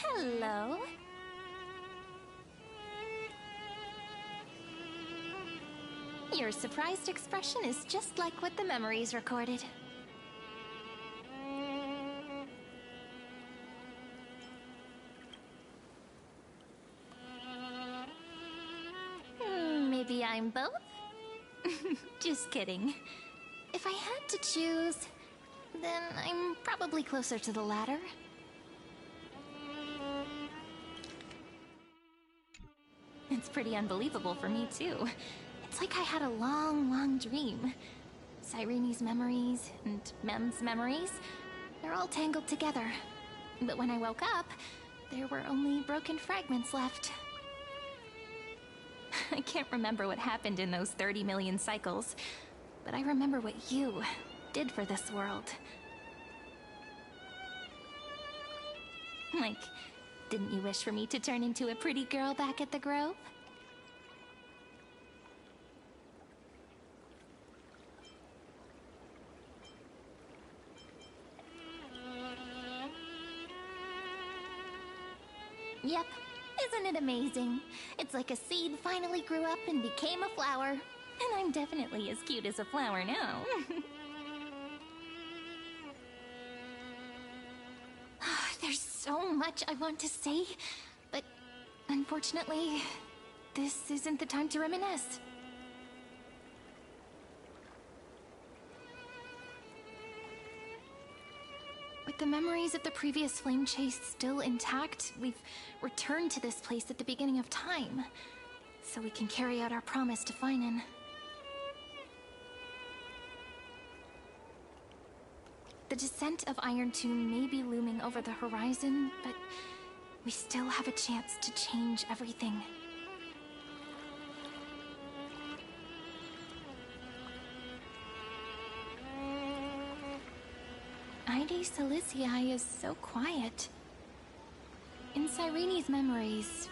Hello. Your surprised expression is just like what the memories recorded. Maybe I'm both? Just kidding. If I had to choose, then I'm probably closer to the latter. It's pretty unbelievable for me, too. It's like I had a long dream. Cyrene's memories and Mem's memories, they're all tangled together. But when I woke up, there were only broken fragments left. I can't remember what happened in those 30 million cycles, but I remember what you did for this world. Like, didn't you wish for me to turn into a pretty girl back at the Grove? Yep. Isn't it amazing? It's like a seed finally grew up and became a flower. And I'm definitely as cute as a flower now. There's so much I want to say, but unfortunately, this isn't the time to reminisce. With the memories of the previous flame chase still intact, we've returned to this place at the beginning of time, so we can carry out our promise to Finan. The descent of Iron Tomb may be looming over the horizon, but we still have a chance to change everything. Raiiiil is so quiet. In Cyrene's memories,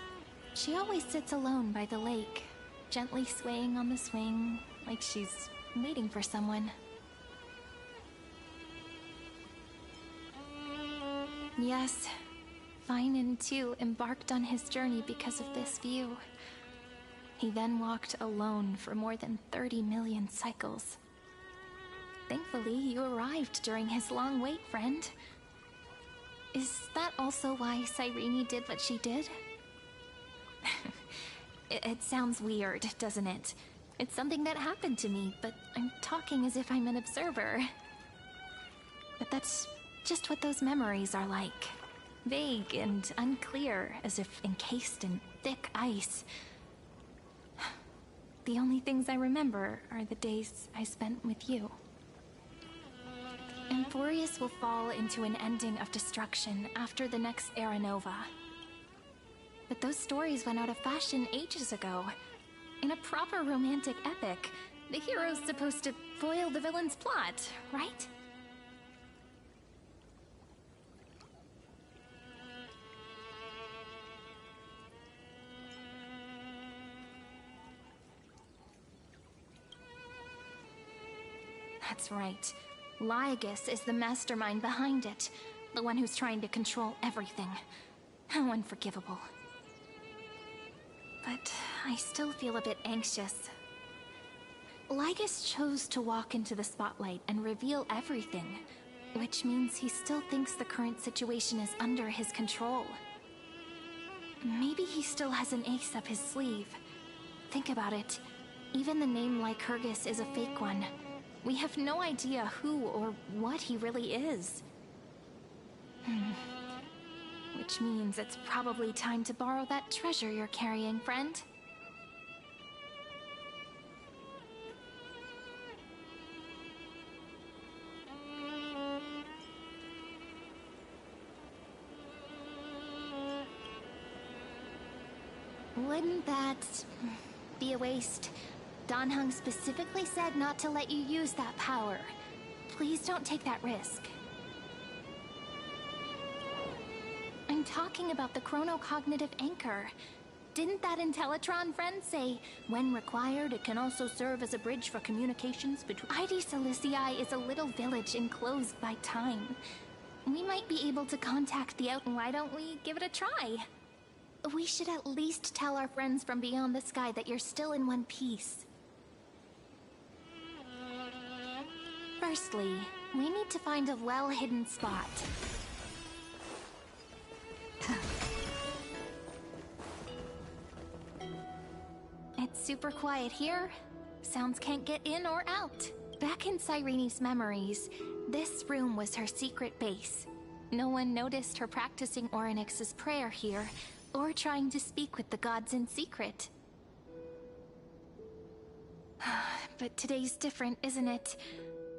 she always sits alone by the lake, gently swaying on the swing, like she's waiting for someone. Yes, Finan too embarked on his journey because of this view. He then walked alone for more than 30 million cycles. Thankfully, you arrived during his long wait, friend. Is that also why Cyrene did what she did? It sounds weird, doesn't it? It's something that happened to me, but I'm talking as if I'm an observer. But that's just what those memories are like. Vague and unclear, as if encased in thick ice. The only things I remember are the days I spent with you. Emporius will fall into an ending of destruction after the next Era Nova. But those stories went out of fashion ages ago. In a proper romantic epic, the hero's supposed to foil the villain's plot, right? That's right. Lygus is the mastermind behind it, the one who's trying to control everything. How unforgivable. But I still feel a bit anxious. Lygus chose to walk into the spotlight and reveal everything, which means he still thinks the current situation is under his control. Maybe he still has an ace up his sleeve. Think about it. Even the name Lycurgus is a fake one. We have no idea who or what he really is. Which means it's probably time to borrow that treasure you're carrying, friend. Wouldn't that be a waste? Danheng specifically said not to let you use that power. Please don't take that risk. I'm talking about the chronocognitive anchor. Didn't that Intellitron friend say, when required, it can also serve as a bridge for communications between... Raiiiil is a little village enclosed by time. We might be able to contact the out, and why don't we give it a try? We should at least tell our friends from beyond the sky that you're still in one piece. Firstly, we need to find a well-hidden spot. It's super quiet here. Sounds can't get in or out. Back in Cyreni's memories, this room was her secret base. No one noticed her practicing Orynyx's prayer here, or trying to speak with the gods in secret. But today's different, isn't it?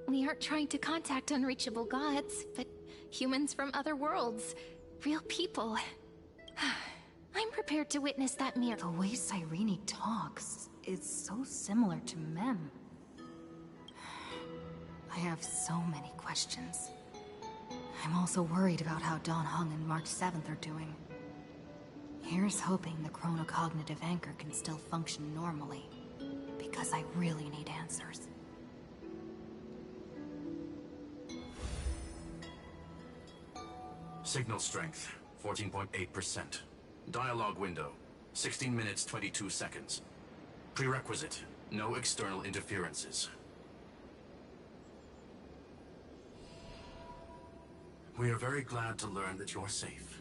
We aren't trying to contact unreachable gods, but humans from other worlds. Real people. I'm prepared to witness that miracle. The way Cyrene talks is so similar to Mem. I have so many questions. I'm also worried about how Dawn Hung and March 7th are doing. Here's hoping the chronocognitive anchor can still function normally, because I really need answers. Signal strength, 14.8%. Dialogue window, 16 minutes 22 seconds. Prerequisite, no external interferences. We are very glad to learn that you're safe.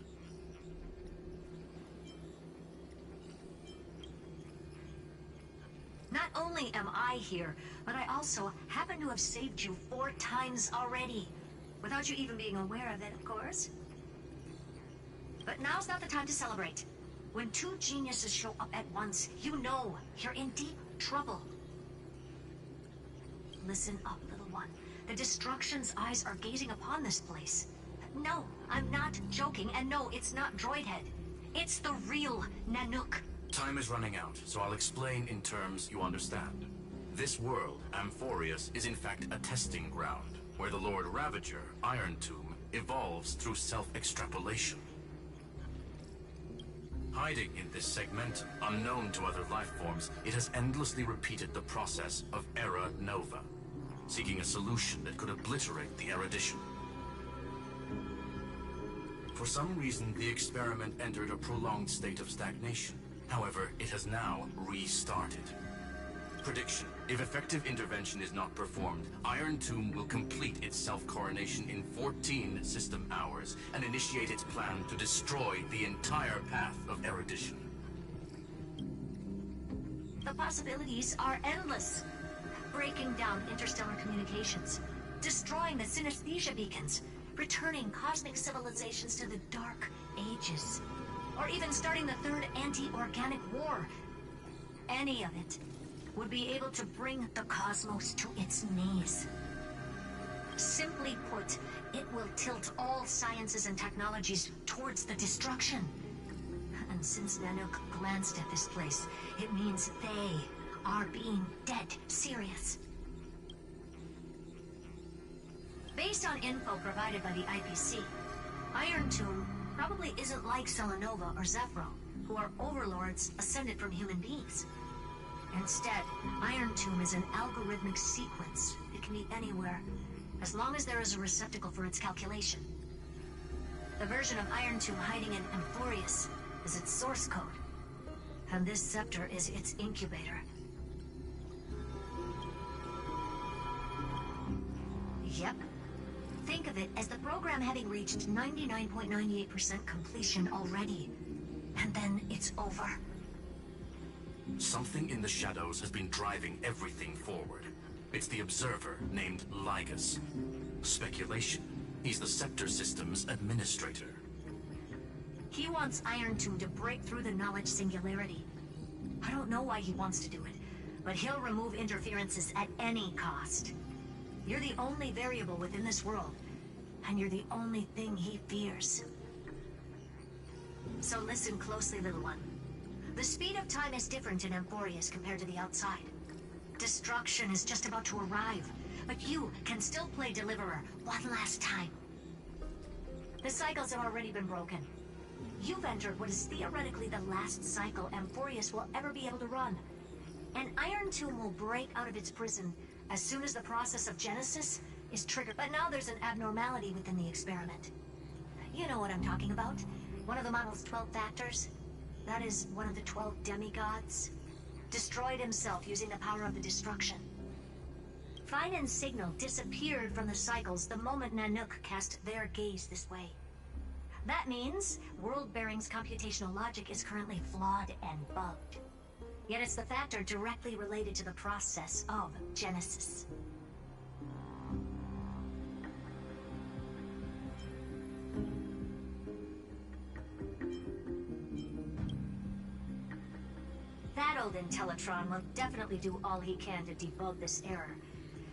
Not only am I here, but I also happen to have saved you 4 times already. Without you even being aware of it, of course. But now's not the time to celebrate. When 2 geniuses show up at once, you know you're in deep trouble. Listen up, little one. The Destruction's eyes are gazing upon this place. No, I'm not joking, and no, it's not Droidhead. It's the real Nanook. Time is running out, so I'll explain in terms you understand. This world, Amphorius, is in fact a testing ground, where the Lord Ravager, Iron Tomb, evolves through self-extrapolation. Hiding in this segmentum, unknown to other life forms, it has endlessly repeated the process of Era Nova, seeking a solution that could obliterate the erudition. For some reason, the experiment entered a prolonged state of stagnation. However, it has now restarted. Prediction: if effective intervention is not performed, Iron Tomb will complete its self-coronation in 14 system hours and initiate its plan to destroy the entire path of erudition. The possibilities are endless. Breaking down interstellar communications, destroying the synesthesia beacons, returning cosmic civilizations to the Dark Ages, or even starting the third anti-organic war. Any of it would be able to bring the cosmos to its knees. Simply put, it will tilt all sciences and technologies towards the destruction. And since Nanook glanced at this place, it means they are being dead serious. Based on info provided by the IPC, Iron Tomb probably isn't like Selenova or Zephyro, who are overlords ascended from human beings. Instead, Iron Tomb is an algorithmic sequence. It can be anywhere, as long as there is a receptacle for its calculation. The version of Iron Tomb hiding in Amphorius is its source code, and this scepter is its incubator. Yep. Think of it as the program having reached 99.98% completion already. And then it's over. Something in the shadows has been driving everything forward. It's the Observer named Lygus. Speculation: he's the Scepter System's administrator. He wants Iron Tomb to break through the knowledge singularity. I don't know why he wants to do it, but he'll remove interferences at any cost. You're the only variable within this world, and you're the only thing he fears. So listen closely, little one. The speed of time is different in Amphorius compared to the outside. Destruction is just about to arrive, but you can still play Deliverer one last time. The cycles have already been broken. You've entered what is theoretically the last cycle Amphorius will ever be able to run. And Iron Tomb will break out of its prison as soon as the process of Genesis is triggered. But now there's an abnormality within the experiment. You know what I'm talking about. One of the model's 12 factors. That is one of the 12 demigods. Destroyed himself using the power of the destruction. Finan's signal disappeared from the cycles the moment Nanook cast their gaze this way. That means World-Bearing's computational logic is currently flawed and bugged. Yet it's the factor directly related to the process of Genesis. That old Intellitron will definitely do all he can to debug this error.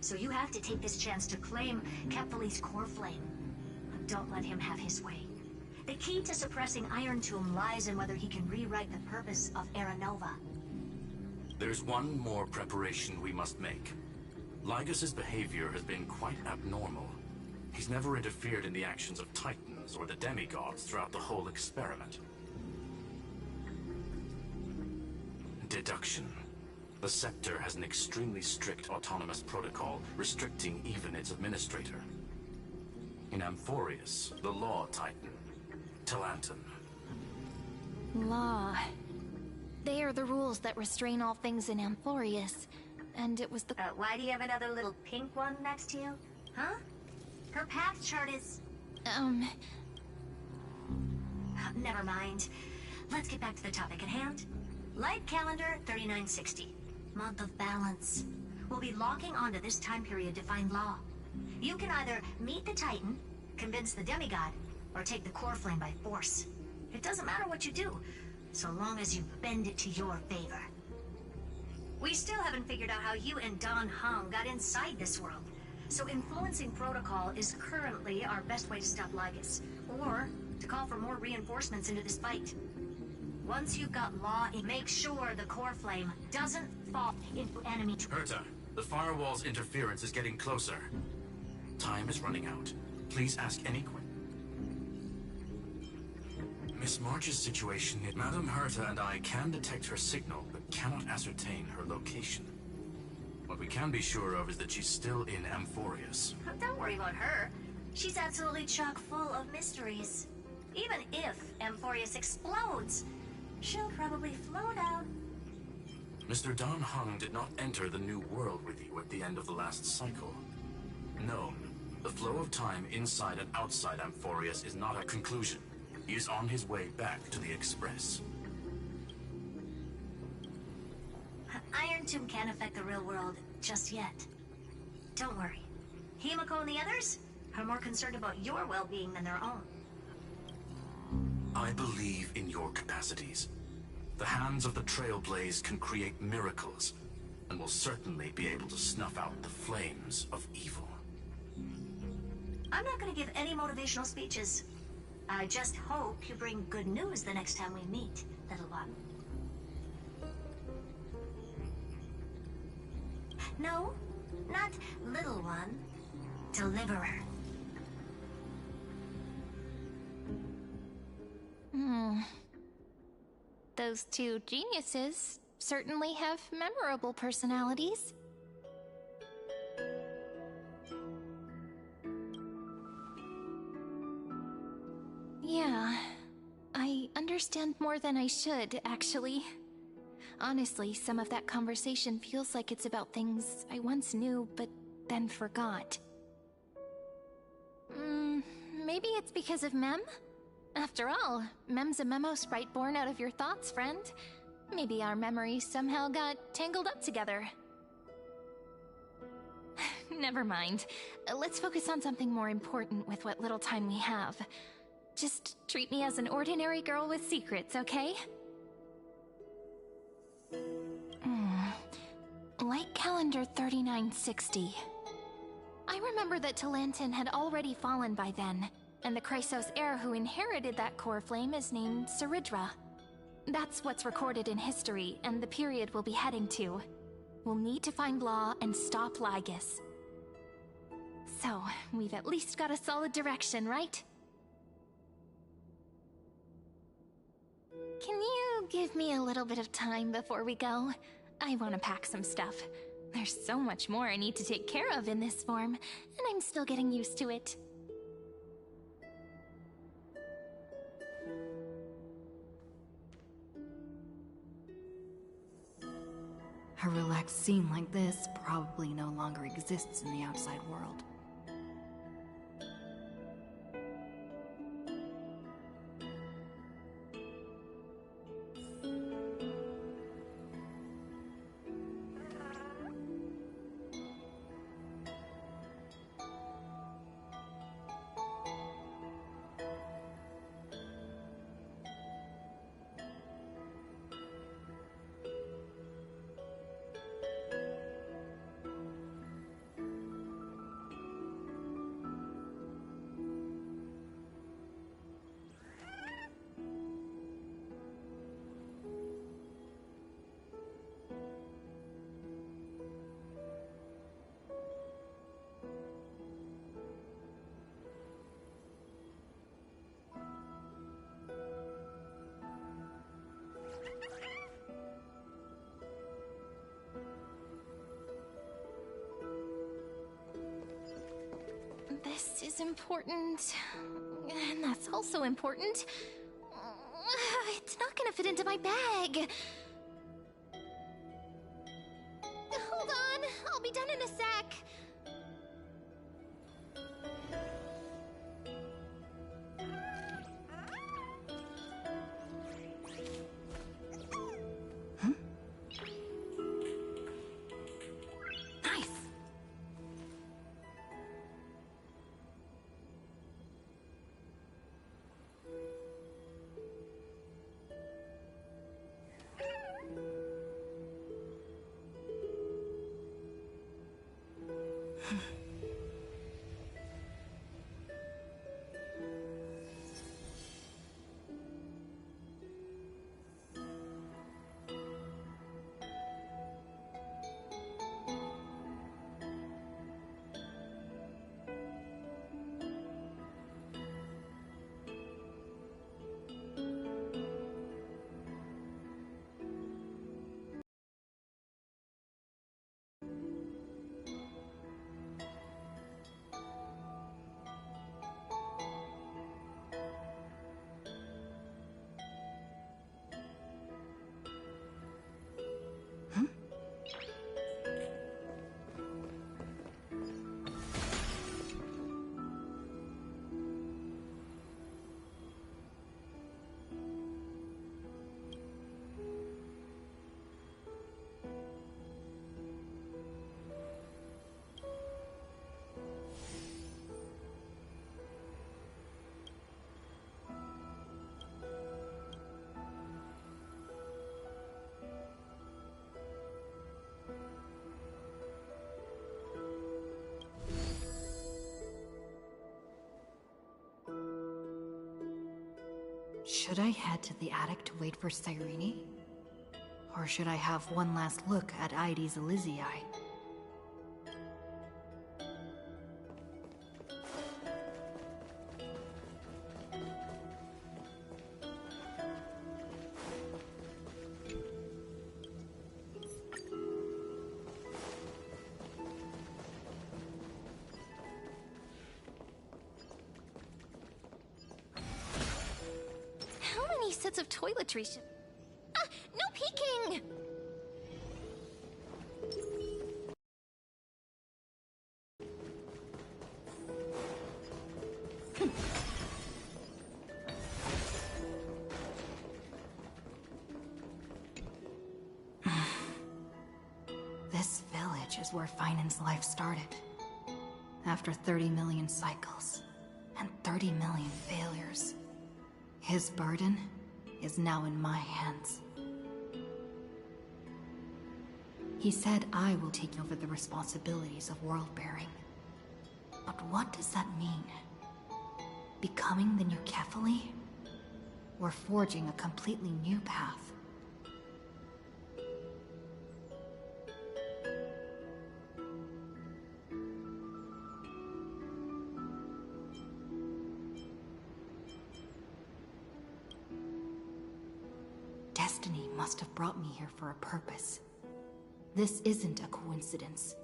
So you have to take this chance to claim Kephal's core flame. Don't let him have his way. The key to suppressing Iron Tomb lies in whether he can rewrite the purpose of Era Nova. There's one more preparation we must make. Lygas's behavior has been quite abnormal. He's never interfered in the actions of Titans or the demigods throughout the whole experiment. Deduction. The Scepter has an extremely strict autonomous protocol, restricting even its administrator. In Amphorius, the Law Titan, Talanton. Law. They are the rules that restrain all things in Amphorius. And it was the... Why do you have another little pink one next to you? Huh? Her path chart is... Never mind. Let's get back to the topic at hand. Light calendar 3960. Month of balance. We'll be locking onto this time period to find Law. You can either meet the Titan, convince the demigod, or take the core flame by force. It doesn't matter what you do, so long as you bend it to your favor. We still haven't figured out how you and Don Hung got inside this world, so influencing protocol is currently our best way to stop Lygas, or to call for more reinforcements into this fight. Once you've got Law, make sure the core flame doesn't fall into enemy... Herta, the firewall's interference is getting closer. Time is running out. Please ask any question. Miss March's situation, Madame Herta and I can detect her signal, but cannot ascertain her location. What we can be sure of is that she's still in Amphorius. Don't worry about her. She's absolutely chock full of mysteries. Even if Amphorius explodes, she'll probably float out. Mr. Don Hung did not enter the new world with you at the end of the last cycle. No, the flow of time inside and outside Amphorius is not a conclusion. He is on his way back to the Express. Iron Tomb can't affect the real world just yet. Don't worry. Himiko and the others are more concerned about your well-being than their own. I believe in your capacities. The hands of the Trailblaze can create miracles, and will certainly be able to snuff out the flames of evil. I'm not going to give any motivational speeches. I just hope you bring good news the next time we meet, little one. No, not little one. Deliverer. Those two geniuses certainly have memorable personalities. Yeah, I understand more than I should, actually. Honestly, some of that conversation feels like it's about things I once knew, but then forgot. Maybe it's because of Mem? After all, Mem's a memo sprite born out of your thoughts, friend. Maybe our memories somehow got tangled up together. Never mind. Let's focus on something more important with what little time we have. Just treat me as an ordinary girl with secrets, okay? Light calendar 3960. I remember that Talanton had already fallen by then, and the Chrysos heir who inherited that core flame is named Saridra. That's what's recorded in history, and the period we'll be heading to. We'll need to find Law and stop Lygas. So, we've at least got a solid direction, right? Can you give me a little bit of time before we go? I want to pack some stuff. There's so much more I need to take care of in this form, and I'm still getting used to it. A relaxed scene like this probably no longer exists in the outside world. This is important, and that's also important. It's not gonna fit into my bag. Hold on, I'll be done in a sec. Should I head to the attic to wait for Cyrene? Or should I have one last look at Ides Elysiae? Sets of toiletry should... Ah! No peeking! This village is where Finan's life started. After 30 million cycles and 30 million failures, his burden is now in my hands. He said I will take over the responsibilities of world-bearing. But what does that mean? Becoming the new Kefali? Or forging a completely new path? Destiny must have brought me here for a purpose. This isn't a coincidence,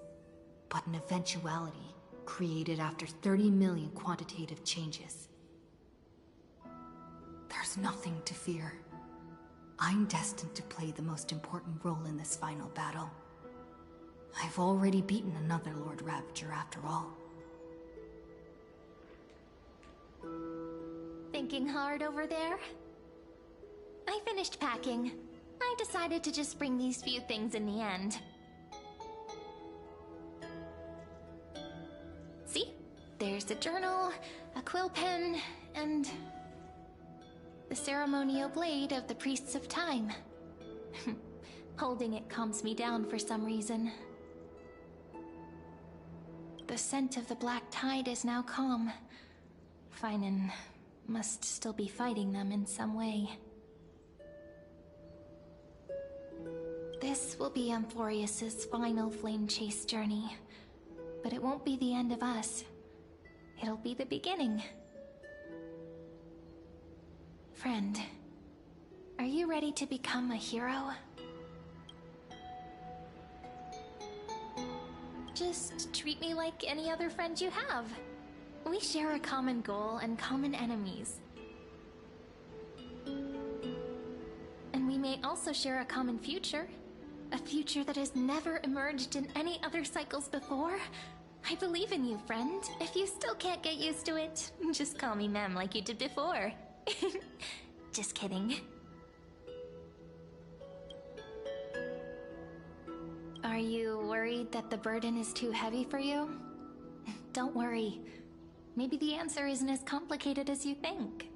but an eventuality created after 30 million quantitative changes. There's nothing to fear. I'm destined to play the most important role in this final battle. I've already beaten another Lord Ravager after all. Thinking hard over there? I finished packing. I decided to just bring these few things in the end. See? There's a journal, a quill pen, and the ceremonial blade of the Priests of Time. Holding it calms me down for some reason. The scent of the black tide is now calm. Finan must still be fighting them in some way. This will be Amphorius's final flame chase journey. But it won't be the end of us. It'll be the beginning. Friend, are you ready to become a hero? Just treat me like any other friend you have. We share a common goal and common enemies. And we may also share a common future. A future that has never emerged in any other cycles before. I believe in you, friend. If you still can't get used to it, just call me Mem like you did before. Just kidding. Are you worried that the burden is too heavy for you? Don't worry. Maybe the answer isn't as complicated as you think.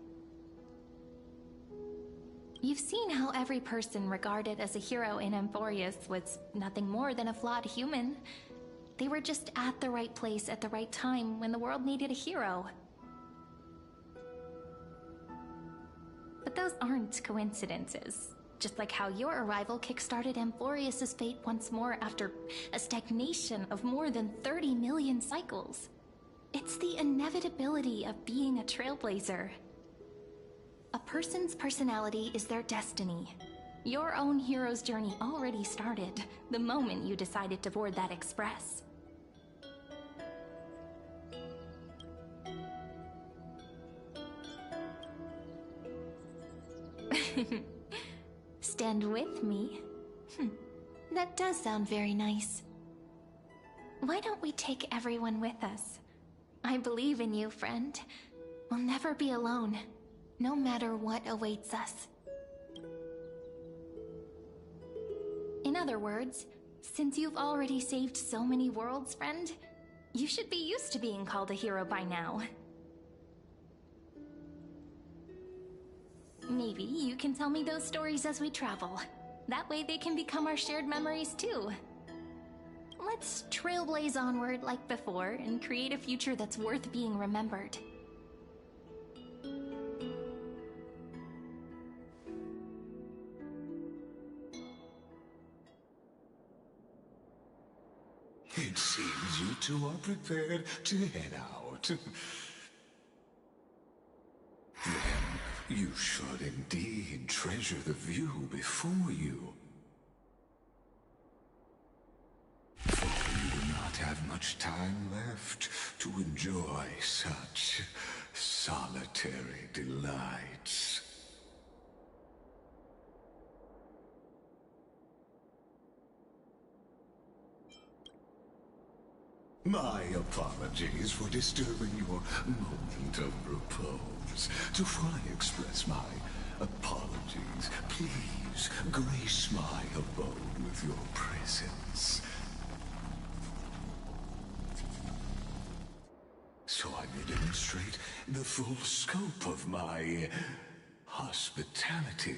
You've seen how every person regarded as a hero in Amphorius was nothing more than a flawed human. They were just at the right place at the right time when the world needed a hero. But those aren't coincidences. Just like how your arrival kickstarted Amphorius's fate once more after a stagnation of more than 30 million cycles. It's the inevitability of being a trailblazer. A person's personality is their destiny. Your own hero's journey already started the moment you decided to board that express. Stand with me? That does sound very nice. Why don't we take everyone with us? I believe in you, friend. We'll never be alone, no matter what awaits us. In other words, since you've already saved so many worlds, friend, you should be used to being called a hero by now. Maybe you can tell me those stories as we travel. That way they can become our shared memories too. Let's trailblaze onward like before and create a future that's worth being remembered. It seems you two are prepared to head out. Then you should indeed treasure the view before you. For you do not have much time left to enjoy such solitary delights. My apologies for disturbing your moment of repose. To fully express my apologies, please grace my abode with your presence. So I may demonstrate the full scope of my hospitality.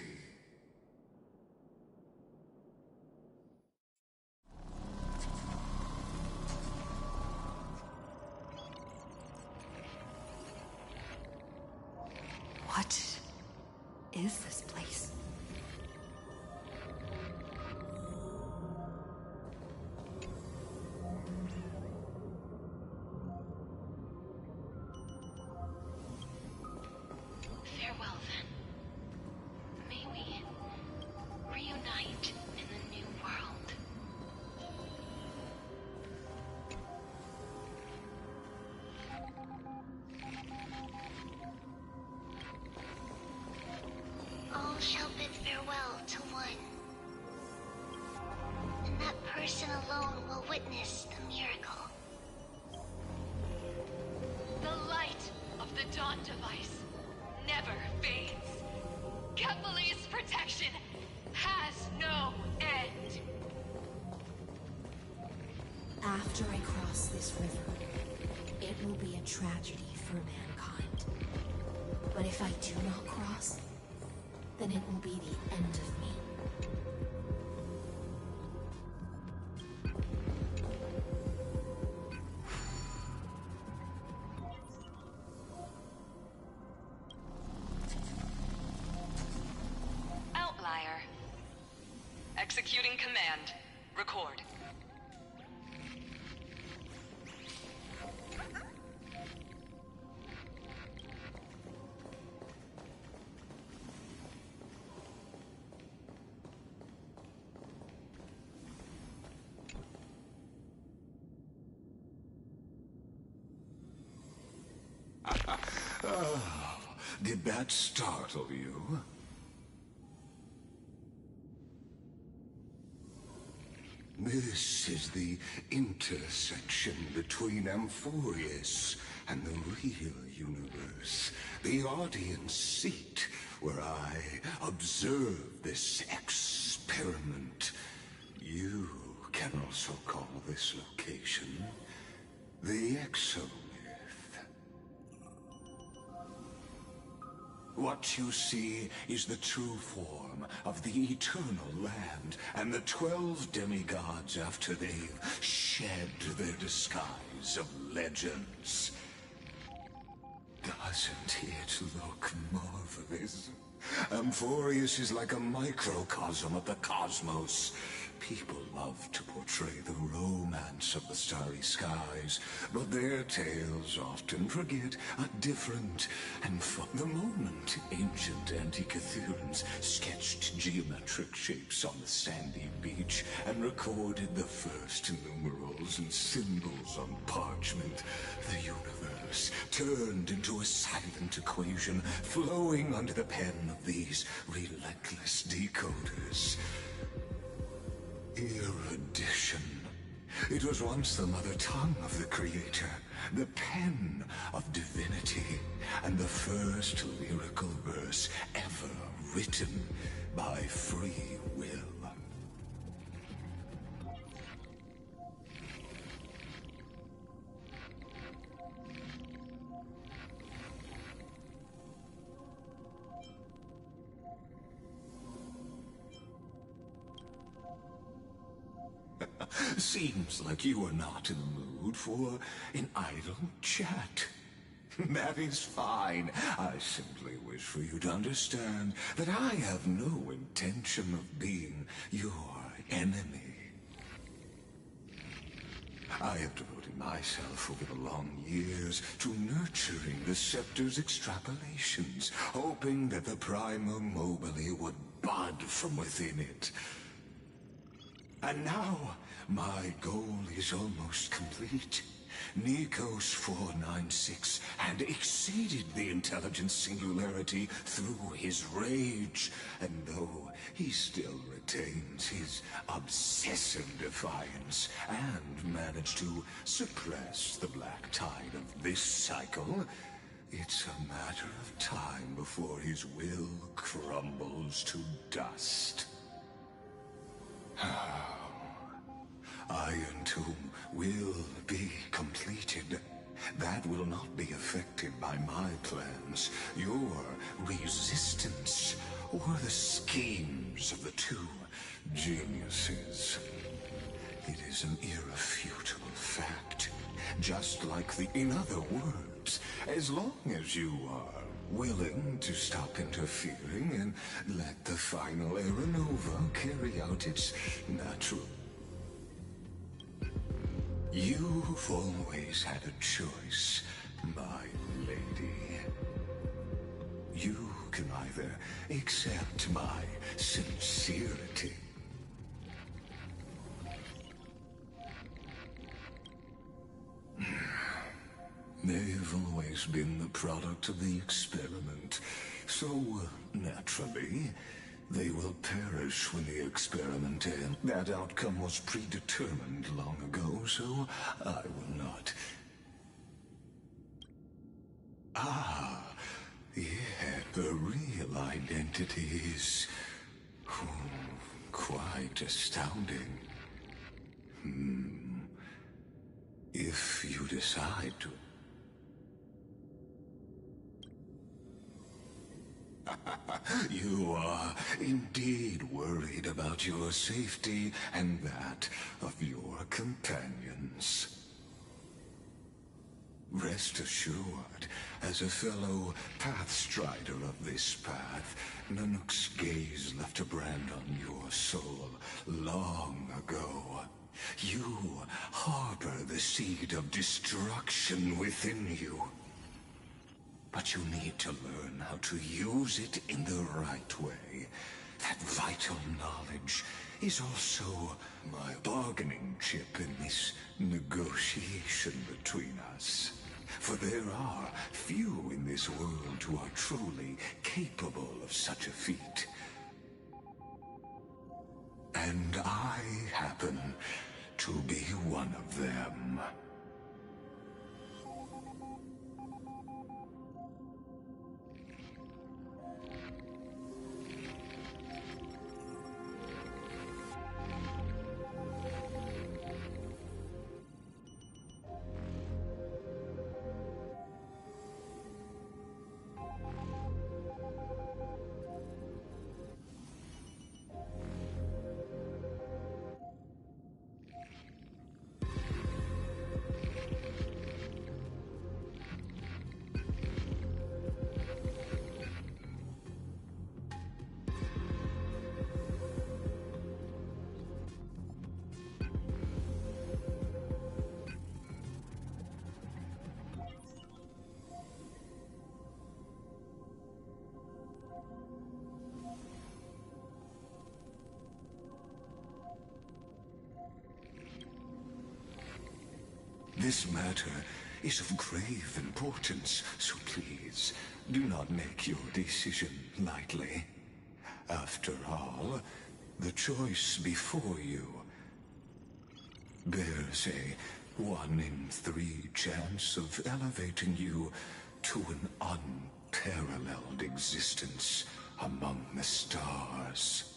What is this place? Farewell, then. May we reunite in the new world. All shall bid farewell to one. That person alone will witness the miracle. The light of the Dawn device never fades. Kepali's protection has no end. After I cross this river, it will be a tragedy for mankind. But if I do not cross, then it will be the end of me. Outlier. Executing command. Record. Oh, did that startle you? This is the intersection between Amphorius and the real universe. The audience seat where I observe this experiment. You can also call this location the Exomyth. What you see is the true form of the eternal land and the 12 demigods after they've shed their disguise of legends. Doesn't it look marvelous? Amphorius is like a microcosm of the cosmos. People love to portray the romance of the starry skies, but their tales often forget a different and for the moment ancient Antikytherians sketched geometric shapes on the sandy beach and recorded the first numerals and symbols on parchment. The universe turned into a silent equation flowing under the pen of these relentless decoders. Erudition. It was once the mother tongue of the Creator, the pen of divinity, and the first lyrical verse ever written by free will. Seems like you are not in the mood for an idle chat. That is fine. I simply wish for you to understand that I have no intention of being your enemy. I have devoted myself over the long years to nurturing the Scepter's extrapolations, hoping that the Prima Mobile would bud from within it. And now, my goal is almost complete. Nikos 496 had exceeded the intelligence singularity through his rage, and though he still retains his obsessive defiance and managed to suppress the black tide of this cycle, it's a matter of time before his will crumbles to dust. Iron Tomb will be completed. That will not be affected by my plans, your resistance, or the schemes of the two geniuses. It is an irrefutable fact. Just like in other words, as long as you are willing to stop interfering and let the final Aeronova carry out its natural... You've always had a choice, my lady. You can either accept my sincerity. They've always been the product of the experiment, so naturally, They will perish when the experiment ends. That outcome was predetermined long ago, so I will not. Ah, yeah, the real identity is quite astounding. If you decide to. You are indeed worried about your safety and that of your companions. Rest assured, as a fellow pathstrider of this path, Nanook's gaze left a brand on your soul long ago. You harbor the seed of destruction within you. But you need to learn how to use it in the right way. That vital knowledge is also my bargaining chip in this negotiation between us. For there are few in this world who are truly capable of such a feat. And I happen to be one of them. This matter is of grave importance, so please, do not make your decision lightly. After all, the choice before you bears a 1 in 3 chance of elevating you to an unparalleled existence among the stars.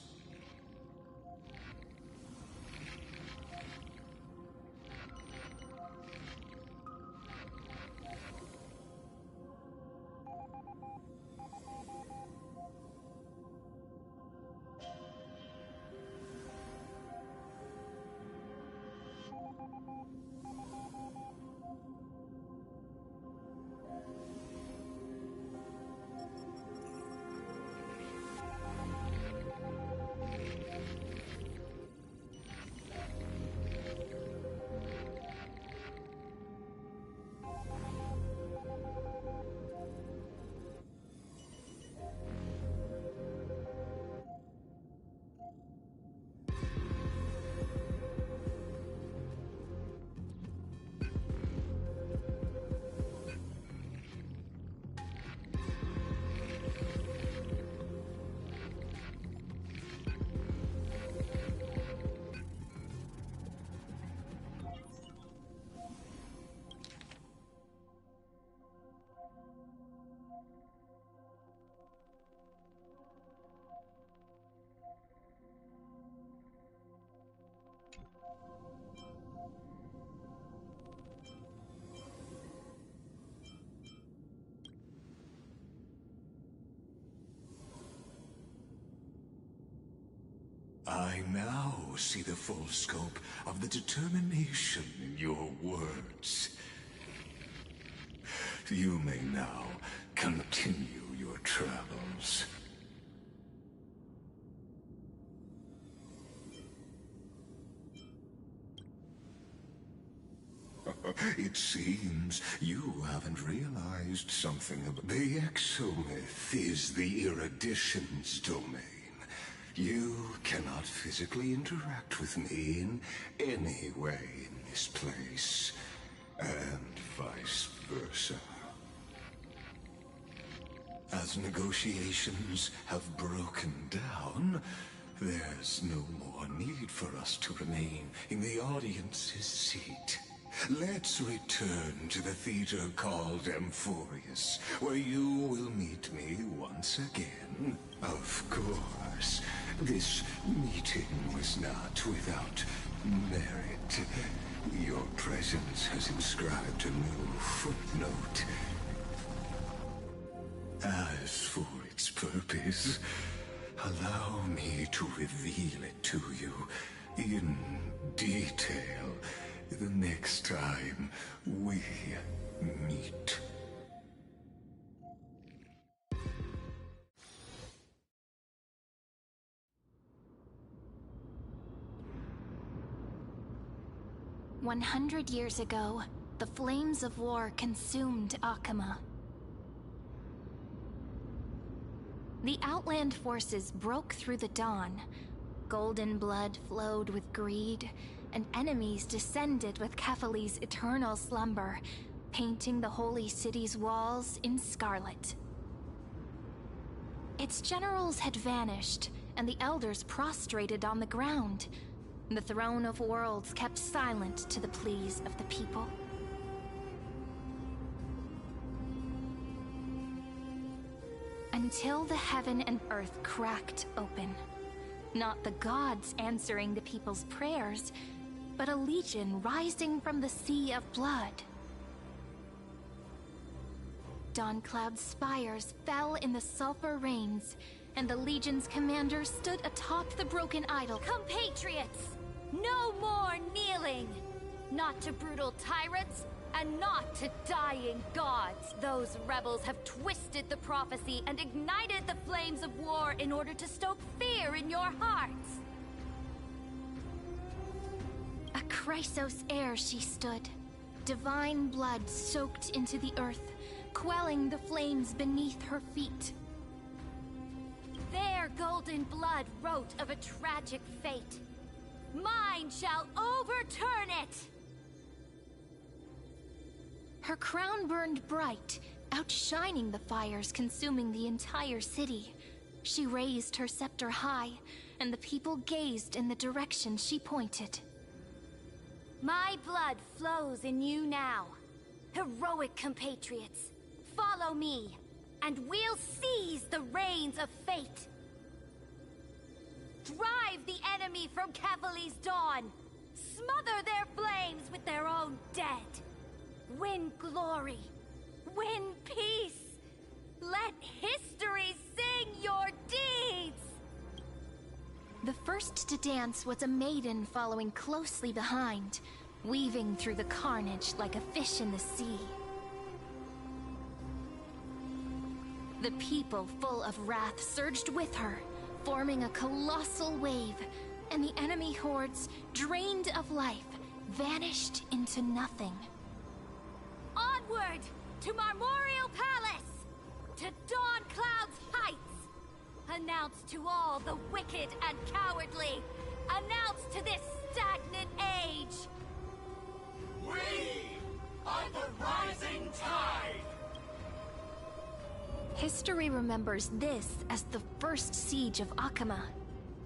I now see the full scope of the determination in your words. You may now continue your travels. It seems you haven't realized something about the exomyth is the erudition's domain. You cannot physically interact with me in any way in this place, and vice versa. As negotiations have broken down, there's no more need for us to remain in the audience's seat. Let's return to the theater called Amphorius, where you will meet me once again. Of course, this meeting was not without merit. Your presence has inscribed a new footnote. As for its purpose, allow me to reveal it to you in detail the next time we meet. "100 years ago, the flames of war consumed Akama. The Outland forces broke through the dawn. Golden blood flowed with greed, and enemies descended with Kefali's eternal slumber, painting the holy city's walls in scarlet. Its generals had vanished, and the elders prostrated on the ground. The Throne of Worlds kept silent to the pleas of the people. Until the heaven and earth cracked open. Not the gods answering the people's prayers, but a legion rising from the sea of blood. Dawncloud's spires fell in the sulfur rains, and the legion's commander stood atop the broken idol. Compatriots! No more kneeling! Not to brutal tyrants, and not to dying gods. Those rebels have twisted the prophecy and ignited the flames of war in order to stoke fear in your hearts. A Chrysos heir she stood, divine blood soaked into the earth, quelling the flames beneath her feet. Their golden blood wrote of a tragic fate. Mine shall overturn it! Her crown burned bright, outshining the fires consuming the entire city. She raised her scepter high, and the people gazed in the direction she pointed. My blood flows in you now. Heroic compatriots, follow me, and we'll seize the reins of fate. Drive the enemy from Kefali's dawn. Smother their flames with their own dead. Win glory. Win peace. Let history sing your deeds! The first to dance was a maiden following closely behind, weaving through the carnage like a fish in the sea. The people, full of wrath, surged with her, forming a colossal wave, and the enemy hordes, drained of life, vanished into nothing. Onward! To Marmorial Palace! To Dawncloud's Heights! Announce to all the wicked and cowardly! Announce to this stagnant age! We are the rising tide! History remembers this as the first siege of Akama.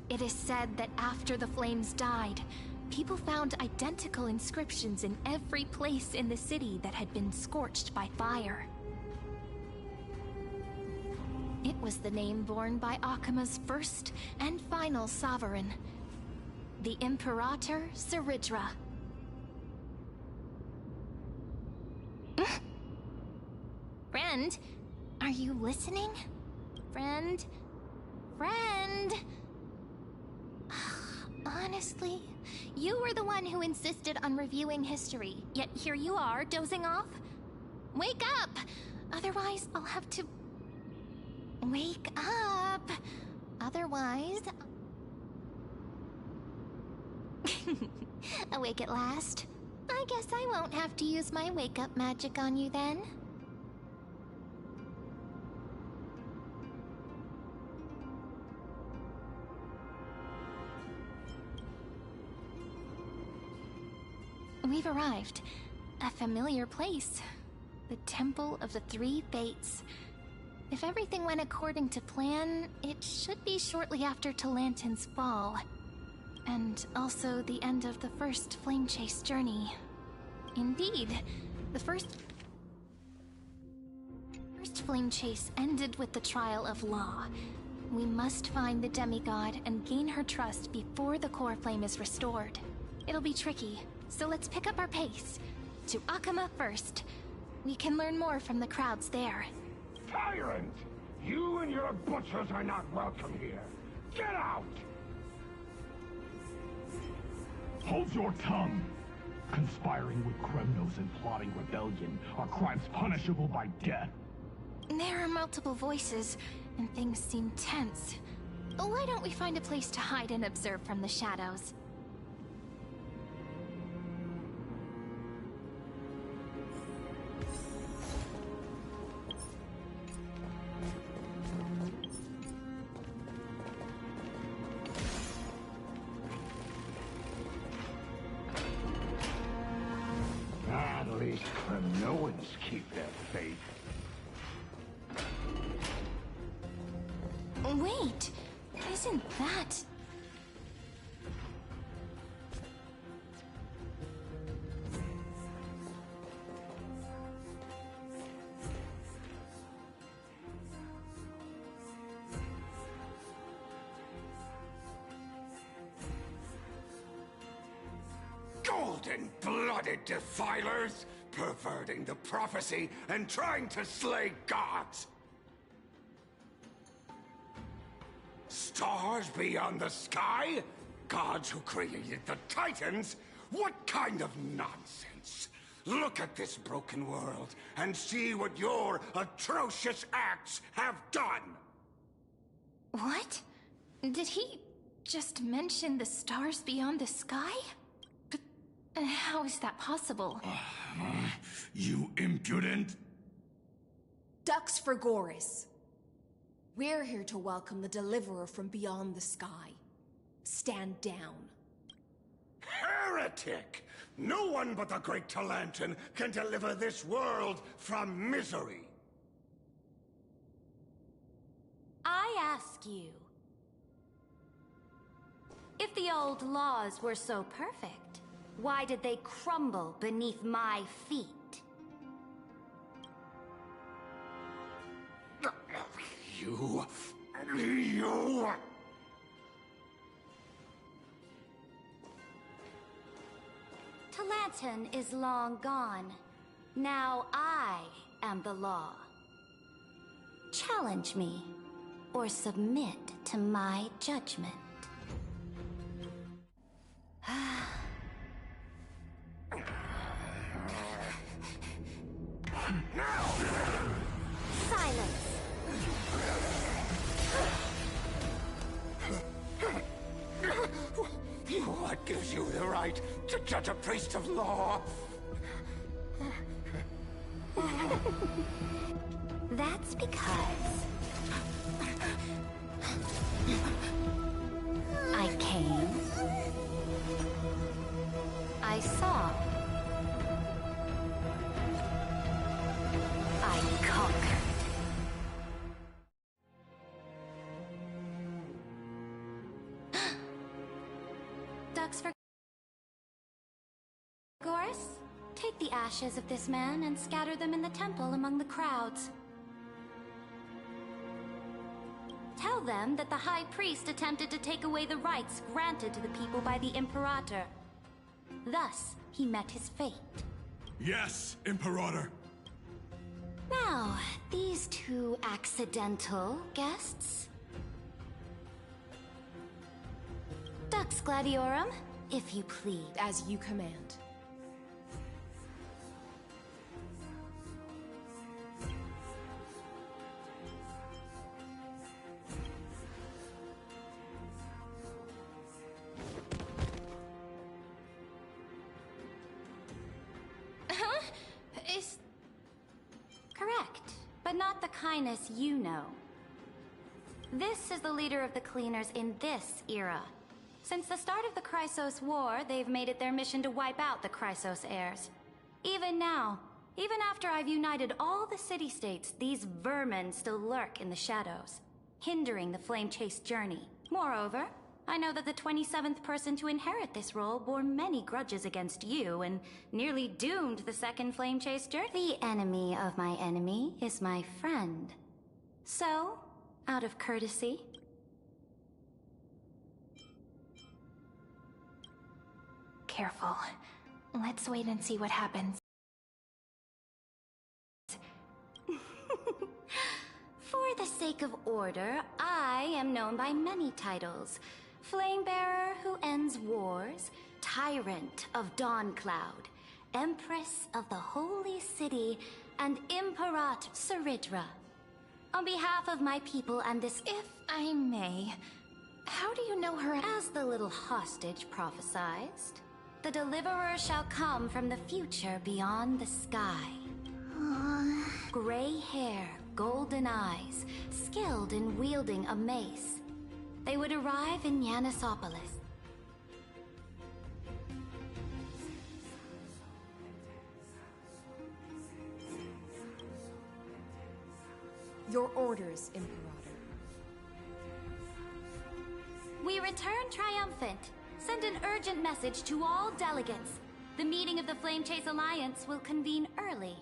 It is said that after the flames died, people found identical inscriptions in every place in the city that had been scorched by fire. It was the name borne by Akama's first and final sovereign, the Imperator Seridra. Friend, are you listening? Friend? Friend? Honestly, you were the one who insisted on reviewing history, yet here you are, dozing off? Wake up! Otherwise, I'll have to... Wake up! Otherwise... Awake at last? I guess I won't have to use my wake-up magic on you then. We've arrived. A familiar place. The Temple of the Three Fates. If everything went according to plan, it should be shortly after Talantin's fall. And also the end of the first flame chase journey. Indeed, the first flame chase ended with the trial of Law. We must find the demigod and gain her trust before the core flame is restored. It'll be tricky, so let's pick up our pace. To Akama first. We can learn more from the crowds there. Tyrant! You and your butchers are not welcome here. Get out! Hold your tongue! Conspiring with Kremnos and plotting rebellion are crimes punishable by death. There are multiple voices, and things seem tense. Why don't we find a place to hide and observe from the shadows? At least Kremnoans keep their faith. Wait, isn't that... Golden-blooded defilers, perverting the prophecy and trying to slay gods! Stars beyond the sky? Gods who created the Titans? What kind of nonsense? Look at this broken world and see what your atrocious acts have done! What? Did he just mention the stars beyond the sky? But how is that possible? You impudent! Ducks for Goris. We're here to welcome the deliverer from beyond the sky. Stand down. Heretic! No one but the great Talantin can deliver this world from misery! I ask you, if the old laws were so perfect, why did they crumble beneath my feet? You... Talantin is long gone. Now I am the law. Challenge me, or submit to my judgment. Silence! What gives you the right to judge a priest of law? That's because I came, I saw, I conquered. Ducks for Goris? Take the ashes of this man and scatter them in the temple among the crowds. Tell them that the High Priest attempted to take away the rights granted to the people by the Imperator. Thus, he met his fate. Yes, Imperator. Now, these two accidental guests. Dux Gladiorum, if you please. As you command. Correct, but not the kindness you know. This is the leader of the Cleaners in this era. Since the start of the Chrysos War, they've made it their mission to wipe out the Chrysos heirs. Even now, Even after I've united all the city-states, these vermin still lurk in the shadows, hindering the Flame Chase journey. Moreover, I know that the 27th person to inherit this role bore many grudges against you and nearly doomed the second Flame Chase journey. The enemy of my enemy is my friend. So, out of courtesy... Careful. Let's wait and see what happens. For the sake of order, I am known by many titles. Flamebearer who ends wars, Tyrant of Dawncloud, Empress of the Holy City, and Imperat Saridra. On behalf of my people and this... If I may, how do you know her? As the little hostage prophesied, the deliverer shall come from the future beyond the sky. Gray hair, golden eyes, skilled in wielding a mace. They would arrive in Yanisopolis. Your orders, Imperator. We return triumphant. Send an urgent message to all delegates. The meeting of the Flame Chase Alliance will convene early.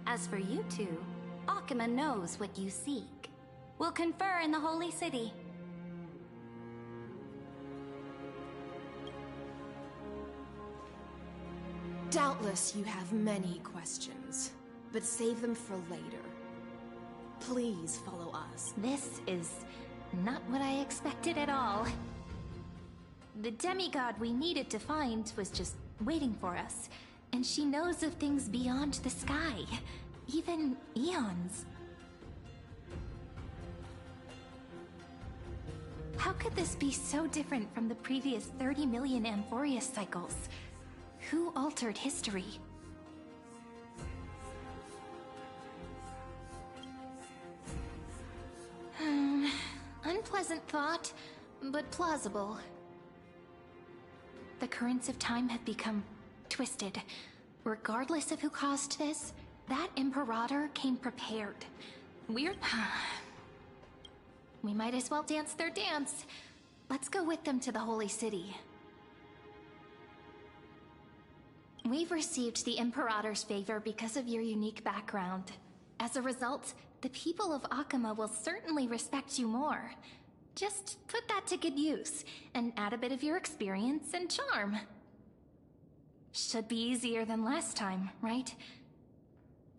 As for you two, Akima knows what you seek. We'll confer in the Holy City. Doubtless you have many questions, but save them for later. Please follow us. This is not what I expected at all. The demigod we needed to find was just waiting for us, and she knows of things beyond the sky, even eons. How could this be so different from the previous 30 million Amphorius cycles? Who altered history? Unpleasant thought, but plausible. The currents of time have become twisted. Regardless of who caused this, that Imperator came prepared. We might as well dance their dance. Let's go with them to the Holy City. We've received the Imperator's favor because of your unique background. As a result, the people of Akima will certainly respect you more. Just put that to good use, and add a bit of your experience and charm. Should be easier than last time, right?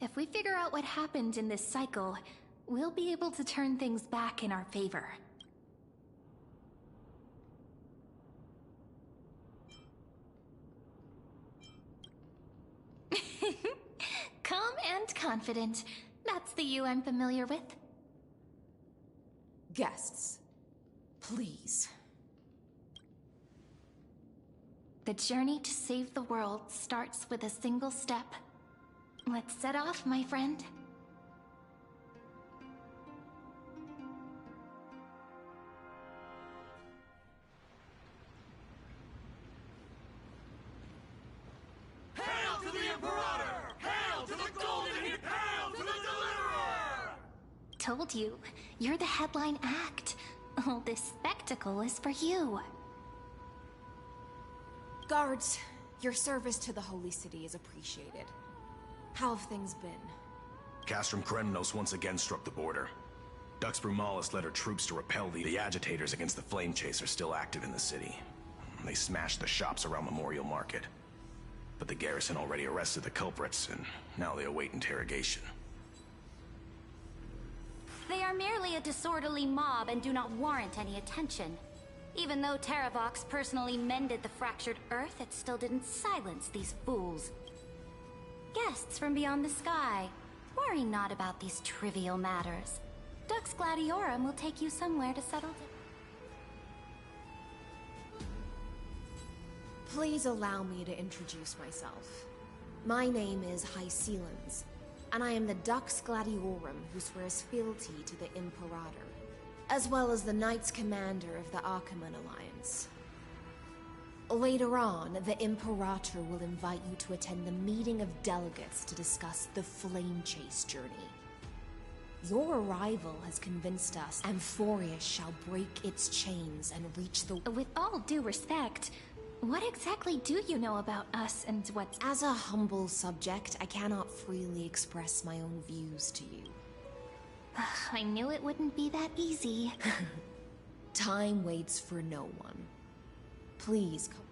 If we figure out what happened in this cycle, we'll be able to turn things back in our favor. Calm and confident. That's the you I'm familiar with. Guests, please. The journey to save the world starts with a single step. Let's set off, my friend. Hail to the Imperator! Hail to the Golden Heat! Hail to the Deliverer! Told you, you're the headline act. All this spectacle is for you. Guards, your service to the Holy City is appreciated. How have things been? Castrum Kremnos once again struck the border. Dux Brumalis led her troops to repel the agitators against the Flame Chasers still active in the city. They smashed the shops around Memorial Market. But the garrison already arrested the culprits, and now they await interrogation. They are merely a disorderly mob and do not warrant any attention. Even though Terravox personally mended the fractured Earth, it still didn't silence these fools. Guests from beyond the sky, worry not about these trivial matters. Dux Gladiorum will take you somewhere to settle it. Please allow me to introduce myself. My name is raiiiil, and I am the Dux Gladiorum who swears fealty to the Imperator, as well as the Knights Commander of the Achaemenid Alliance. Later on, the Imperator will invite you to attend the meeting of delegates to discuss the Flame Chase journey. Your arrival has convinced us Amphorius shall break its chains and reach the... With all due respect, what exactly do you know about us and what's... As a humble subject, I cannot freely express my own views to you. I knew it wouldn't be that easy. Time waits for no one. Please come.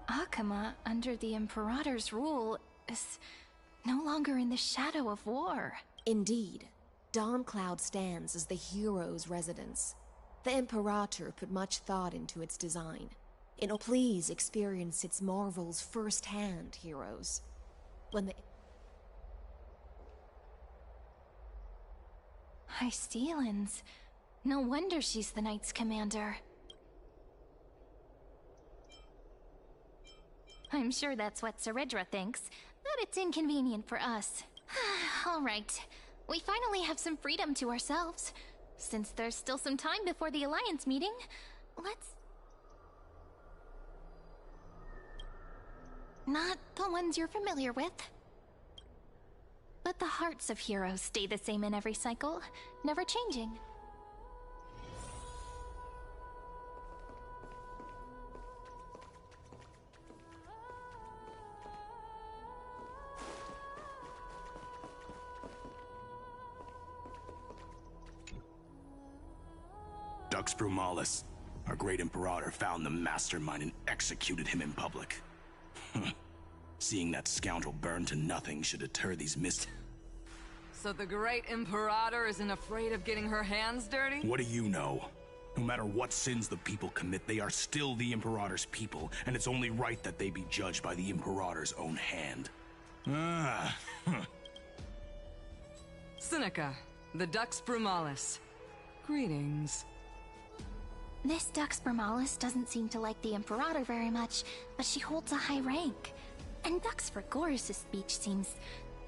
Akama, under the Imperator's rule, is no longer in the shadow of war. Indeed. Dawncloud stands as the hero's residence. The Imperator put much thought into its design. Please experience its marvels firsthand, heroes. When the... Raiiiil. No wonder she's the Knight's commander. I'm sure that's what Seredra thinks, but it's inconvenient for us. All right, we finally have some freedom to ourselves. Since there's still some time before the Alliance meeting, let's... Not the ones you're familiar with. But the hearts of heroes stay the same in every cycle, never changing. Dux Brumalis, our great Imperator, found the mastermind and executed him in public. Seeing that scoundrel burn to nothing should deter these So the great Imperator isn't afraid of getting her hands dirty? What do you know? No matter what sins the people commit, they are still the Imperator's people, and it's only right that they be judged by the Imperator's own hand. Seneca, the Dux Brumalis. Greetings. This Dux Brumalis doesn't seem to like the Imperator very much, but she holds a high rank. And Dux Frigoris' speech seems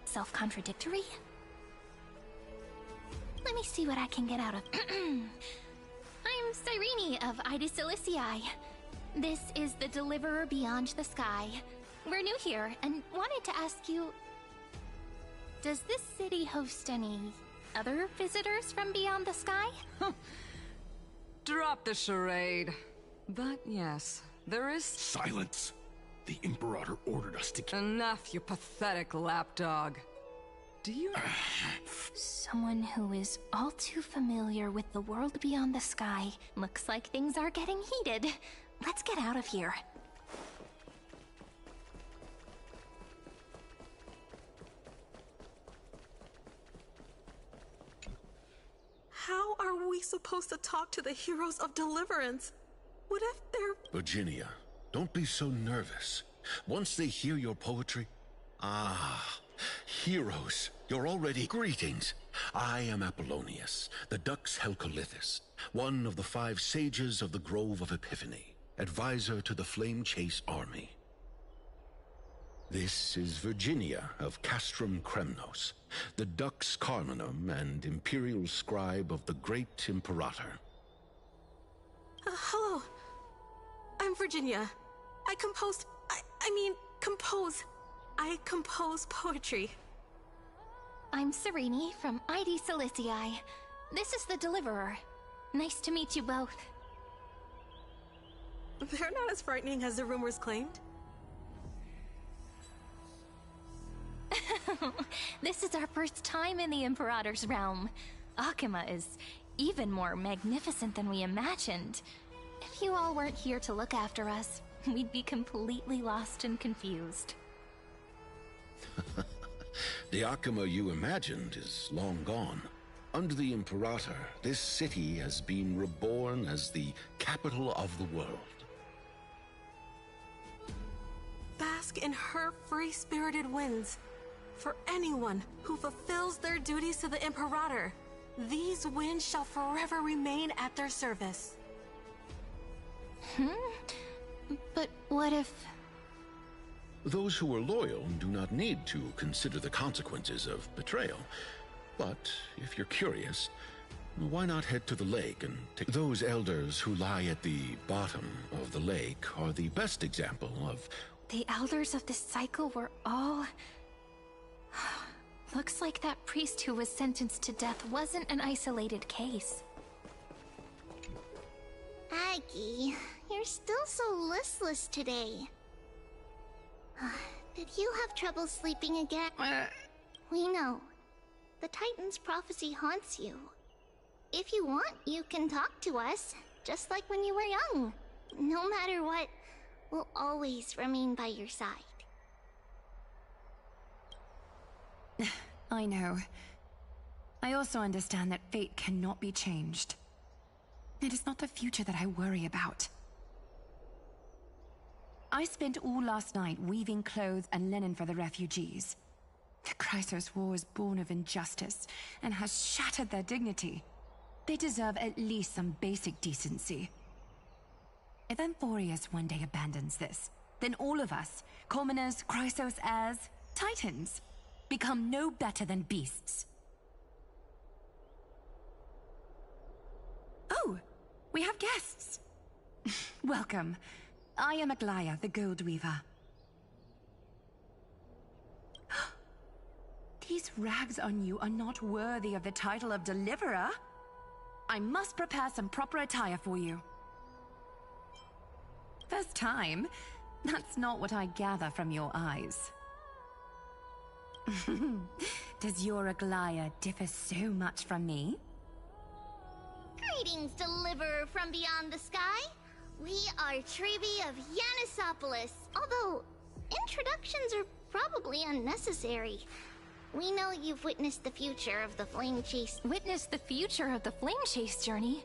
self-contradictory. Let me see what I can get out of... I'm Cyrene of Ida Silicii. This is the Deliverer Beyond the Sky. We're new here, and wanted to ask you... Does this city host any other visitors from beyond the sky? Drop the charade. But yes, there is... Silence! The Imperator ordered us to... Enough, you pathetic lapdog. Do you... Someone who is all too familiar with the world beyond the sky. Looks like things are getting heated. Let's get out of here. How are we supposed to talk to the heroes of Deliverance? What if they're... Virginia, don't be so nervous. Once they hear your poetry... Ah, heroes, you're already... Greetings. I am Apollonius, the Dux Helcolithus, one of the 5 sages of the Grove of Epiphany, advisor to the Flame Chase army. This is Virginia of Castrum Kremnos, the Dux Carminum and imperial scribe of the great Imperator. Hello. I'm Virginia. I compose poetry. I'm Cyrene from Ida Silicii. This is the Deliverer. Nice to meet you both. They're not as frightening as the rumors claimed. This is our first time in the Imperator's realm. Akama is even more magnificent than we imagined. If you all weren't here to look after us, we'd be completely lost and confused. The Akama you imagined is long gone. Under the Imperator, this city has been reborn as the capital of the world. Bask in her free-spirited winds. For anyone who fulfills their duties to the Imperator, these winds shall forever remain at their service. But what if... Those who are loyal do not need to consider the consequences of betrayal. But if you're curious, Why not head to the lake and take... Those elders who lie at the bottom of the lake are the best example of... The elders of this cycle were all... Looks like that priest who was sentenced to death wasn't an isolated case. Aggie, you're still so listless today. Did you have trouble sleeping again? We know. The Titan's prophecy haunts you. If you want, you can talk to us, just like when you were young. No matter what, we'll always remain by your side. I know. I also understand that fate cannot be changed. It is not the future that I worry about. I spent all last night weaving clothes and linen for the refugees. The Chrysos War is born of injustice and has shattered their dignity. They deserve at least some basic decency. If Amphorius one day abandons this, then all of us, commoners, Chrysos heirs, Titans, become no better than beasts. Oh, we have guests. Welcome. I am Aglaya, the Gold Weaver. These rags on you are not worthy of the title of Deliverer. I must prepare some proper attire for you. First time? That's not what I gather from your eyes. Does your Aglaya differ so much from me? Greetings, Deliverer from beyond the sky. We are Trebi of Yanisopolis. Although, introductions are probably unnecessary. We know you've witnessed the future of the Flame Chase. Witnessed the future of the Flame Chase journey?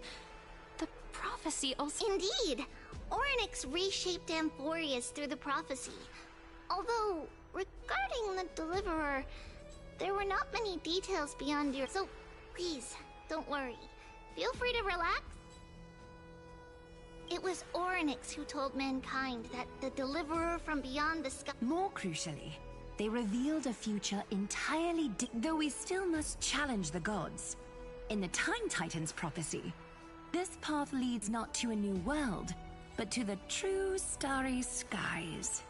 The prophecy also... Indeed! Orynyx reshaped Amphorius through the prophecy. Although, regarding the Deliverer, there were not many details beyond your... So, please, don't worry. Feel free to relax. It was Orynyx who told mankind that the Deliverer from beyond the sky... More crucially, they revealed a future entirely though we still must challenge the gods. In the Time Titan's prophecy, this path leads not to a new world, but to the true starry skies.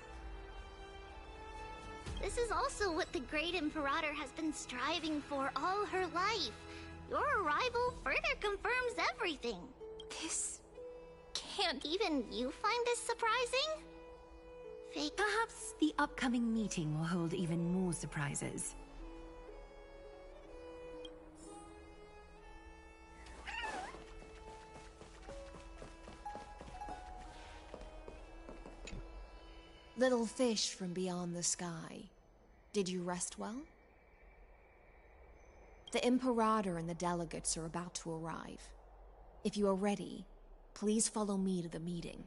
This is also what the Great Imperator has been striving for all her life. Your arrival further confirms everything. This... can't... Even you find this surprising? Fake... Perhaps the upcoming meeting will hold even more surprises. Little fish from beyond the sky. Did you rest well? The Imperator and the delegates are about to arrive. If you are ready, please follow me to the meeting.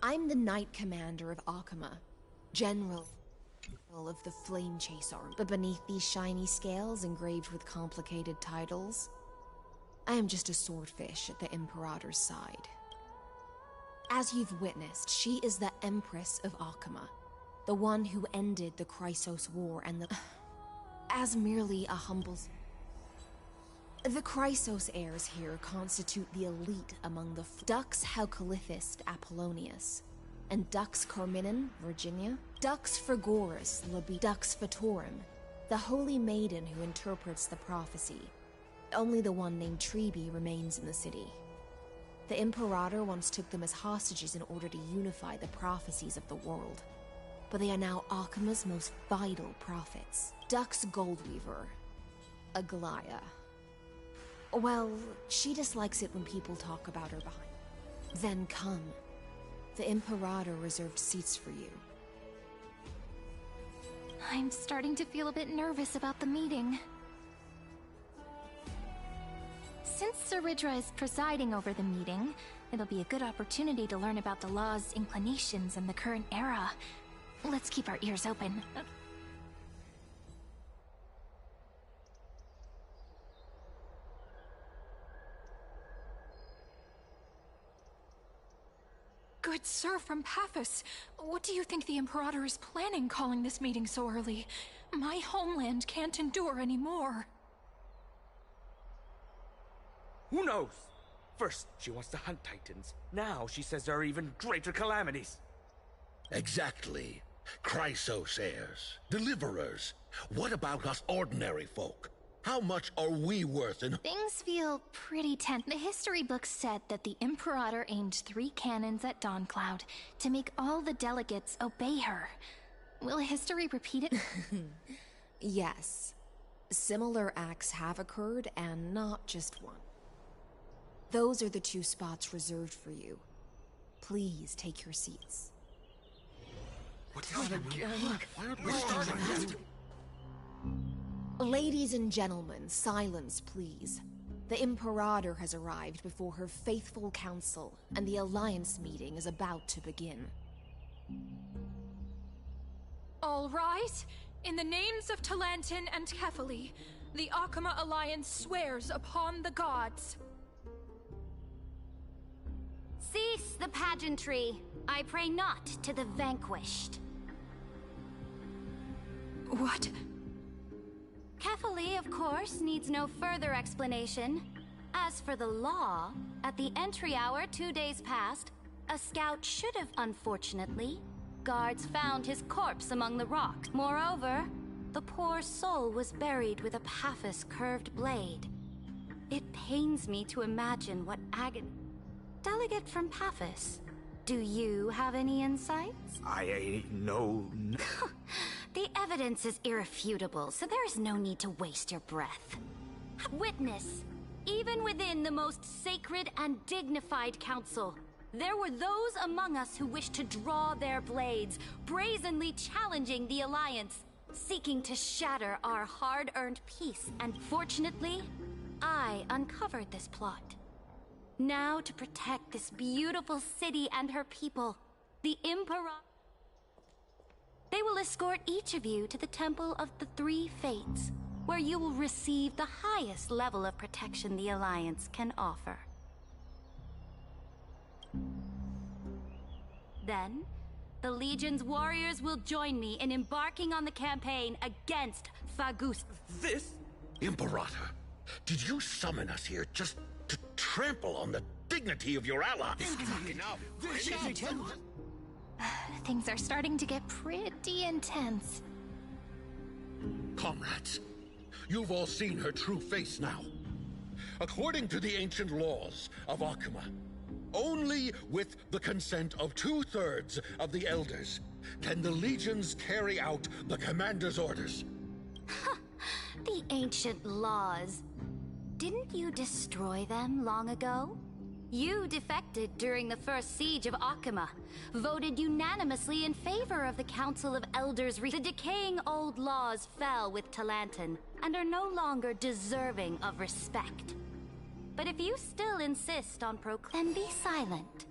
I'm the Knight Commander of Akama, General of the Flame Chase Army. But beneath these shiny scales engraved with complicated titles, I am just a swordfish at the Imperator's side. As you've witnessed, she is the Empress of Akama, the one who ended the Chrysos War and the... As merely a humble... The Chrysos heirs here constitute the elite among the Dux Halkalithist Apollonius, and Dux Carminin, Virginia, Dux Frigoris, Dux Fatorum, the Holy Maiden who interprets the prophecy. Only the one named Trebi remains in the city. The Imperator once took them as hostages in order to unify the prophecies of the world. But they are now Akama's most vital prophets. Dux Goldweaver, Aglaya. Well, she dislikes it when people talk about her behind. Then come. The Imperator reserved seats for you. I'm starting to feel a bit nervous about the meeting. Since Saridra is presiding over the meeting, it'll be a good opportunity to learn about the law's inclinations in the current era. Let's keep our ears open. Good sir from Paphos, what do you think the Imperator is planning calling this meeting so early? My homeland can't endure anymore. Who knows? First, she wants to hunt Titans. Now she says there are even greater calamities. Exactly. Chrysos heirs, deliverers. What about us ordinary folk? How much are we worth in— Things feel pretty tense. The history books said that the Imperator aimed 3 cannons at Dawncloud to make all the delegates obey her. Will history repeat it? Yes. Similar acts have occurred, and not just one. Those are the 2 spots reserved for you. Please take your seats. Ladies and gentlemen, silence, please. The Imperator has arrived before her faithful council, and the Alliance meeting is about to begin. All rise. In the names of Talantin and Kefali, the Akama Alliance swears upon the gods. Cease the pageantry. I pray not to the vanquished. What? Kefali, of course, needs no further explanation. As for the law, at the entry hour 2 days past, a scout should have, unfortunately. Guards found his corpse among the rocks. Moreover, the poor soul was buried with a Paphos curved blade. It pains me to imagine what agony. Delegate from Paphos, do you have any insights? I know. The evidence is irrefutable, so there is no need to waste your breath. Witness, even within the most sacred and dignified council, there were those among us who wished to draw their blades, brazenly challenging the Alliance, seeking to shatter our hard-earned peace, and fortunately, I uncovered this plot. Now, to protect this beautiful city and her people, the Emperor... They will escort each of you to the Temple of the Three Fates, where you will receive the highest level of protection the Alliance can offer. Then, the Legion's warriors will join me in embarking on the campaign against Fagus. This? Imperator, did you summon us here just to trample on the dignity of your allies? Things are starting to get pretty intense. Comrades, you've all seen her true face now. According to the ancient laws of Akama, only with the consent of 2/3 of the Elders can the Legions carry out the Commander's orders. The ancient laws. Didn't you destroy them long ago? You defected during the first siege of Akama, voted unanimously in favor of the Council of Elders. The decaying old laws fell with Talantin, and are no longer deserving of respect. But if you still insist on then be silent,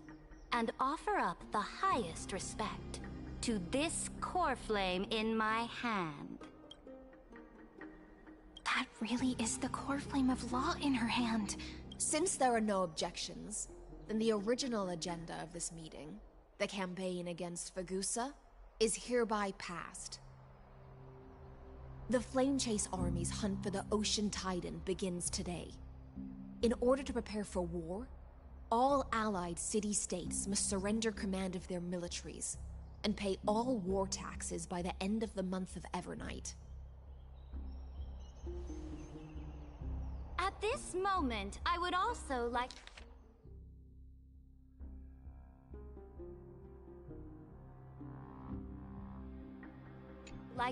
and offer up the highest respect to this core flame in my hand. That really is the core flame of law in her hand. Since there are no objections, then the original agenda of this meeting, the campaign against Fagusa, is hereby passed. The Flame Chase Army's hunt for the Ocean Titan begins today. In order to prepare for war, all allied city-states must surrender command of their militaries and pay all war taxes by the end of the month of Evernight. At this moment, I would also like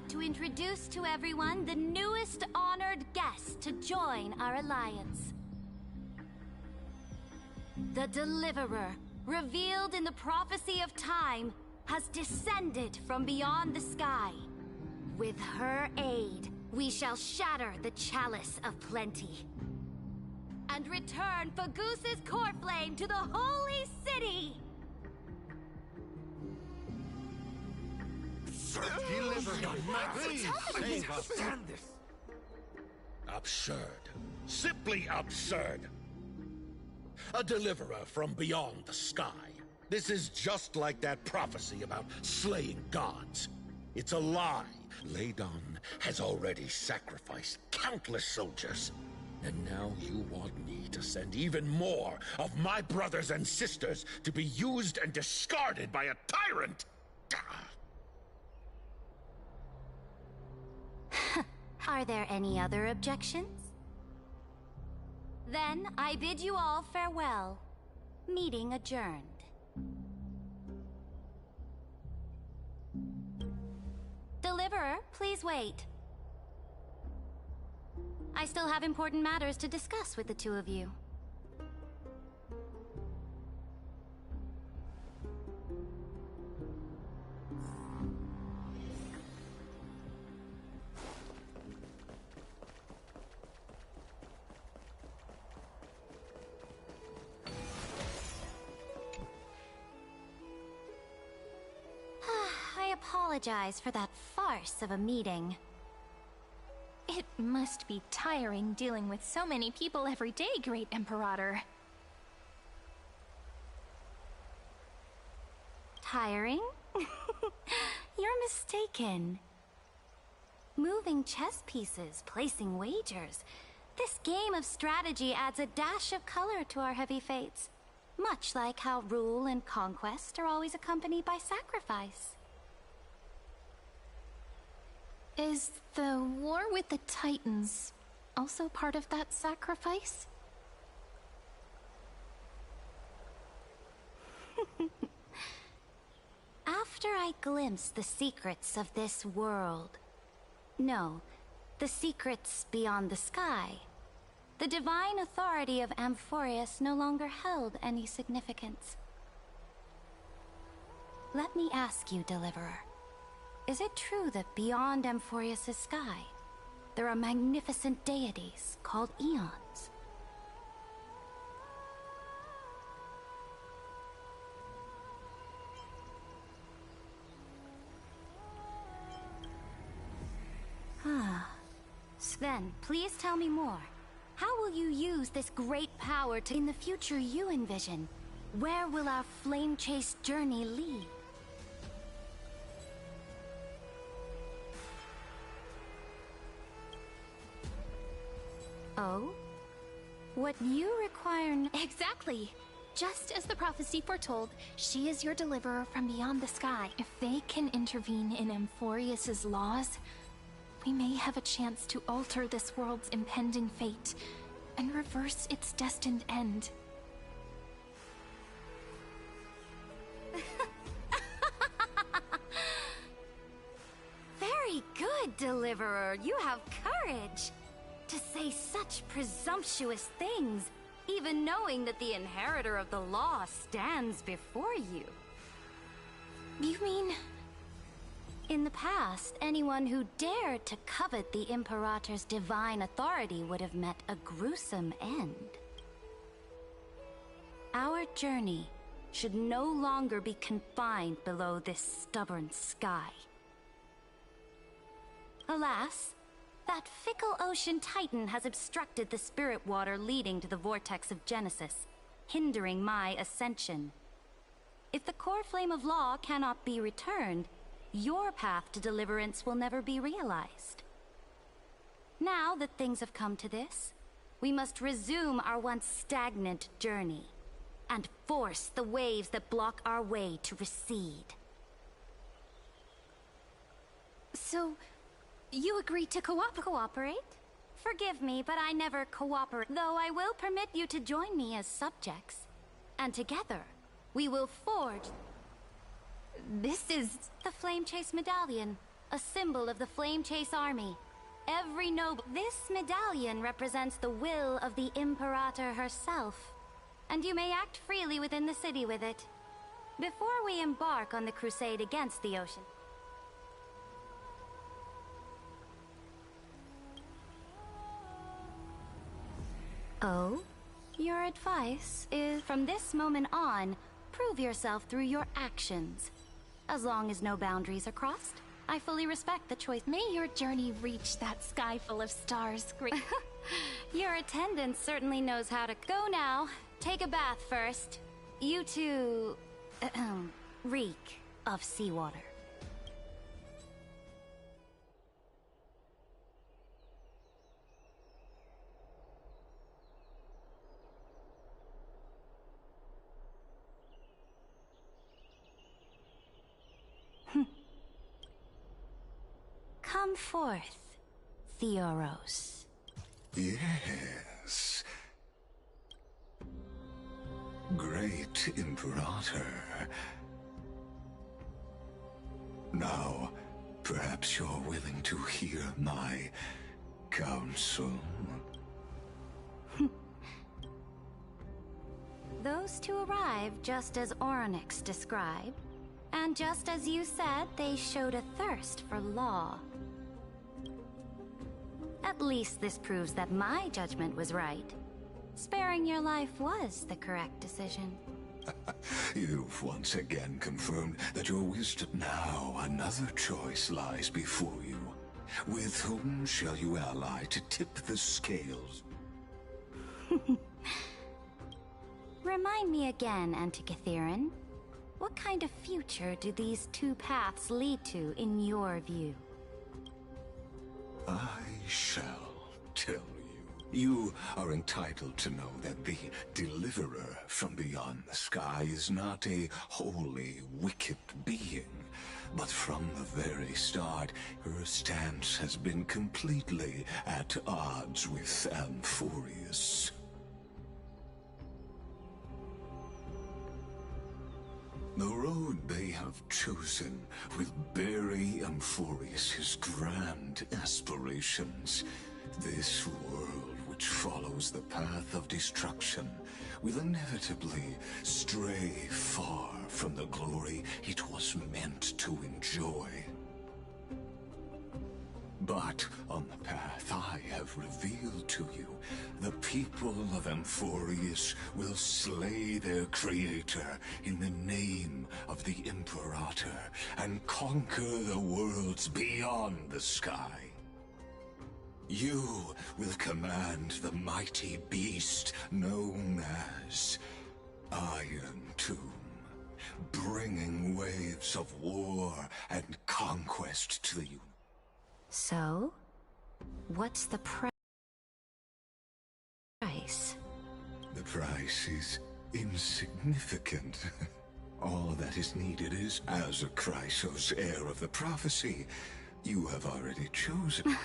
to introduce to everyone the newest honored guest to join our alliance. The Deliverer, revealed in the prophecy of time, has descended from beyond the sky. With her aid, we shall shatter the chalice of plenty and return Fagusa's core flame to the holy city! Absurd. Simply absurd. A deliverer from beyond the sky. This is just like that prophecy about slaying gods. It's a lie. Ladon has already sacrificed countless soldiers. And now you want me to send even more of my brothers and sisters to be used and discarded by a tyrant? Are there any other objections? Then I bid you all farewell. Meeting adjourned. Deliverer, please wait. I still have important matters to discuss with the two of you. I apologize for that farce of a meeting. It must be tiring dealing with so many people every day, Great Imperator. Tiring? You're mistaken. Moving chess pieces, placing wagers. This game of strategy adds a dash of color to our heavy fates. Much like how rule and conquest are always accompanied by sacrifice. Is the war with the Titans also part of that sacrifice? After I glimpsed the secrets of this world... No, the secrets beyond the sky. The divine authority of Amphorius no longer held any significance. Let me ask you, Deliverer. Is it true that beyond Amphorius' sky, there are magnificent deities called Eons? Then, please tell me more. How will you use this great power in the future you envision? Where will our flame chase journey lead? Oh? What you require Exactly! Just as the prophecy foretold, she is your deliverer from beyond the sky. If they can intervene in Amphorius' laws, we may have a chance to alter this world's impending fate and reverse its destined end. Very good, Deliverer. You have courage. To say such presumptuous things, even knowing that the inheritor of the law stands before you. You mean... In the past, anyone who dared to covet the Imperator's divine authority would have met a gruesome end. Our journey should no longer be confined below this stubborn sky. Alas, that fickle ocean titan has obstructed the spirit water leading to the vortex of Genesis, hindering my ascension. If the core flame of law cannot be returned, your path to deliverance will never be realized. Now that things have come to this, we must resume our once stagnant journey and force the waves that block our way to recede. So, you agreed to cooperate? Forgive me, but I never cooperate, though I will permit you to join me as subjects. And together, we will forge... This is... The Flame Chase Medallion, a symbol of the Flame Chase Army. Every noble... This medallion represents the will of the Imperator herself, and you may act freely within the city with it. Before we embark on the crusade against the ocean... Oh? Your advice is, from this moment on, prove yourself through your actions. As long as no boundaries are crossed, I fully respect the choice. May your journey reach that sky full of stars, great... Your attendant certainly knows how to... Go now. Take a bath first. You two... reek of seawater. Come forth, Theoros. Yes. Great Imperator. Now, perhaps you're willing to hear my counsel. Those two arrived just as Orynyx described, and just as you said, they showed a thirst for law. At least this proves that my judgment was right. Sparing your life was the correct decision. You've once again confirmed that your wisdom. Now another choice lies before you. With whom shall you ally to tip the scales? Remind me again, Antikythera. What kind of future do these two paths lead to in your view? I shall tell you. You are entitled to know that the Deliverer from beyond the sky is not a wholly wicked being, but from the very start, her stance has been completely at odds with Amphorius. The road they have chosen will bury Amphorius' grand aspirations. This world which follows the path of destruction will inevitably stray far from the glory it was meant to enjoy. But on the path I have revealed to you, the people of Amphorius will slay their creator in the name of the Imperator and conquer the worlds beyond the sky. You will command the mighty beast known as Iron Tomb, bringing waves of war and conquest to the universe. So, what's the price? The price is insignificant. All that is needed is, as a Chrysos heir of the prophecy, you have already chosen.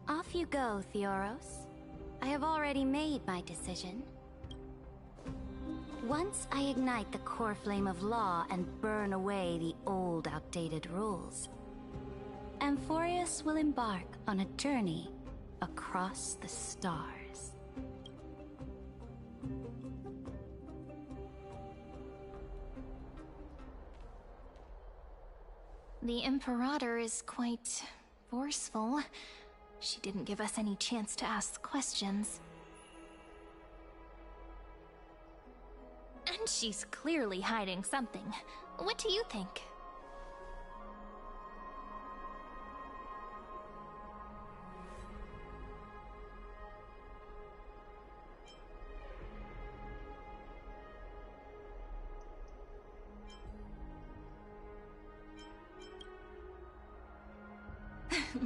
Off you go, Theoros. I have already made my decision. Once I ignite the core flame of law and burn away the old, outdated rules, Amphorius will embark on a journey across the stars. The Imperator is quite forceful. She didn't give us any chance to ask questions. And she's clearly hiding something. What do you think?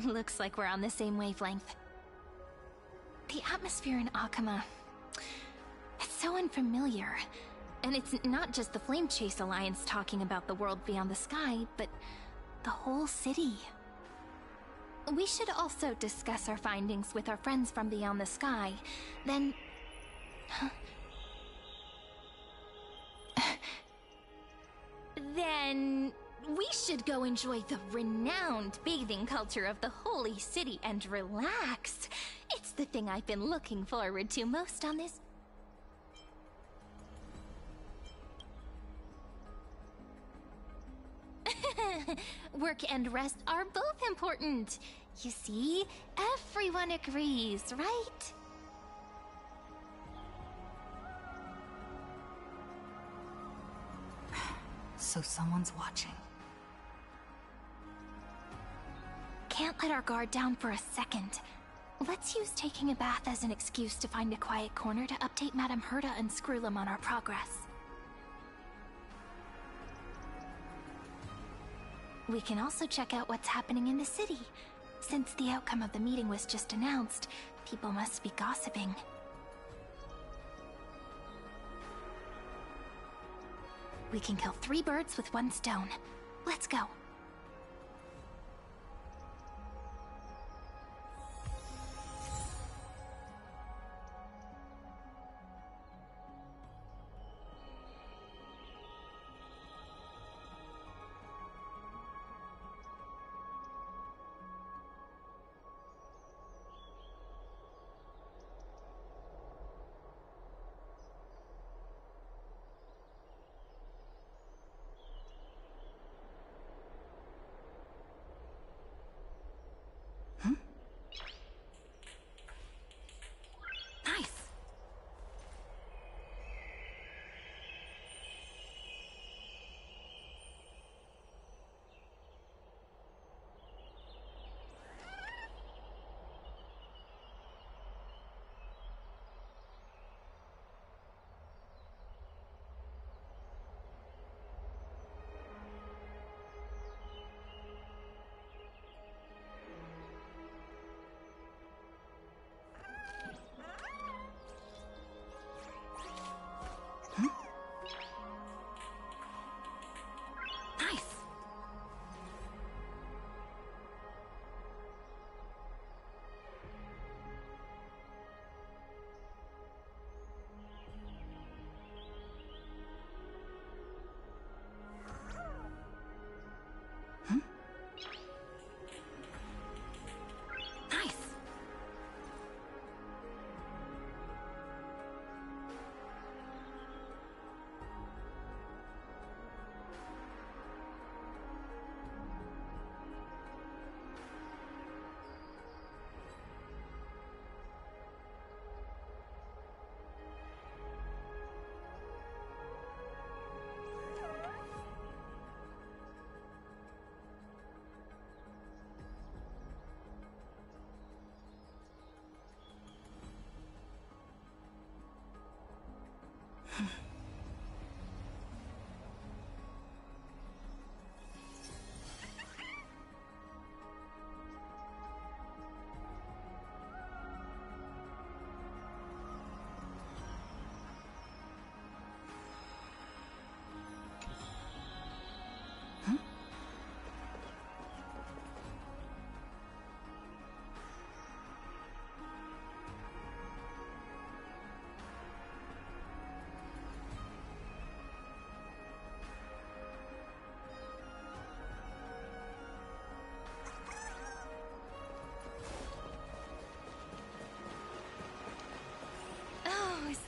Looks like we're on the same wavelength. The atmosphere in Akuma, it's so unfamiliar. And it's not just the Flame Chase Alliance talking about the world beyond the sky, but the whole city. We should also discuss our findings with our friends from beyond the sky. Then... then... we should go enjoy the renowned bathing culture of the Holy City and relax. It's the thing I've been looking forward to most on this... Work and rest are both important. You see, everyone agrees, right? So someone's watching. Can't let our guard down for a second. Let's use taking a bath as an excuse to find a quiet corner to update Madame Herta and Screwlum on our progress. We can also check out what's happening in the city. Since the outcome of the meeting was just announced, people must be gossiping. We can kill 3 birds with 1 stone. Let's go.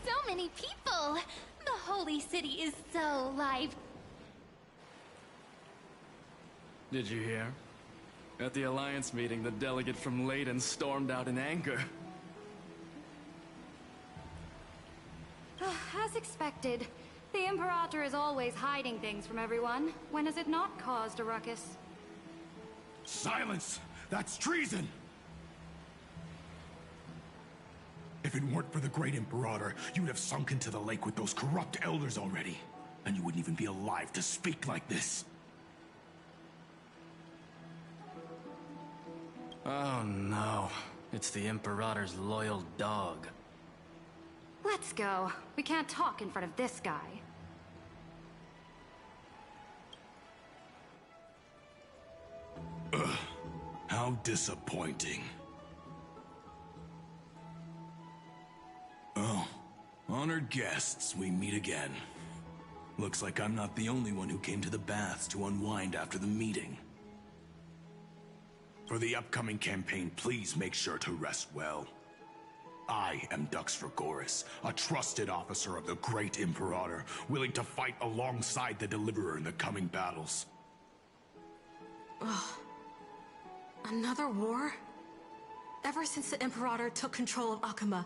So many people! The holy city is so live. Did you hear? At the Alliance meeting, the delegate from Leyden stormed out in anger. As expected, the Imperator is always hiding things from everyone. When has it not caused a ruckus? Silence! That's treason! If it weren't for the Great Imperator, you'd have sunk into the lake with those corrupt elders already. And you wouldn't even be alive to speak like this. Oh no. It's the Imperator's loyal dog. Let's go. We can't talk in front of this guy. Ugh. How disappointing. Oh, honored guests, we meet again. Looks like I'm not the only one who came to the baths to unwind after the meeting. For the upcoming campaign, please make sure to rest well. I am Dux Vergoris, a trusted officer of the Great Imperator, willing to fight alongside the Deliverer in the coming battles. Ugh. Another war? Ever since the Imperator took control of Akuma,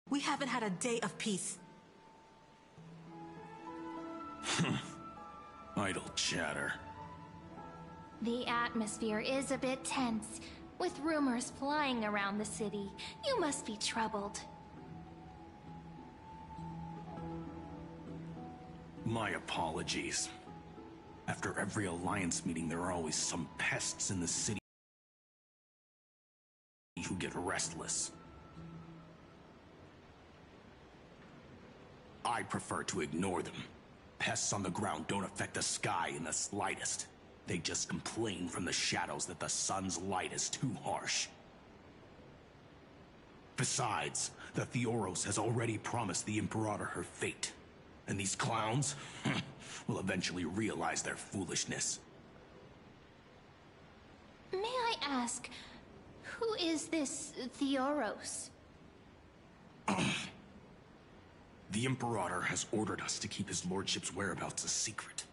we haven't had a day of peace. Idle chatter. The atmosphere is a bit tense, with rumors flying around the city. You must be troubled. My apologies. After every Alliance meeting, there are always some pests in the city who get restless. I prefer to ignore them. Pests on the ground don't affect the sky in the slightest. They just complain from the shadows that the sun's light is too harsh. Besides, the Theoros has already promised the Imperator her fate. And these clowns will eventually realize their foolishness. May I ask, who is this Theoros? The Imperator has ordered us to keep his lordship's whereabouts a secret.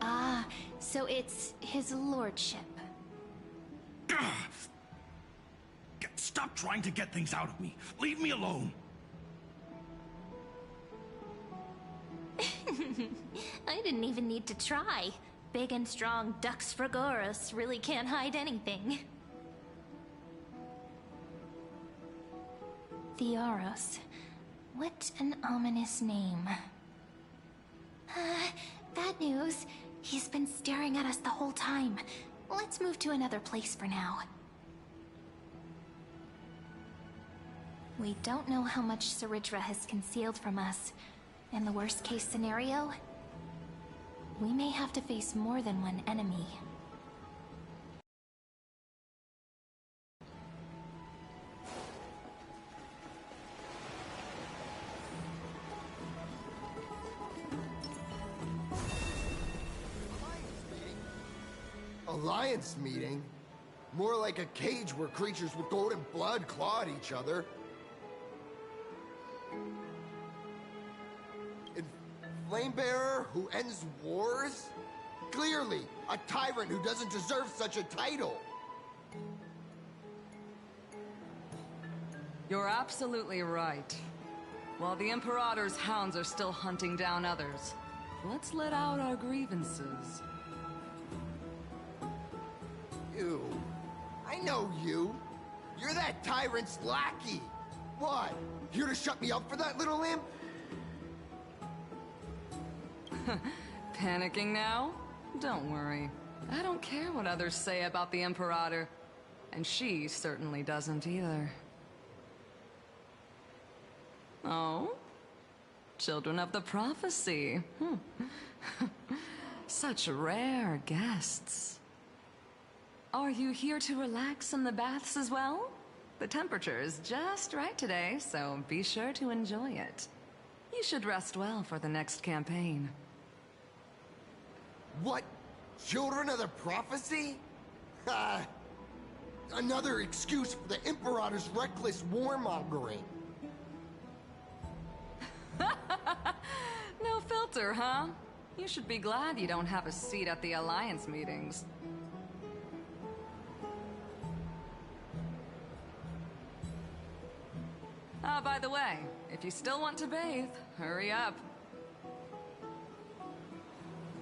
Ah, so it's his lordship. Stop trying to get things out of me. Leave me alone. I didn't even need to try. Big and strong Dux Fragoros really can't hide anything. Theoros. What an ominous name. Bad news. He's been staring at us the whole time. Let's move to another place for now. We don't know how much Ceridra has concealed from us. In the worst case scenario, we may have to face more than one enemy. Alliance meeting? More like a cage where creatures with golden blood claw at each other. And Flamebearer who ends wars? Clearly, a tyrant who doesn't deserve such a title. You're absolutely right. While the Imperator's hounds are still hunting down others, let's let out our grievances. You. I know you. You're that tyrant's lackey. What? Here to shut me up for that little imp? Panicking now? Don't worry. I don't care what others say about the Imperator. And she certainly doesn't either. Oh? Children of the Prophecy. Such rare guests. Are you here to relax in the baths as well? The temperature is just right today, so be sure to enjoy it. You should rest well for the next campaign. What? Children of the Prophecy? Another excuse for the Imperator's reckless warmongering. No filter, huh? You should be glad you don't have a seat at the Alliance meetings. Ah, by the way, if you still want to bathe, hurry up.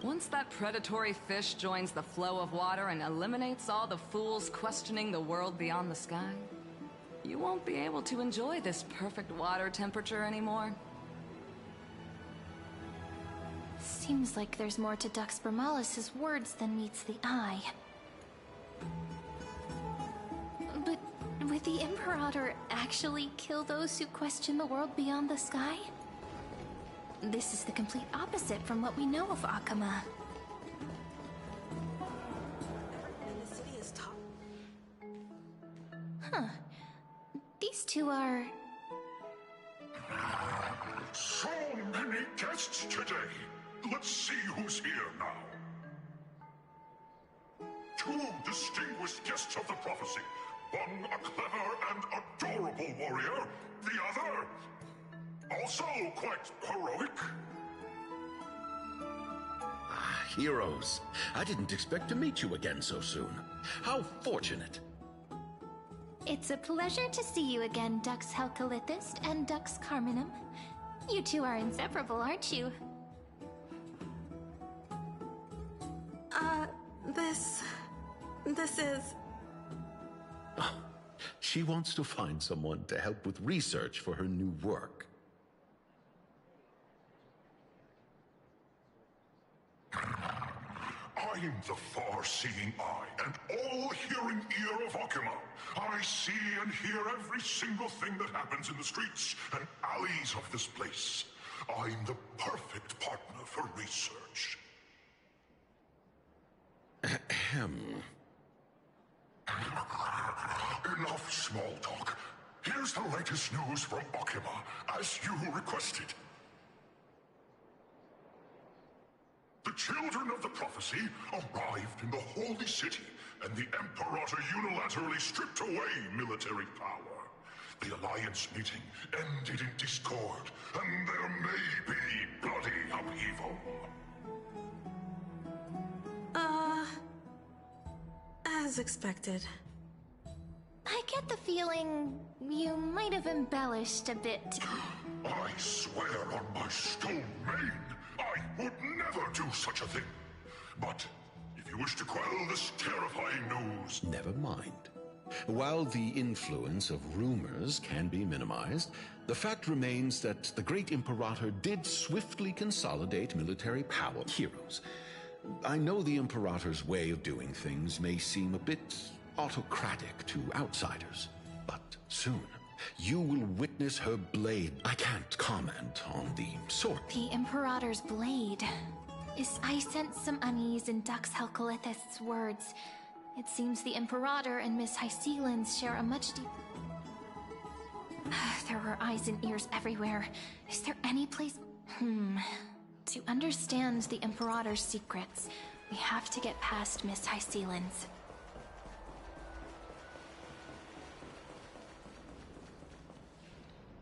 Once that predatory fish joins the flow of water and eliminates all the fools questioning the world beyond the sky, you won't be able to enjoy this perfect water temperature anymore. Seems like there's more to Dux Bramalis's words than meets the eye. But would the Imperator actually kill those who question the world beyond the sky? This is the complete opposite from what we know of Akama. The city is top. Huh. These two are... So many guests today. Let's see who's here now. Two distinguished guests of the prophecy. One a clever and adorable warrior. The other, also quite heroic. Heroes. I didn't expect to meet you again so soon. How fortunate. It's a pleasure to see you again, Dux Helcalithist and Dux Carminum. You two are inseparable, aren't you? This is... She wants to find someone to help with research for her new work. I'm the far-seeing eye and all-hearing ear of Akuma. I see and hear every single thing that happens in the streets and alleys of this place. I'm the perfect partner for research. Ahem. Enough small talk. Here's the latest news from Akuma, as you requested. The children of the prophecy arrived in the Holy City, and the Imperator unilaterally stripped away military power. The Alliance meeting ended in discord, and there may be bloody upheaval. As expected. I get the feeling you might have embellished a bit. I swear on my stone mane, I would never do such a thing. But if you wish to quell this terrifying news... Never mind. While the influence of rumors can be minimized, the fact remains that the great Imperator did swiftly consolidate military power. Heroes. I know the Imperator's way of doing things may seem a bit autocratic to outsiders, but soon you will witness her blade. I can't comment on the sword. The Imperator's blade. I sense some unease in Dux Helcolith's words. It seems the Imperator and Miss Hyseelands share a much deep... There are eyes and ears everywhere. Is there any place... To understand the Imperator's secrets, we have to get past Miss Hyseelands.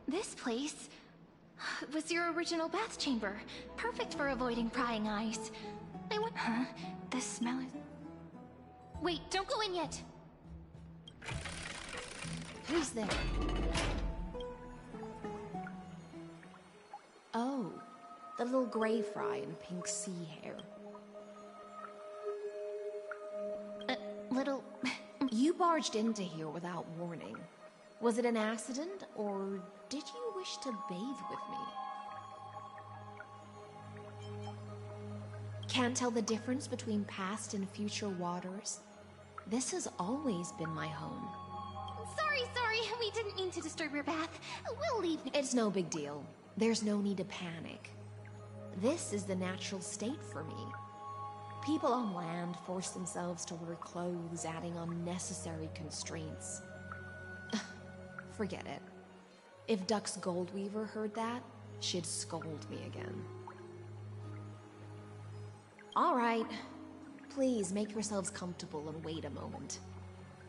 This place was your original bath chamber. Perfect for avoiding prying eyes. Huh? The smell is... Wait, don't go in yet! Who's there? Oh, the little gray fry in pink sea hair. Little... You barged into here without warning. Was it an accident, or did you wish to bathe with me? Can't tell the difference between past and future waters? This has always been my home. Sorry, we didn't mean to disturb your bath. We'll leave. It's no big deal. There's no need to panic. This is the natural state for me. People on land force themselves to wear clothes, adding unnecessary constraints. Forget it. If Dux Goldweaver heard that, she'd scold me again. All right. Please make yourselves comfortable and wait a moment.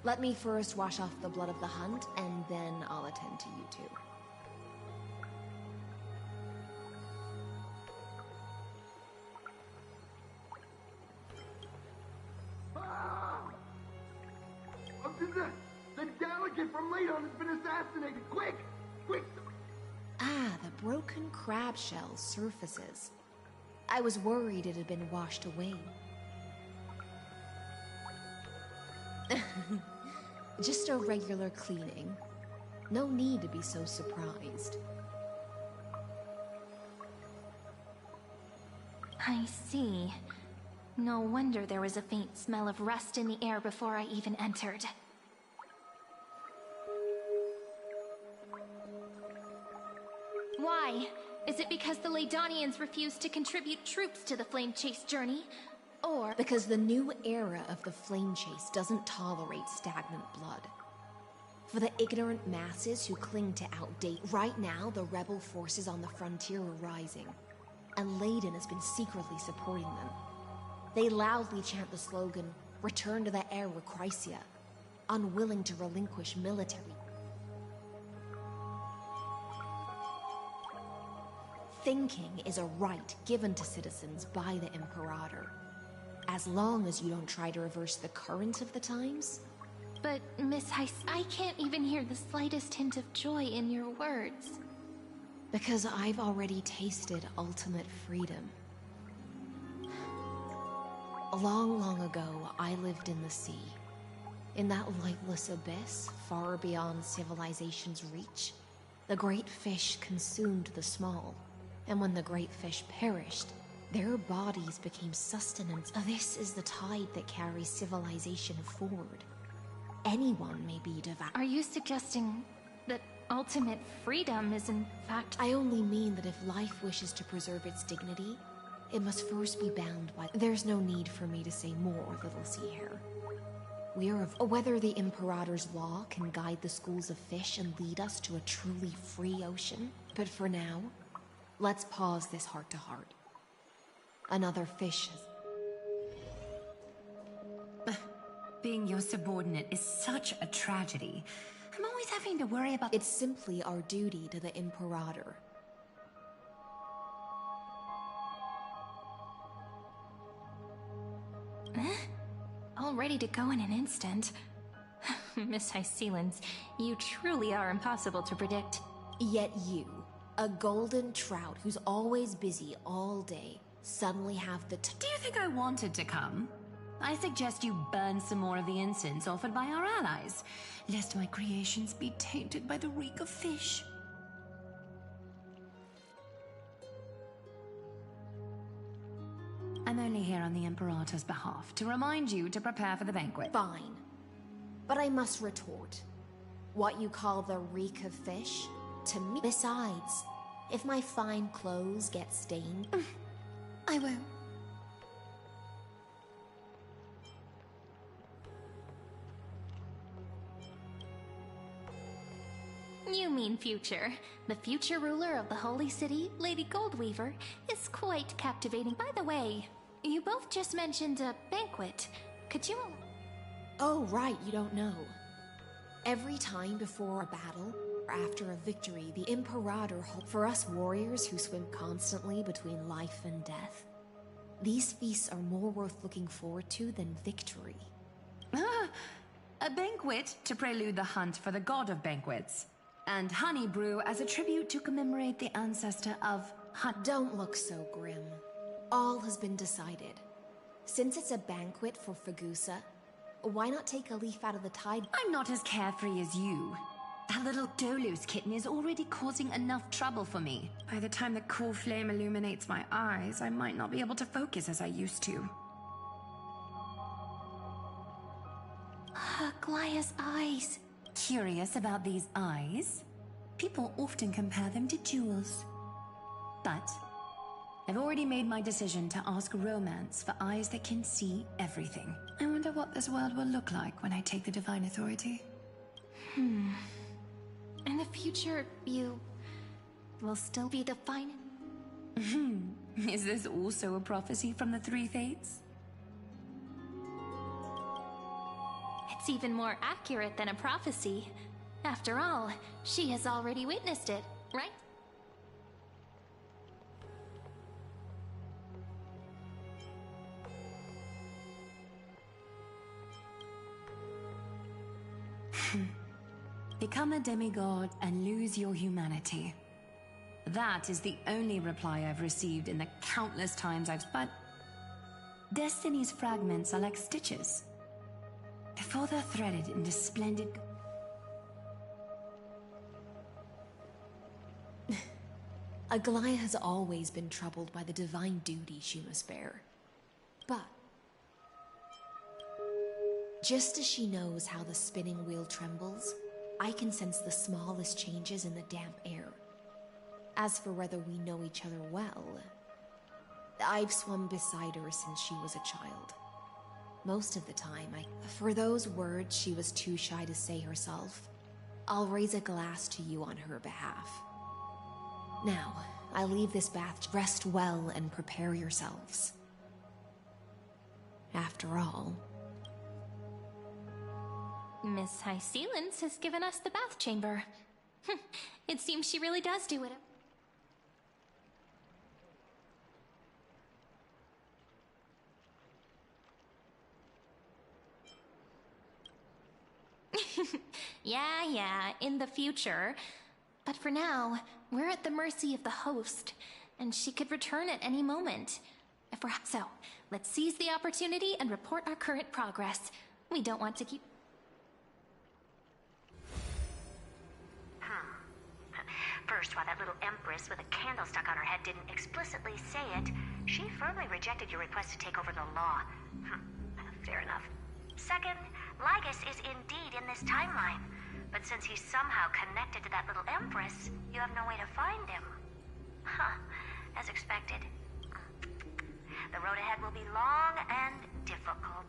Let me first wash off the blood of the hunt, and then I'll attend to you two. The delegate from Ladon has been assassinated! Quick! Quick! Ah, the broken crab shell surfaces. I was worried it had been washed away. Just a regular cleaning. No need to be so surprised. I see. No wonder there was a faint smell of rust in the air before I even entered. Why? Is it because the Ladonians refused to contribute troops to the Flame Chase journey? Or... Because the new era of the Flame Chase doesn't tolerate stagnant blood. For the ignorant masses who cling to outdate, right now the rebel forces on the frontier are rising, and Ladon has been secretly supporting them. They loudly chant the slogan, "Return to the Era Chrysia," unwilling to relinquish military. Thinking is a right given to citizens by the Imperator. As long as you don't try to reverse the current of the times. But, Miss I can't even hear the slightest hint of joy in your words. Because I've already tasted ultimate freedom. Long, long ago, I lived in the sea. In that lightless abyss, far beyond civilization's reach, the great fish consumed the small. And when the great fish perished, Their bodies became sustenance. This is the tide that carries civilization forward. Anyone may be devoured. Are you suggesting that ultimate freedom is in fact... I only mean that if life wishes to preserve its dignity, it must first be bound by... There's no need for me to say more, little sea hare. We're of... Whether the Imperator's law can guide the schools of fish and lead us to a truly free ocean. But for now, let's pause this heart-to-heart. Another fish has... Being your subordinate is such a tragedy. I'm always having to worry about... It's simply our duty to the Imperator. All ready to go in an instant. Miss Hycealens, you truly are impossible to predict. Yet you, a golden trout who's always busy all day, suddenly have the... Do you think I wanted to come? I suggest you burn some more of the incense offered by our allies, lest my creations be tainted by the reek of fish. I'm only here on the Imperator's behalf, to remind you to prepare for the banquet. Fine. But I must retort. What you call the reek of fish? To me... Besides, if my fine clothes get stained... I won't. You mean future. The future ruler of the Holy City, Lady Goldweaver, is quite captivating. By the way, you both just mentioned a banquet. Could you... Oh, right, you don't know. Every time before a battle, or after a victory, the Imperator holds... For us warriors who swim constantly between life and death, these feasts are more worth looking forward to than victory. A banquet to prelude the hunt for the god of banquets. And honey brew as a tribute to commemorate the ancestor of hunt. Don't look so grim. All has been decided. Since it's a banquet for Fagusa, why not take a leaf out of the tide? I'm not as carefree as you. That little Dolus kitten is already causing enough trouble for me. By the time the cool flame illuminates my eyes, I might not be able to focus as I used to. Glaya's eyes. Curious about these eyes? People often compare them to jewels. But I've already made my decision to ask romance for eyes that can see everything. I wonder what this world will look like when I take the divine authority. In the future, you will still be the fine... Is this also a prophecy from the Three Fates? It's even more accurate than a prophecy. After all, she has already witnessed it, right? Become a demigod and lose your humanity. That is the only reply I've received in the countless times but Destiny's fragments are like stitches. Before they're threaded into splendid... Aglaya has always been troubled by the divine duty she must bear. But just as she knows how the spinning wheel trembles, I can sense the smallest changes in the damp air. As for whether we know each other well, I've swum beside her since she was a child. Most of the time, for those words she was too shy to say herself, I'll raise a glass to you on her behalf. Now, I leave this bath. Rest well and prepare yourselves. After all... Miss Hycealens has given us the bath chamber. It seems she really does do it. Yeah, in the future. But for now, we're at the mercy of the host, and she could return at any moment. So, let's seize the opportunity and report our current progress. We don't want to keep... first, while that little empress with a candle stuck on her head didn't explicitly say it, she firmly rejected your request to take over the law. Fair enough. Second, Lygus is indeed in this timeline. But since he's somehow connected to that little empress, you have no way to find him. As expected. The road ahead will be long and difficult.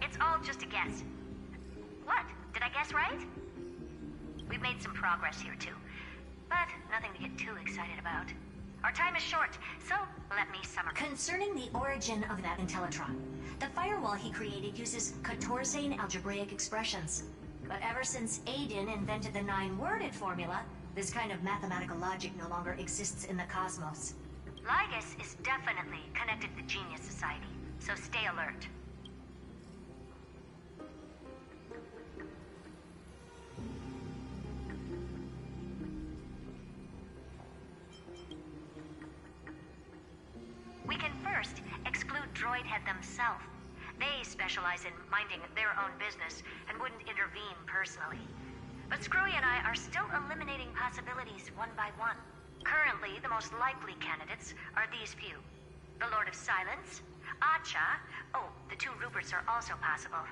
It's all just a guess. What? Did I guess right? We've made some progress here too, but nothing to get too excited about. Our time is short, so let me summarize. Concerning the origin of that Intellitron, the firewall he created uses Katorzane algebraic expressions. But ever since Aiden invented the 9-worded formula, this kind of mathematical logic no longer exists in the cosmos. Lygus is definitely connected to the Genius Society, so stay alert. We can first exclude Droidhead themselves. They specialize in minding their own business and wouldn't intervene personally. But Screwy and I are still eliminating possibilities one by one. Currently, the most likely candidates are these few. The Lord of Silence, Acha. Oh, the 2 Ruperts are also possible.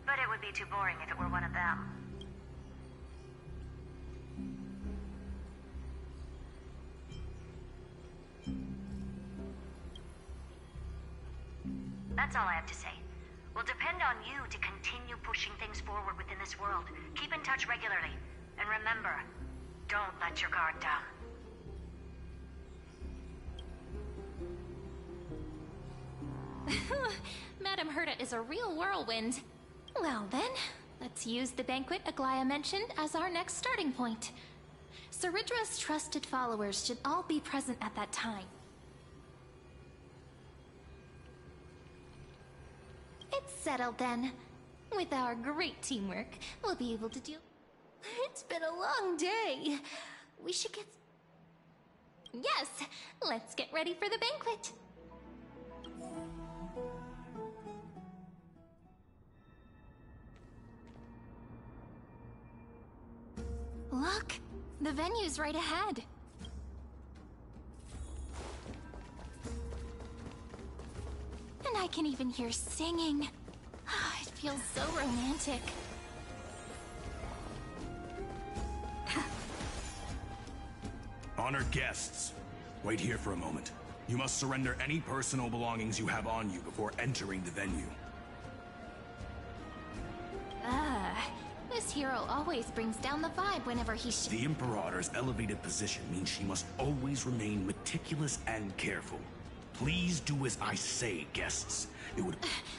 But it would be too boring if it were one of them. That's all I have to say. We'll depend on you to continue pushing things forward within this world. Keep in touch regularly. And remember, don't let your guard down. Madame Herta is a real whirlwind. Well then, let's use the banquet Aglaya mentioned as our next starting point. Ceridra's trusted followers should all be present at that time. It's settled then. With our great teamwork, we'll be able to do... It's been a long day. We should get... Yes, let's get ready for the banquet. Look, the venue's right ahead. And I can even hear singing. It feels so romantic. Honored guests, wait here for a moment. You must surrender any personal belongings you have on you before entering the venue. This hero always brings down the vibe whenever he The Imperator's elevated position means she must always remain meticulous and careful. Please do as I say, guests. It would...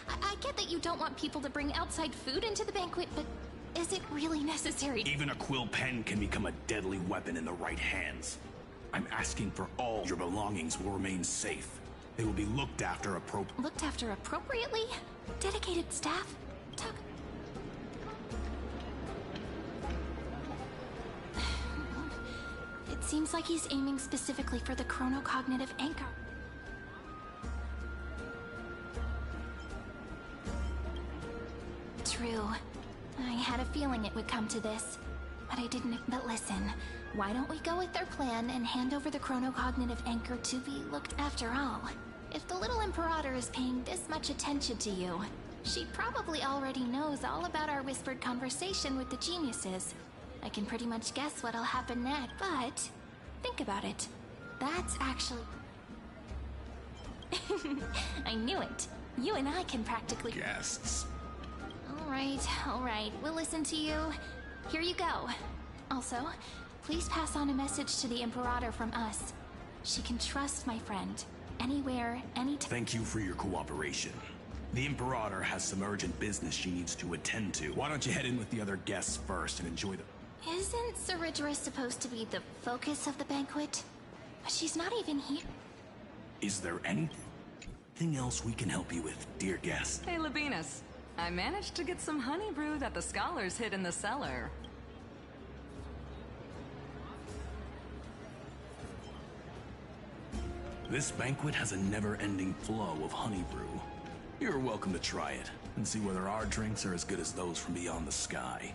I get that you don't want people to bring outside food into the banquet, but is it really necessary? Even a quill pen can become a deadly weapon in the right hands. I'm asking for all your belongings will remain safe. They will be looked after appropriately. Looked after appropriately? Dedicated staff? Talk... It seems like he's aiming specifically for the chronocognitive anchor. True. I had a feeling it would come to this. But I didn't... But listen, why don't we go with their plan and hand over the chronocognitive anchor to be looked after all? If the little Imperator is paying this much attention to you, she probably already knows all about our whispered conversation with the geniuses. I can pretty much guess what'll happen next, but... think about it. That's actually... I knew it. You and I can practically... Guests. All right, we'll listen to you. Here you go. Also, please pass on a message to the Imperator from us. She can trust my friend. Anywhere, anytime. Thank you for your cooperation. The Imperator has some urgent business she needs to attend to. Why don't you head in with the other guests first and enjoy the... Isn't Ceridra supposed to be the focus of the banquet? But she's not even here. Is there anything else we can help you with, dear guest? Hey, Labinas. I managed to get some honey brew that the scholars hid in the cellar. This banquet has a never-ending flow of honey brew. You're welcome to try it, and see whether our drinks are as good as those from beyond the sky.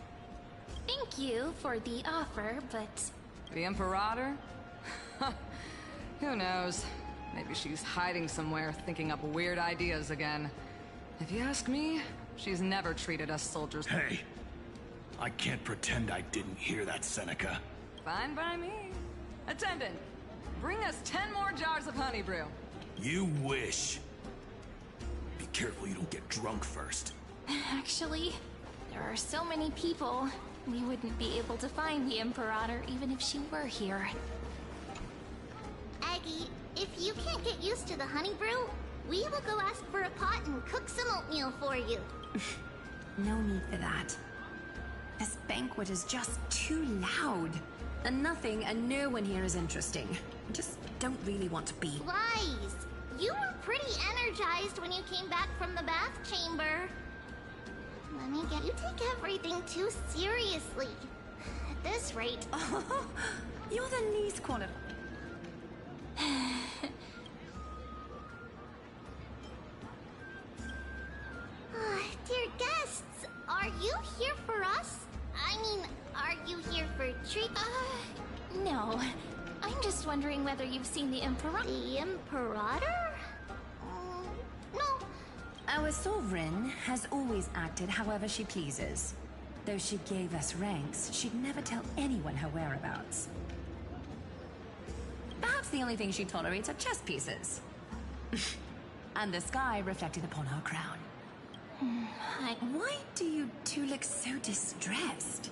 Thank you for the offer, but... The Imperator? Who knows? Maybe she's hiding somewhere, thinking up weird ideas again. If you ask me, she's never treated us soldiers... Hey! I can't pretend I didn't hear that, Seneca. Fine by me. Attendant, bring us 10 more jars of honey brew. You wish. Be careful you don't get drunk first. Actually, there are so many people, we wouldn't be able to find the Imperator even if she were here. Aggie, if you can't get used to the honey brew, we will go ask for a pot and cook some oatmeal for you. No need for that. This banquet is just too loud. And nothing and no one here is interesting. I just don't really want to be. Lies! You were pretty energized when you came back from the bath chamber. Let me get... You take everything too seriously. At this rate... You're the least qualified. Dear guests, are you here for us? I mean, are you here for treat? No. I'm just wondering whether you've seen the Imperator. The Imperator? No. Our sovereign has always acted however she pleases. Though she gave us ranks, she'd never tell anyone her whereabouts. Perhaps the only thing she tolerates are chess pieces. And the sky reflected upon her crown. Why do you two look so distressed?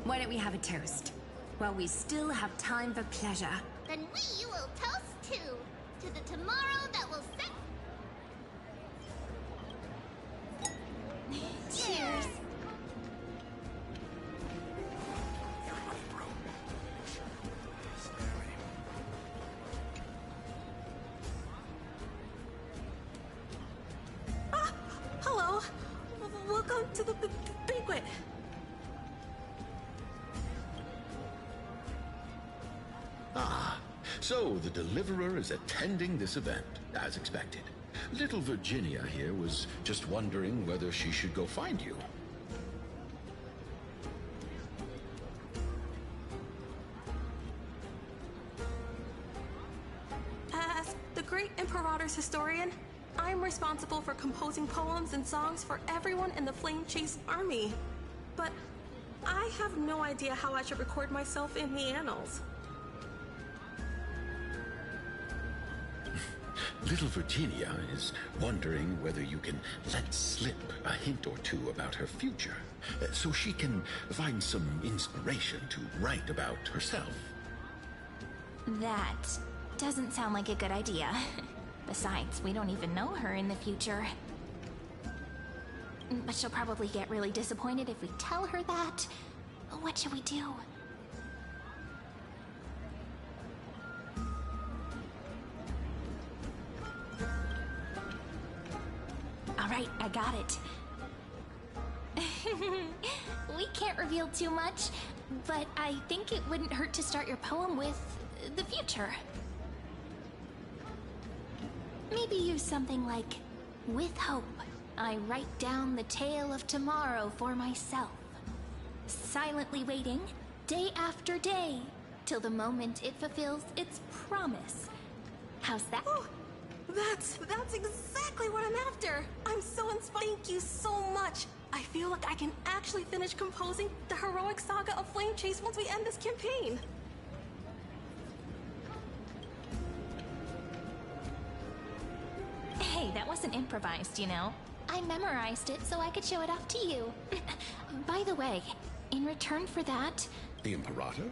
Why don't we have a toast? While we still have time for pleasure. Then we will toast to the tomorrow that will set... Cheers! Hello. Welcome to the banquet. So the Deliverer is attending this event, as expected. Little Virginia here was just wondering whether she should go find you. As the great Imperator's historian, I'm responsible for composing poems and songs for everyone in the Flame Chase army. But I have no idea how I should record myself in the annals. Little Virginia is wondering whether you can let slip a hint or two about her future, so she can find some inspiration to write about herself. That doesn't sound like a good idea. Besides, we don't even know her in the future. But she'll probably get really disappointed if we tell her that. What should we do? Alright, I got it. We can't reveal too much, but I think it wouldn't hurt to start your poem with the future. Maybe use something like, with hope, I write down the tale of tomorrow for myself. Silently waiting, day after day, till the moment it fulfills its promise. How's that? Oh, that's exactly what I'm after. I'm so inspired. Thank you so much. I feel like I can actually finish composing the heroic saga of Flame Chase once we end this campaign. Hey, that wasn't improvised, you know. I memorized it so I could show it off to you. By the way, in return for that... The Imperator?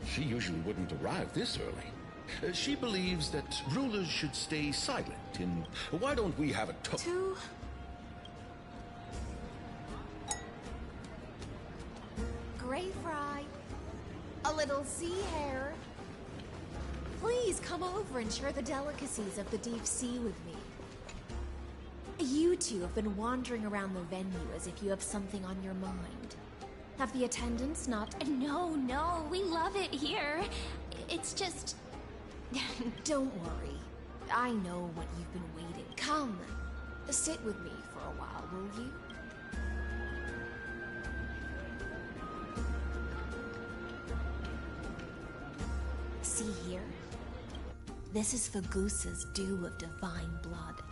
She usually wouldn't arrive this early. She believes that rulers should stay silent in... Why don't we have a toast? Gray fry. A little sea hare. Please come over and share the delicacies of the deep sea with me. You two have been wandering around the venue as if you have something on your mind. Have the attendants not... No, we love it here. It's just... Don't worry. I know what you've been waiting. Come, Sit with me for a while, will you? See here? This is Fagusa's dew of divine blood,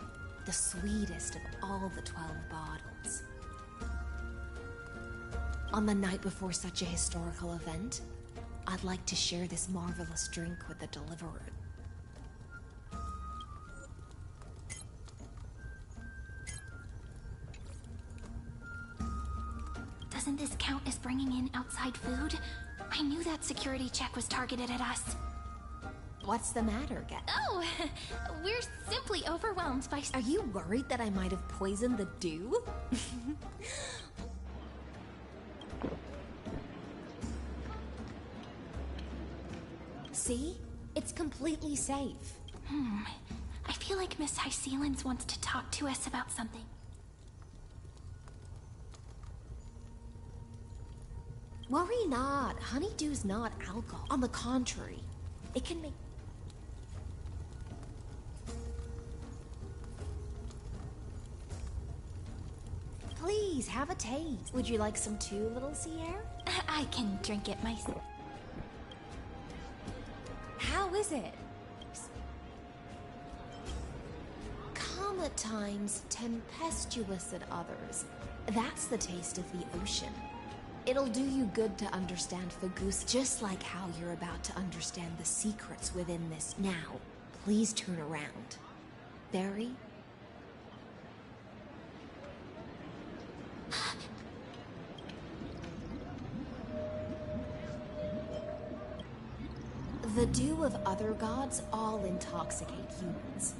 the sweetest of all the 12 bottles. On the night before such a historical event, I'd like to share this marvelous drink with the Deliverer. Doesn't this count as bringing in outside food? I knew that security check was targeted at us. What's the matter, Get? Oh, we're simply overwhelmed by... Are you worried that I might have poisoned the dew? See? It's completely safe. I feel like Miss Hysealins wants to talk to us about something. Worry not. Honeydew's not alcohol. On the contrary, it can make... Please, have a taste. Would you like some too, little Sierra? I can drink it myself. How is it? Calm at times, tempestuous at others. That's the taste of the ocean. It'll do you good to understand Fagus, just like how you're about to understand the secrets within this. Now, please turn around. Barry? The dew of other gods all intoxicate humans.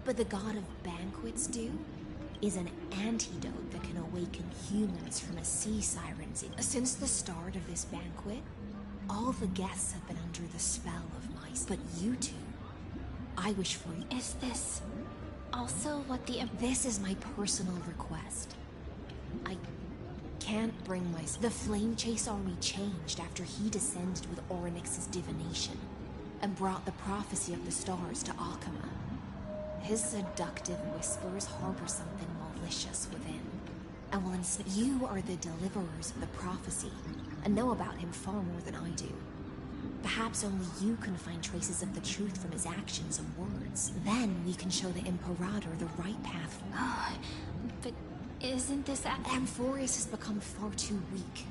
But the god of banquets dew is an antidote that can awaken humans from a sea siren's. Since the start of this banquet, all the guests have been under the spell of mice. But you two, I wish for you. Is this also what the... This is my personal request. I can't bring the Flame Chase army changed after he descended with Orynyx's divination and brought the prophecy of the stars to Akama. His seductive whispers harbor something malicious within, and will you are the deliverers of the prophecy, and know about him far more than I do. Perhaps only you can find traces of the truth from his actions and words. Then we can show the Imperator the right path. Oh, but isn't this... Amphorius has become far too weak.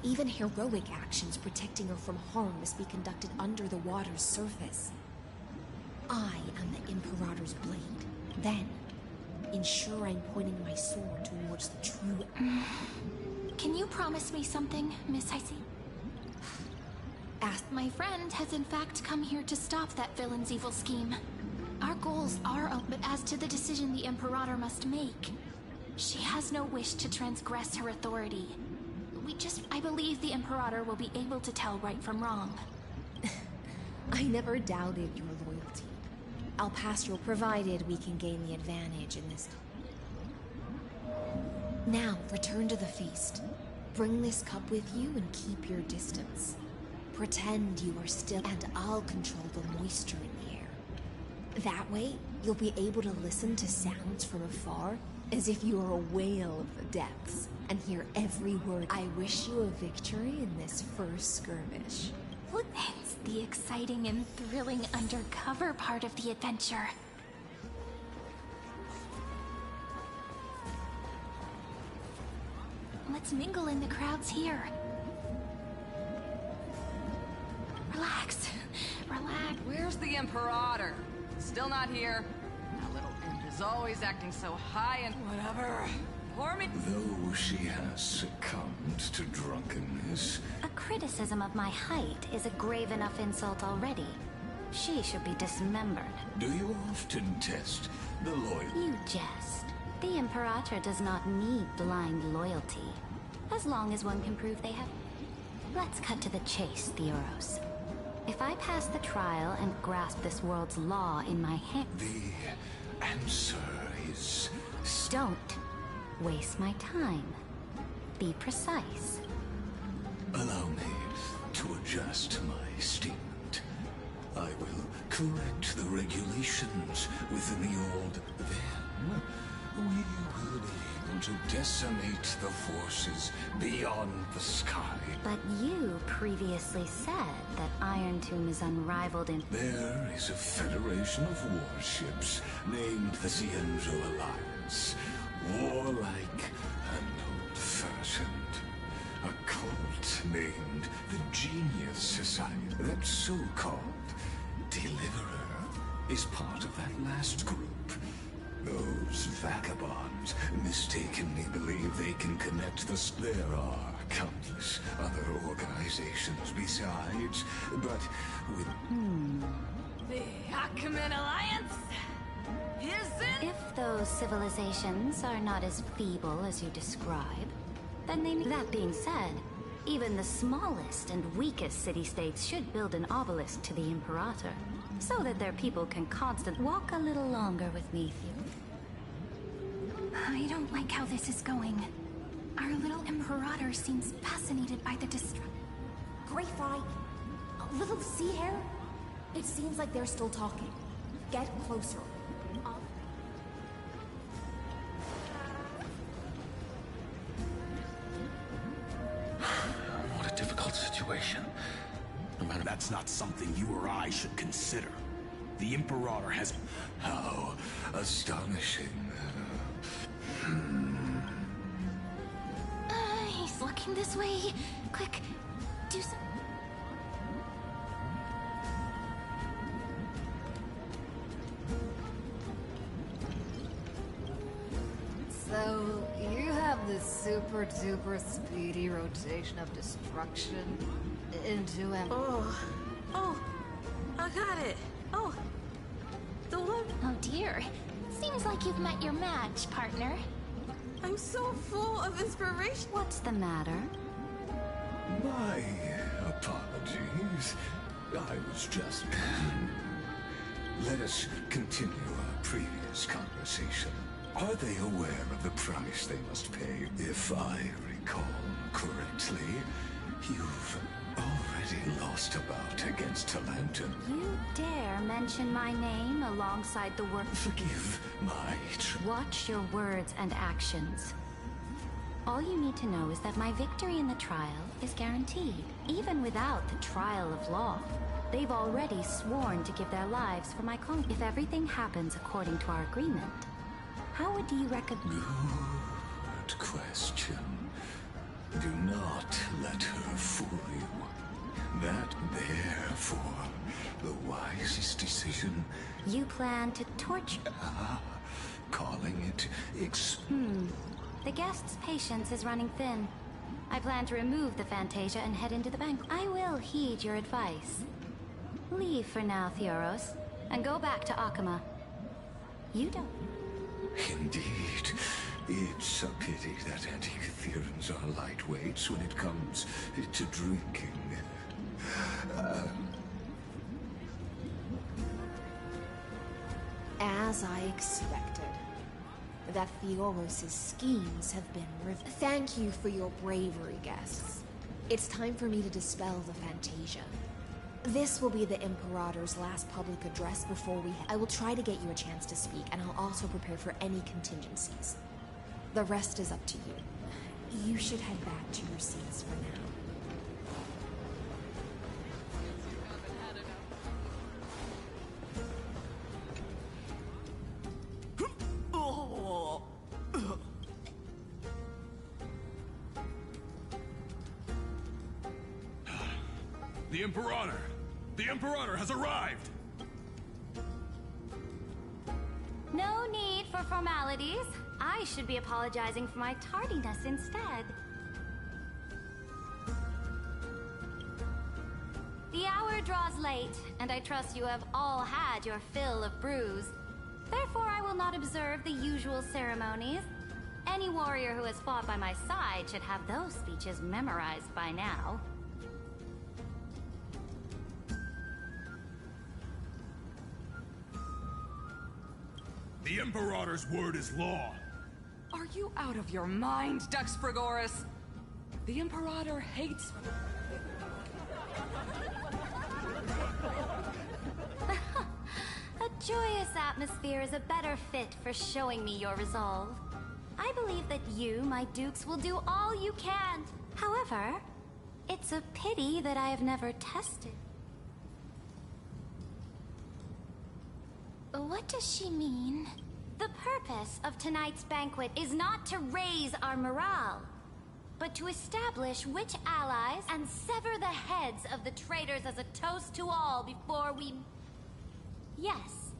Even heroic actions protecting her from harm must be conducted under the water's surface. I am the Imperator's blade. Then, ensure I'm pointing my sword towards the true... Can you promise me something, Miss Hyse? My friend has in fact come here to stop that villain's evil scheme. Our goals are open, but as to the decision the Imperator must make, she has no wish to transgress her authority. I believe the Imperator will be able to tell right from wrong. I never doubted your loyalty. I'll pass your provided we can gain the advantage in this. Now, return to the feast. Bring this cup with you and keep your distance. Pretend you are still, and I'll control the moisture in the air. That way, you'll be able to listen to sounds from afar, as if you are a whale of the depths, and hear every word. I wish you a victory in this first skirmish. It's the exciting and thrilling undercover part of the adventure. Let's mingle in the crowds here. Relax. Relax. Where's the Imperator? Still not here. That little imp is always acting so high and... Whatever. Pour me... Though she has succumbed to drunkenness... A criticism of my height is a grave enough insult already. She should be dismembered. Do you often test the loyalty? You jest. The Imperator does not need blind loyalty, as long as one can prove they have... Let's cut to the chase, Theoros. If I pass the trial and grasp this world's law in my hand... The answer is... Don't waste my time. Be precise. Allow me to adjust my statement. I will correct the regulations within the old... Then we will be able to decimate the forces beyond the sky. But you previously said that Iron Tomb is unrivaled in... There is a federation of warships named the Xianzhou Alliance. Warlike and old-fashioned. A cult named the Genius Society. That so-called Deliverer is part of that last group. Those vagabonds mistakenly believe they can connect the... There are countless other organizations besides, but with... The Achaemenid Alliance isn't... If those civilizations are not as feeble as you describe, then they... That being said, even the smallest and weakest city-states should build an obelisk to the Imperator, so that their people can constantly... Walk a little longer with me, I don't like how this is going. Our little Imperator seems fascinated by the Greyfly, little sea hare? It seems like they're still talking. Get closer. What a difficult situation. No matter... That's not something you or I should consider. The Imperator has... How astonishing. He's looking this way. Quick, do some... So, you have this super duper speedy rotation of destruction into him. Oh, I got it. Oh, the one... Oh dear. Seems like you've met your match, partner. I'm so full of inspiration. What's the matter? My apologies. I was just... Let us continue our previous conversation. Are they aware of the price they must pay? If I recall correctly, you've already lost a bout against Talanton. You dare mention my name alongside the word... Forgive my... Watch your words and actions. All you need to know is that my victory in the trial is guaranteed. Even without the trial of law, they've already sworn to give their lives for my conquest. If everything happens according to our agreement, how would you recommend... Good question. Do not let her fool you. That, therefore, the wisest decision... You plan to torture... calling it The guest's patience is running thin. I plan to remove the Fantasia and head into the bank. I will heed your advice. Leave for now, Theoros, and go back to Akama. You don't... Indeed. It's a pity that Antikytherans are lightweights when it comes to drinking. As I expected, that Theoros' schemes have been revealed. Thank you for your bravery, guests. It's time for me to dispel the Fantasia. This will be the Imperator's last public address before we... I will try to get you a chance to speak, and I'll also prepare for any contingencies. The rest is up to you. You should head back to your seats for now. The Imperator! The Imperator has arrived! No need for formalities. I should be apologizing for my tardiness instead. The hour draws late, and I trust you have all had your fill of brews. Therefore, I will not observe the usual ceremonies. Any warrior who has fought by my side should have those speeches memorized by now. The Imperator's word is law. Are you out of your mind, Dux Frigoris? The Imperator hates... A joyous atmosphere is a better fit for showing me your resolve. I believe that you, my dukes, will do all you can. However, it's a pity that I have never tested. What does she mean? The purpose of tonight's banquet is not to raise our morale, but to establish which allies and sever the heads of the traitors as a toast to all before we... Yes,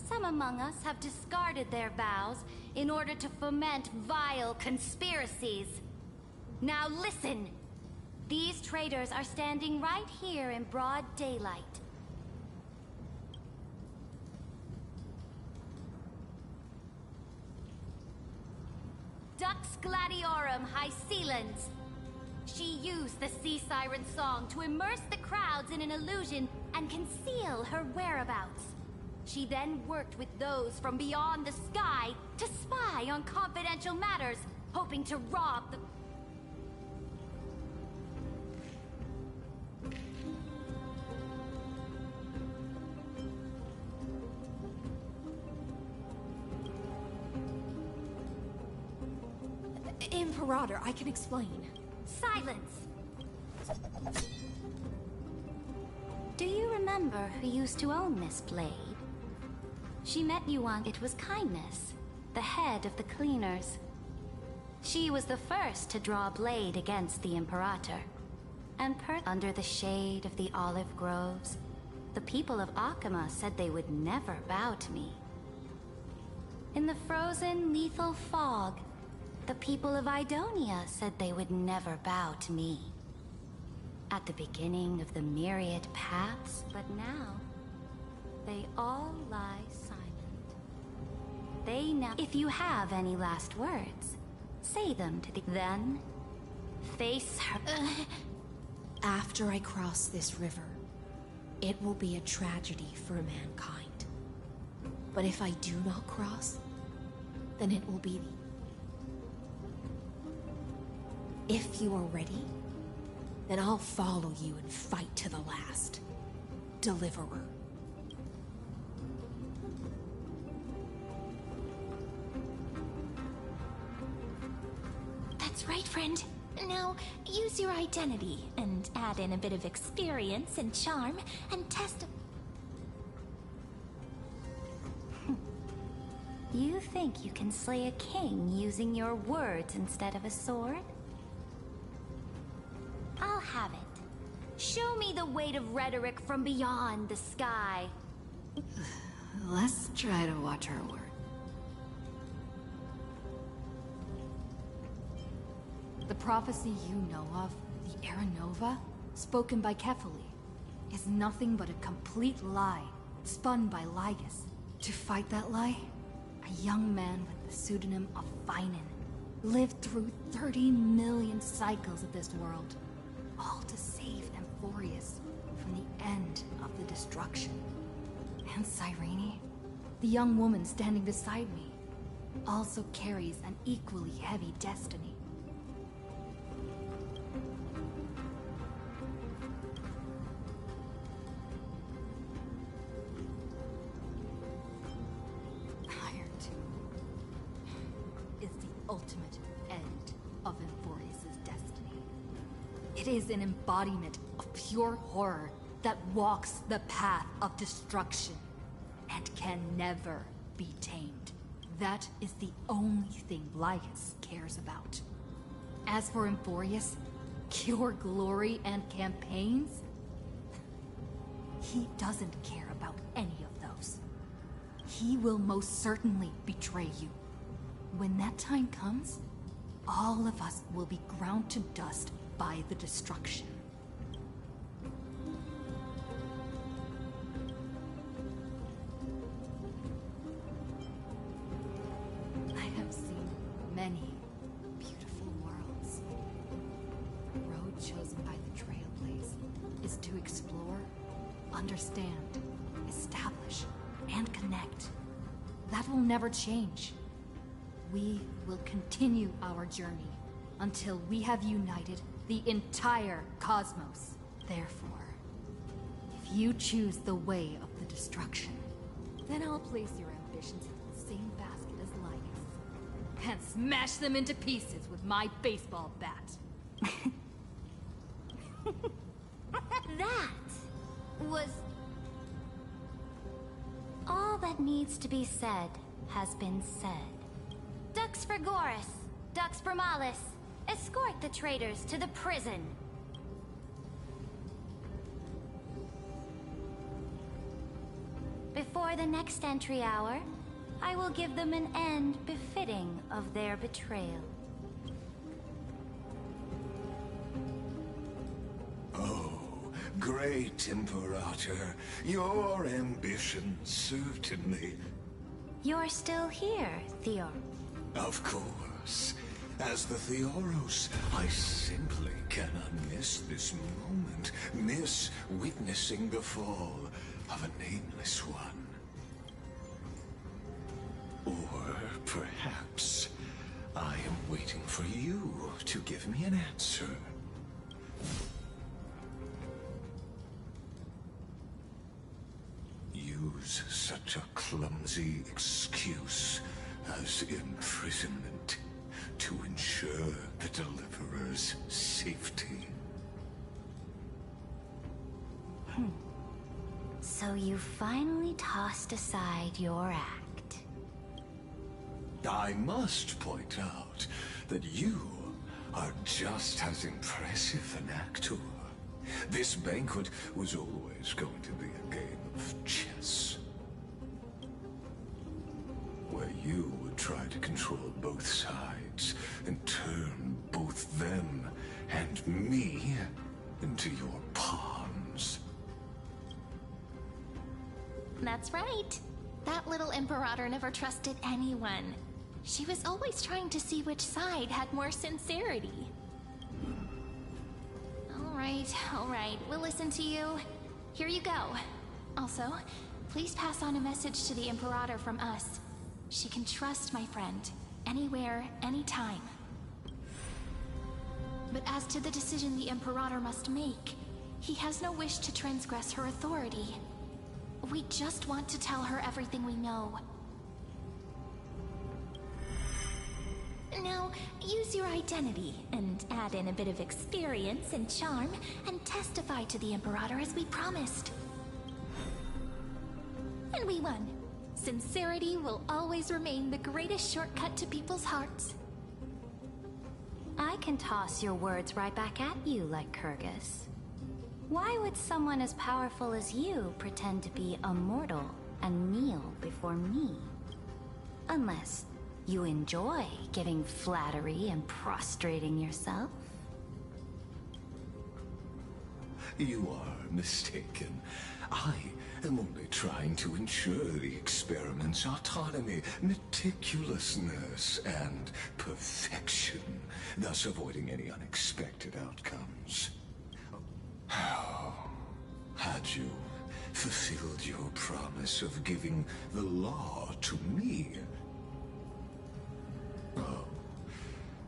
some among us have discarded their vows in order to foment vile conspiracies. Now listen! These traitors are standing right here in broad daylight. Dux Gladiorum Hycelens. She used the Sea Siren song to immerse the crowds in an illusion and conceal her whereabouts. She then worked with those from beyond the sky to spy on confidential matters, hoping to rob the... Imperator, I can explain. Silence! Do you remember who used to own this blade? She met you once. It was Kindness, the head of the cleaners. She was the first to draw a blade against the Imperator. And under the shade of the olive groves, the people of Akama said they would never bow to me. In the frozen, lethal fog, the people of Idonia said they would never bow to me. At the beginning of the myriad paths, but now, they all lie silent. They now... If you have any last words, say them to the... Then, face her... After I cross this river, it will be a tragedy for mankind. But if I do not cross, then it will be the... If you are ready, then I'll follow you and fight to the last. Deliverer. That's right, friend. Now, use your identity and add in a bit of experience and charm and test... You think you can slay a king using your words instead of a sword? I'll have it. Show me the weight of rhetoric from beyond the sky. Let's try to watch our word. The prophecy you know of, the Aranova, spoken by Kefali, is nothing but a complete lie, spun by Lygus. To fight that lie, a young man with the pseudonym of Finan lived through 30 million cycles of this world, all to save Amphorius from the end of the destruction. And Cyrene, the young woman standing beside me, also carries an equally heavy destiny. Iron Tomb is the ultimate end of Amphorius' destiny. It is an embodiment of pure horror that walks the path of destruction and can never be tamed. That is the only thing Lygus cares about. As for Amphorius, pure glory and campaigns, he doesn't care about any of those. He will most certainly betray you. When that time comes, all of us will be ground to dust by the destruction. I have seen many beautiful worlds. The road chosen by the Trailblaze is to explore, understand, establish, and connect. That will never change. We will continue our journey until we have united the entire cosmos. Therefore, if you choose the way of the destruction, Then I'll place your ambitions in the same basket as Linus. And smash them into pieces with my baseball bat. That was... All that needs to be said has been said. Dux Frigoris, Dux Bromalis, escort the traitors to the prison. Before the next entry hour, I will give them an end befitting of their betrayal. Great Imperator, your ambition certainly... You're still here, Theor. Of course. As the Theoros, I simply cannot miss this moment, miss witnessing the fall of a nameless one. Or perhaps I am waiting for you to give me an answer. Use such a clumsy excuse as imprisonment to ensure the Deliverer's safety. So you finally tossed aside your act. I must point out that you are just as impressive an actor. This banquet was always going to be a game of chess, where you would try to control both sides and turn both them and me into your pawns. That's right. That little Imperator never trusted anyone. She was always trying to see which side had more sincerity. All right, we'll listen to you. Here you go. Also, please pass on a message to the Imperator from us. She can trust my friend, anywhere, anytime. But as to the decision the Imperator must make, he has no wish to transgress her authority. We just want to tell her everything we know. Now, use your identity, and add in a bit of experience and charm, and testify to the Imperator as we promised. And we won. Sincerity will always remain the greatest shortcut to people's hearts. I can toss your words right back at you like Kyrgyz. Why would someone as powerful as you pretend to be a mortal and kneel before me? Unless you enjoy giving flattery and prostrating yourself. You are mistaken. I am only trying to ensure the experiment's autonomy, meticulousness, and perfection, thus avoiding any unexpected outcomes. How had you fulfilled your promise of giving the law to me? Oh,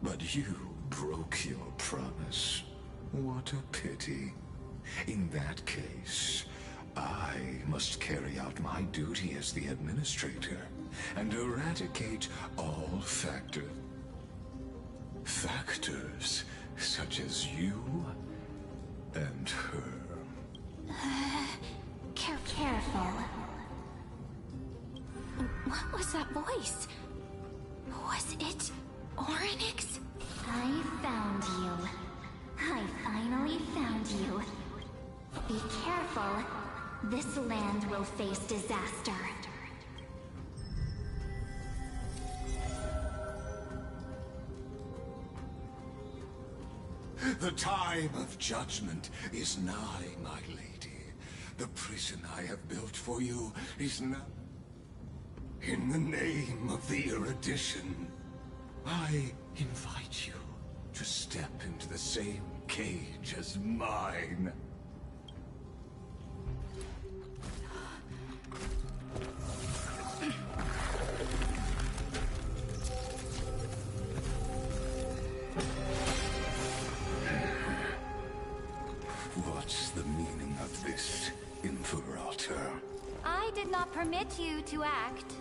but you broke your promise. What a pity. In that case, I must carry out my duty as the administrator and eradicate all factors such as you and her. Careful. What was that voice? Was it Orynyx? I found you. I finally found you. Be careful. This land will face disaster. The time of judgment is nigh, my lady. The prison I have built for you is now... In the name of the erudition, I invite you to step into the same cage as mine. What's the meaning of this, Imperator? I did not permit you to act.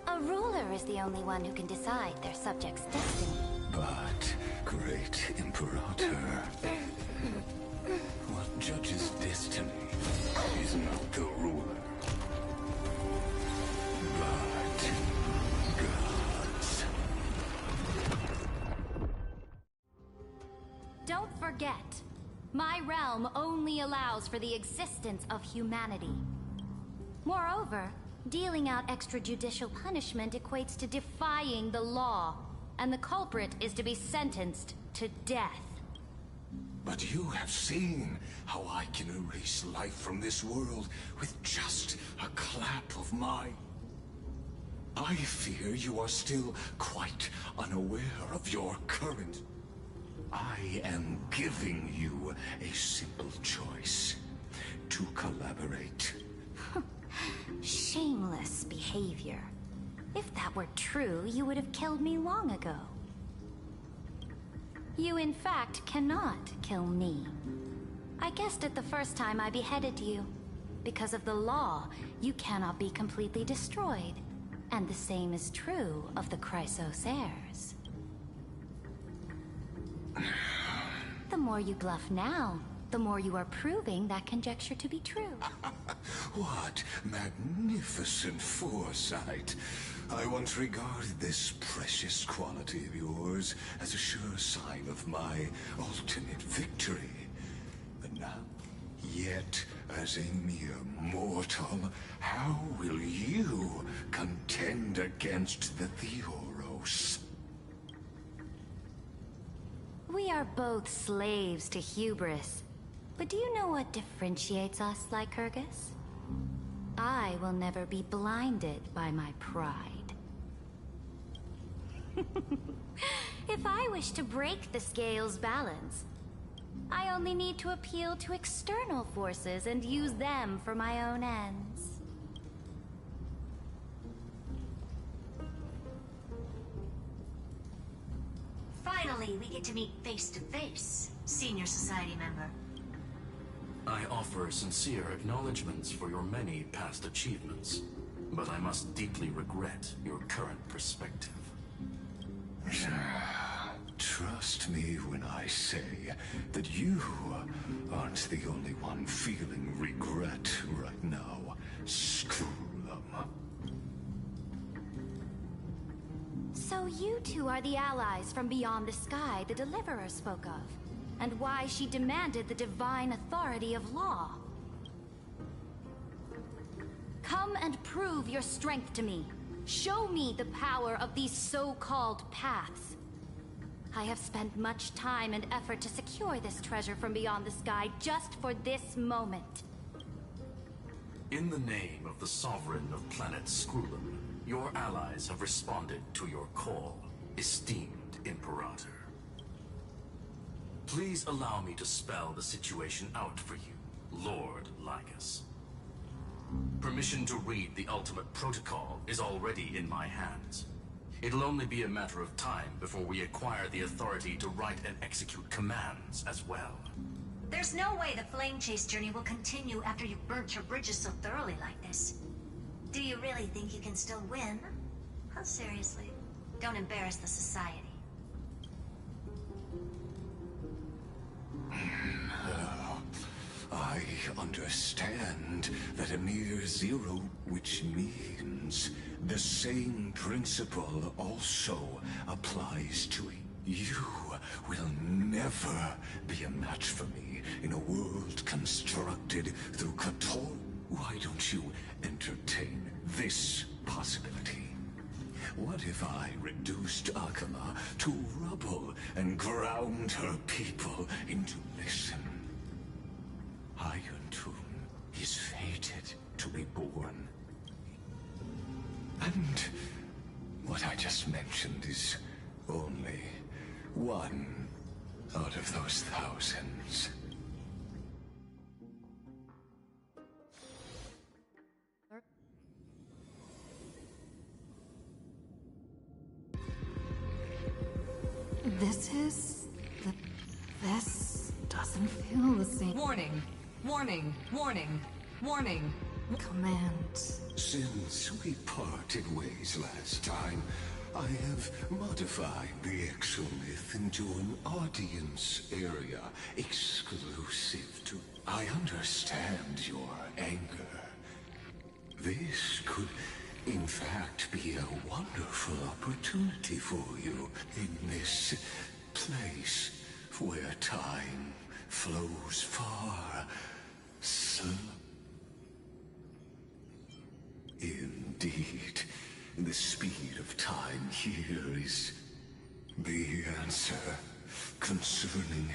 A ruler is the only one who can decide their subject's destiny. But, great Imperator, what judges destiny is not the ruler, but gods. Don't forget, my realm only allows for the existence of humanity. Moreover, dealing out extrajudicial punishment equates to defying the law, and the culprit is to be sentenced to death. But you have seen how I can erase life from this world with just a clap of my... I fear you are still quite unaware of your current... I am giving you a simple choice. To collaborate. Shameless behavior. If that were true, you would have killed me long ago. You in fact cannot kill me. I guessed it the first time I beheaded you. Because of the law, you cannot be completely destroyed. And the same is true of the Chrysos heirs. The more you bluff now, the more you are proving that conjecture to be true. What magnificent foresight. I once regarded this precious quality of yours as a sure sign of my ultimate victory. But now, yet as a mere mortal, how will you contend against the Theoros? We are both slaves to hubris. But do you know what differentiates us, Lycurgus? I will never be blinded by my pride. If I wish to break the scale's balance, I only need to appeal to external forces and use them for my own ends. Finally, we get to meet face to face, Senior Society member. I offer sincere acknowledgments for your many past achievements, but I must deeply regret your current perspective. Trust me when I say that you aren't the only one feeling regret right now. Screw them. So you two are the allies from beyond the sky the Deliverer spoke of, and why she demanded the divine authority of law. Come and prove your strength to me. Show me the power of these so-called paths. I have spent much time and effort to secure this treasure from beyond the sky just for this moment. In the name of the Sovereign of Planet Scrulum, your allies have responded to your call, esteemed Imperator. Please allow me to spell the situation out for you, Lord Lycus. Permission to read the ultimate protocol is already in my hands. It'll only be a matter of time before we acquire the authority to write and execute commands as well. There's no way the flame chase journey will continue after you've burnt your bridges so thoroughly like this. Do you really think you can still win? Huh, seriously, don't embarrass the Society. I understand that a mere zero, which means the same principle also applies to you. Will never be a match for me in a world constructed through Cthulhu. Why don't you entertain this possibility? What if I reduced Akama to rubble and ground her people into listen? Iron Tomb is fated to be born. And what I just mentioned is only one out of those thousands. This doesn't feel the same. Warning! Warning! Warning! Warning! Commands. Since we parted ways last time, I have modified the exomyth into an audience area exclusive to... I understand your anger. This could, in fact, be a wonderful opportunity for you in this place where time flows far. Indeed, the speed of time here is the answer concerning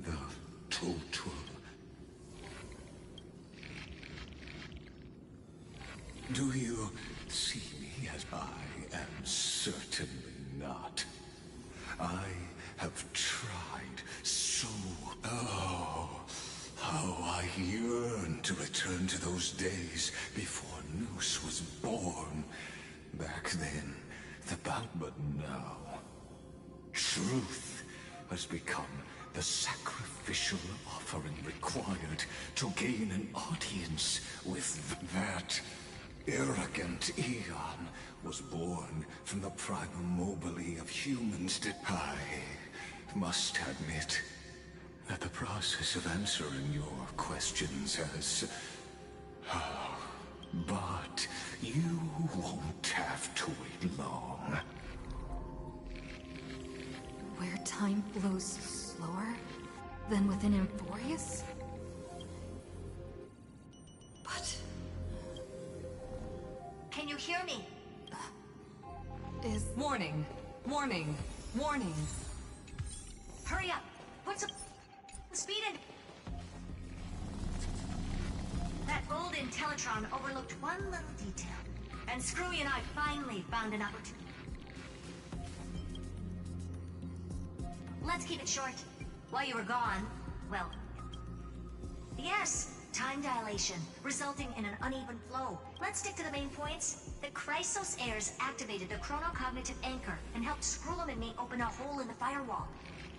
the total. Do you see me as I am certainly not? I have tried so... Oh, how I yearn to return to those days before Noose was born. Back then, but now, truth has become the sacrificial offering required to gain an audience with that arrogant Eon was born from the primal mobile of humans. I must admit that the process of answering your questions has... but you won't have to wait long. Where time flows slower than within Emphorius? But... Can you hear me? Is... Warning! Warning! Warning! Hurry up! Put some speed in. That old Intellitron overlooked one little detail, and Screwy and I finally found an opportunity. Let's keep it short. While you were gone, well... Yes, time dilation, resulting in an uneven flow. Let's stick to the main points. The Chrysos heirs activated the chronocognitive anchor and helped Skrullum and me open a hole in the firewall.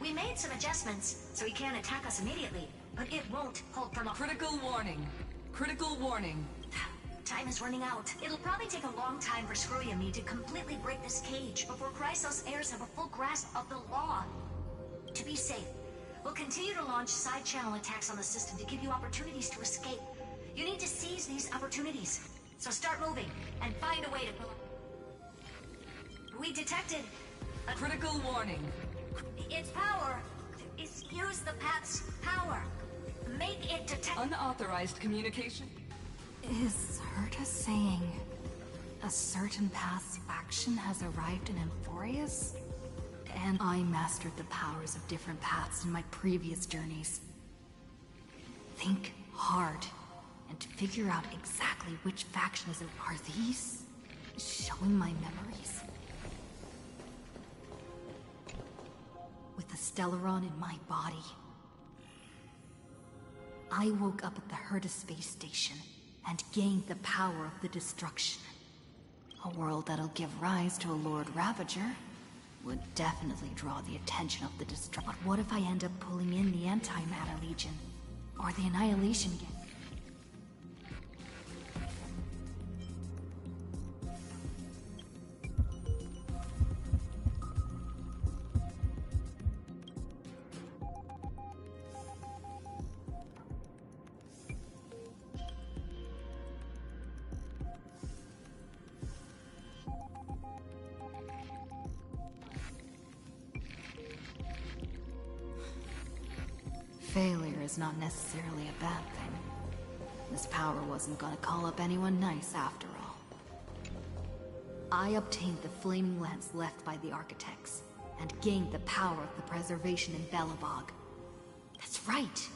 We made some adjustments, so he can't attack us immediately, but it won't hold for long. Critical warning. Critical warning. Time is running out. It'll probably take a long time for Screwy and me to completely break this cage before Chrysos heirs have a full grasp of the law. To be safe, we'll continue to launch side-channel attacks on the system to give you opportunities to escape. You need to seize these opportunities. So start moving, and find a way to... We detected... a critical warning. Its power is use the path's power. Make it detect... Unauthorized communication? Is Herta saying a certain path's faction has arrived in Emphorius? And I mastered the powers of different paths in my previous journeys. Think hard, and to figure out exactly which faction is in... Are these showing my memories? With the Stellaron in my body, I woke up at the Herta space station and gained the power of the destruction. A world that'll give rise to a Lord Ravager would definitely draw the attention of the But what if I end up pulling in the Anti-Matter Legion? Or the Annihilation Gang? Failure is not necessarily a bad thing. This power wasn't gonna call up anyone nice after all. I obtained the flaming lance left by the Architects, and gained the power of the preservation in Belobog. That's right!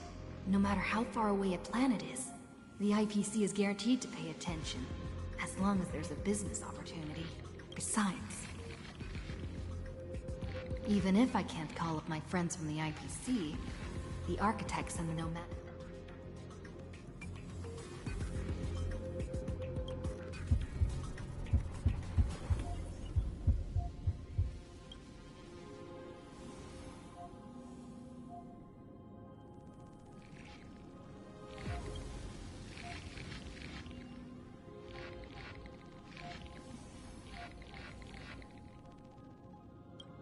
No matter how far away a planet is, the IPC is guaranteed to pay attention, as long as there's a business opportunity. Besides, even if I can't call up my friends from the IPC, the Architects and the Nomad...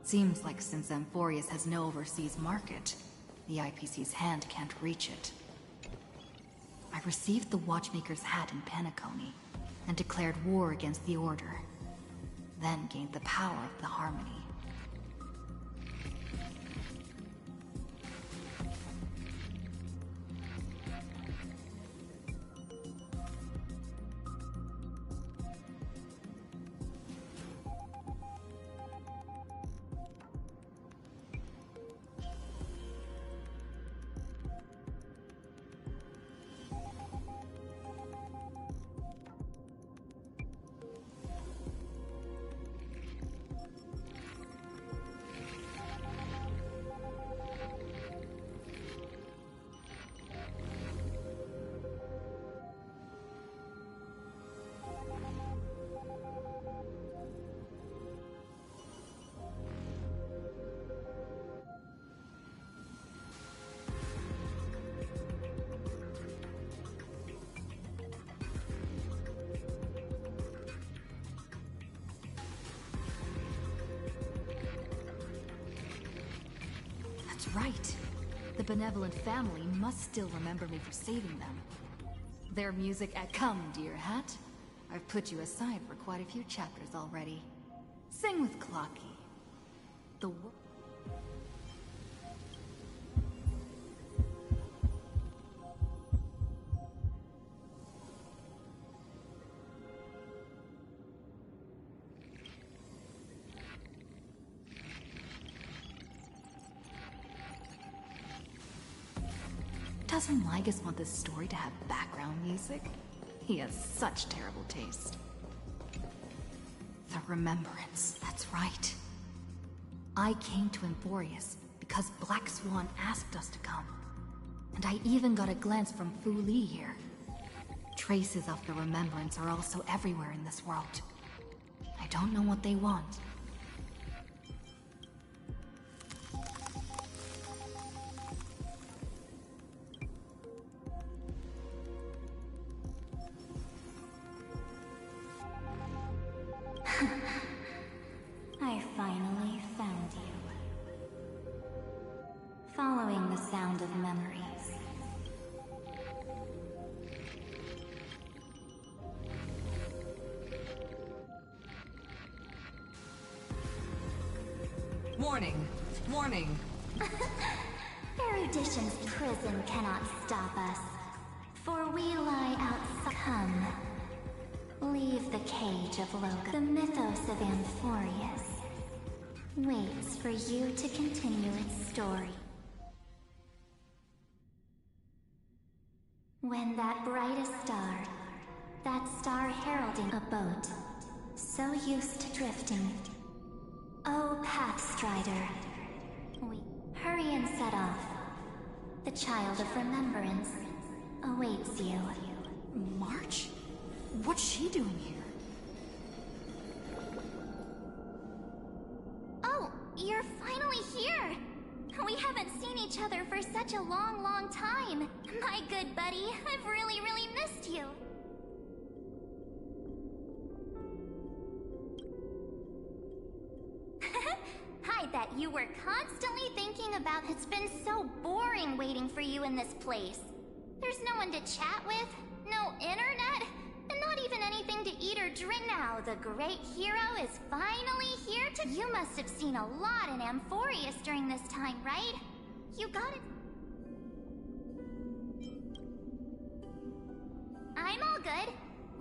Seems like since Amphorius has no overseas market, the IPC's hand can't reach it. I received the Watchmaker's hat in Penacony, and declared war against the Order. Then gained the power of the Harmony. Right. The benevolent family must still remember me for saving them. Their music at Come, dear hat. I've put you aside for quite a few chapters already. Sing with Clocky. The Doesn't Lygus want this story to have background music? He has such terrible taste. The Remembrance, that's right. I came to Amphorius because Black Swan asked us to come. And I even got a glance from Fu Li here. Traces of the Remembrance are also everywhere in this world. I don't know what they want. I finally found you. Following the sound of memories. Warning! Warning! Erudition's prison cannot stop us, for we lie outside. Come. Leave the cage of Loga. The mythos of Amphorius waits for you to continue its story. When that brightest star, that star heralding a boat, so used to drifting. Oh, Pathstrider, we hurry and set off. The child of remembrance awaits you. March? What's she doing here? Oh, you're finally here! We haven't seen each other for such a long, long time. My good buddy, I've really, really missed you. I bet you were constantly thinking about it's been so boring waiting for you in this place. There's no one to chat with, no internet, and not even anything to eat or drink. Now the great hero is finally here to— You must have seen a lot in Amphorius during this time, right? You got it. I'm all good.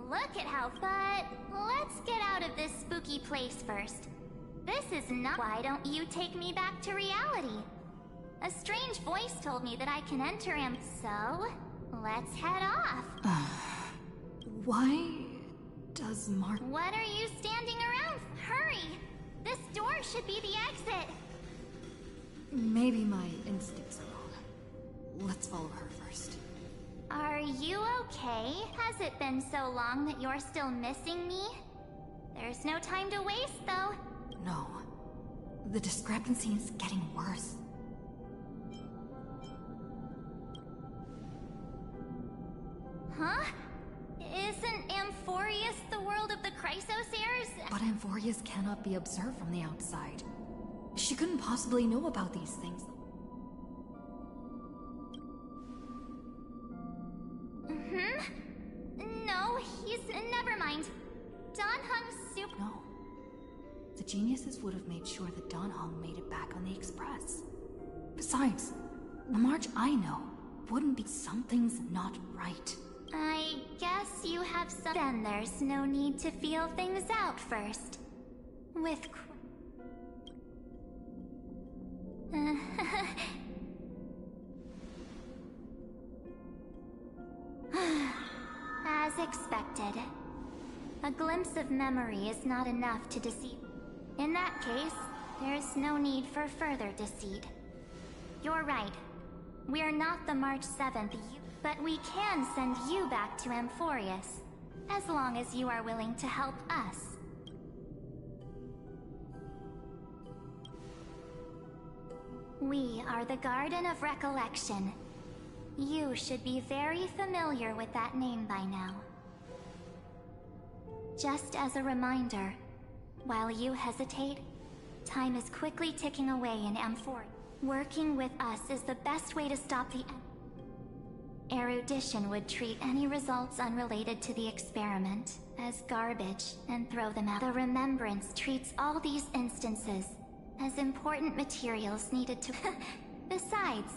Look at how— But let's get out of this spooky place first. This is not— Why don't you take me back to reality? A strange voice told me that I can enter him. So, let's head off. Why does Mark— What are you standing around? Hurry! This door should be the exit. Maybe my instincts are wrong. Let's follow her first. Are you okay? Has it been so long that you're still missing me? There's no time to waste, though. No. The discrepancy is getting worse. Huh? Isn't Amphorius the world of the Chrysos heirs? But Amphorius cannot be observed from the outside. She couldn't possibly know about these things. No, he's... never mind. Don Hung's super... No. The geniuses would have made sure that Don Hung made it back on the Express. Besides, the March I know wouldn't be... Something's not right. I guess you have some... Then there's no need to feel things out first. With... As expected. A glimpse of memory is not enough to deceive. In that case, there's no need for further deceit. You're right. We're not the March 7th, but we can send you back to Amphorius, as long as you are willing to help us. We are the Garden of Recollection. You should be very familiar with that name by now. Just as a reminder, while you hesitate, time is quickly ticking away in Amphorius. Working with us is the best way to stop the... Erudition would treat any results unrelated to the experiment as garbage and throw them out. The Remembrance treats all these instances as important materials needed to... Besides,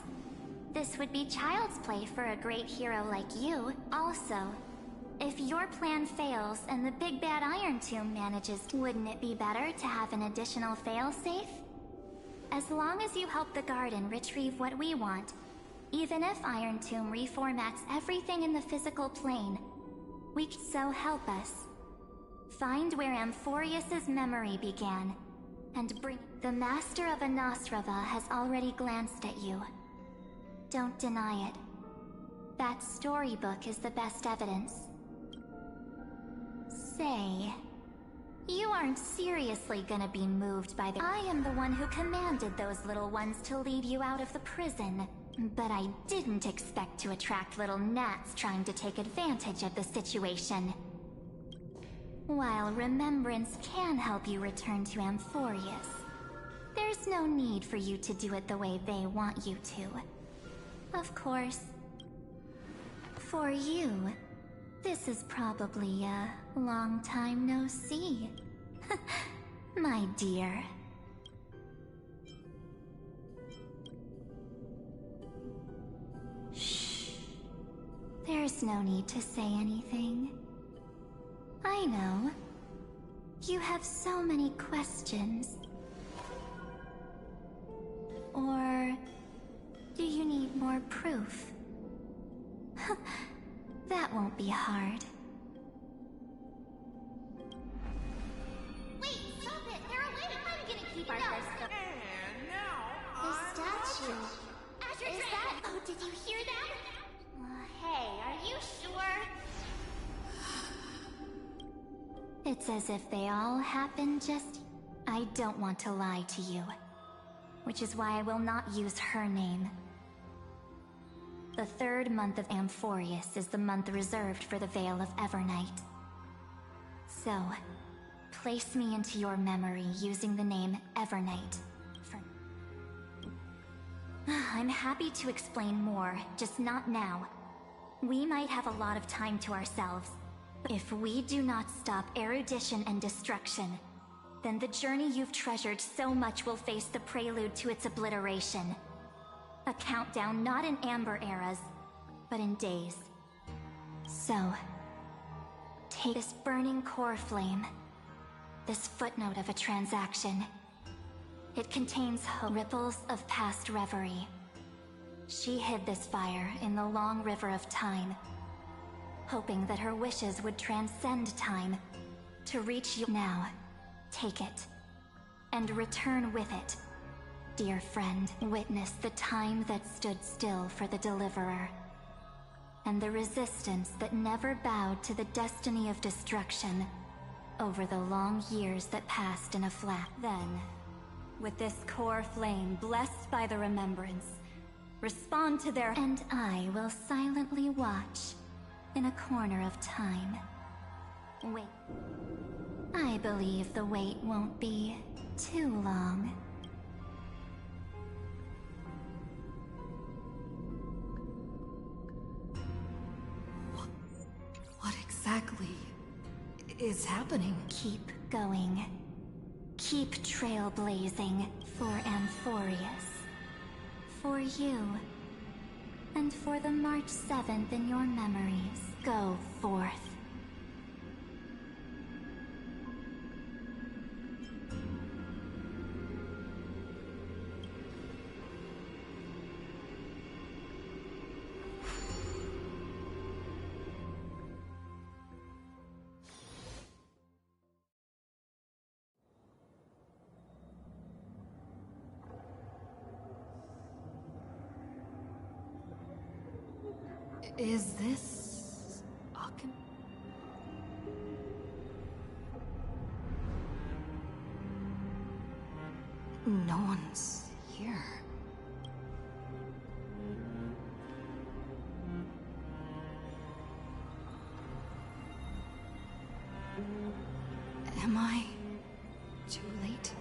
this would be child's play for a great hero like you. Also, if your plan fails and the big bad Iron Tomb manages, wouldn't it be better to have an additional failsafe? As long as you help the Garden retrieve what we want, even if Iron Tomb reformats everything in the physical plane, we can so help us. Find where Amphorius's memory began, and bring... The Master of Anastrava has already glanced at you. Don't deny it. That storybook is the best evidence. Say, you aren't seriously gonna be moved by the... I am the one who commanded those little ones to lead you out of the prison. But I didn't expect to attract little gnats trying to take advantage of the situation. While Remembrance can help you return to Amphorius, there's no need for you to do it the way they want you to. Of course, for you, this is probably a long time no see. My dear. Shh. There's no need to say anything. I know. You have so many questions. Or do you need more proof? That won't be hard. Wait, stop it! They're awake! I'm gonna keep our first... And now, The statue. Is that... Oh, did you hear that? Hey, are you sure? It's as if they all happened just... I don't want to lie to you. Which is why I will not use her name. The third month of Amphorius is the month reserved for the Veil of Evernight. So, place me into your memory using the name Evernight. I'm happy to explain more, just not now. We might have a lot of time to ourselves. If we do not stop erudition and destruction, then the journey you've treasured so much will face the prelude to its obliteration. A countdown not in amber eras, but in days. So, take this burning core flame, this footnote of a transaction. It contains ripples of past reverie. She hid this fire in the long river of time, hoping that her wishes would transcend time to reach you. Now, take it, and return with it. Dear friend, witness the time that stood still for the Deliverer, and the resistance that never bowed to the destiny of destruction over the long years that passed in a flash. Then, with this core flame blessed by the Remembrance, respond to their... And I will silently watch in a corner of time. Wait. I believe the wait won't be too long. is happening? Keep going. Keep trailblazing for Amphorius. For you. And for the March 7th in your memories. Go forth. Is this... Aachen? No one's here. Am I too late?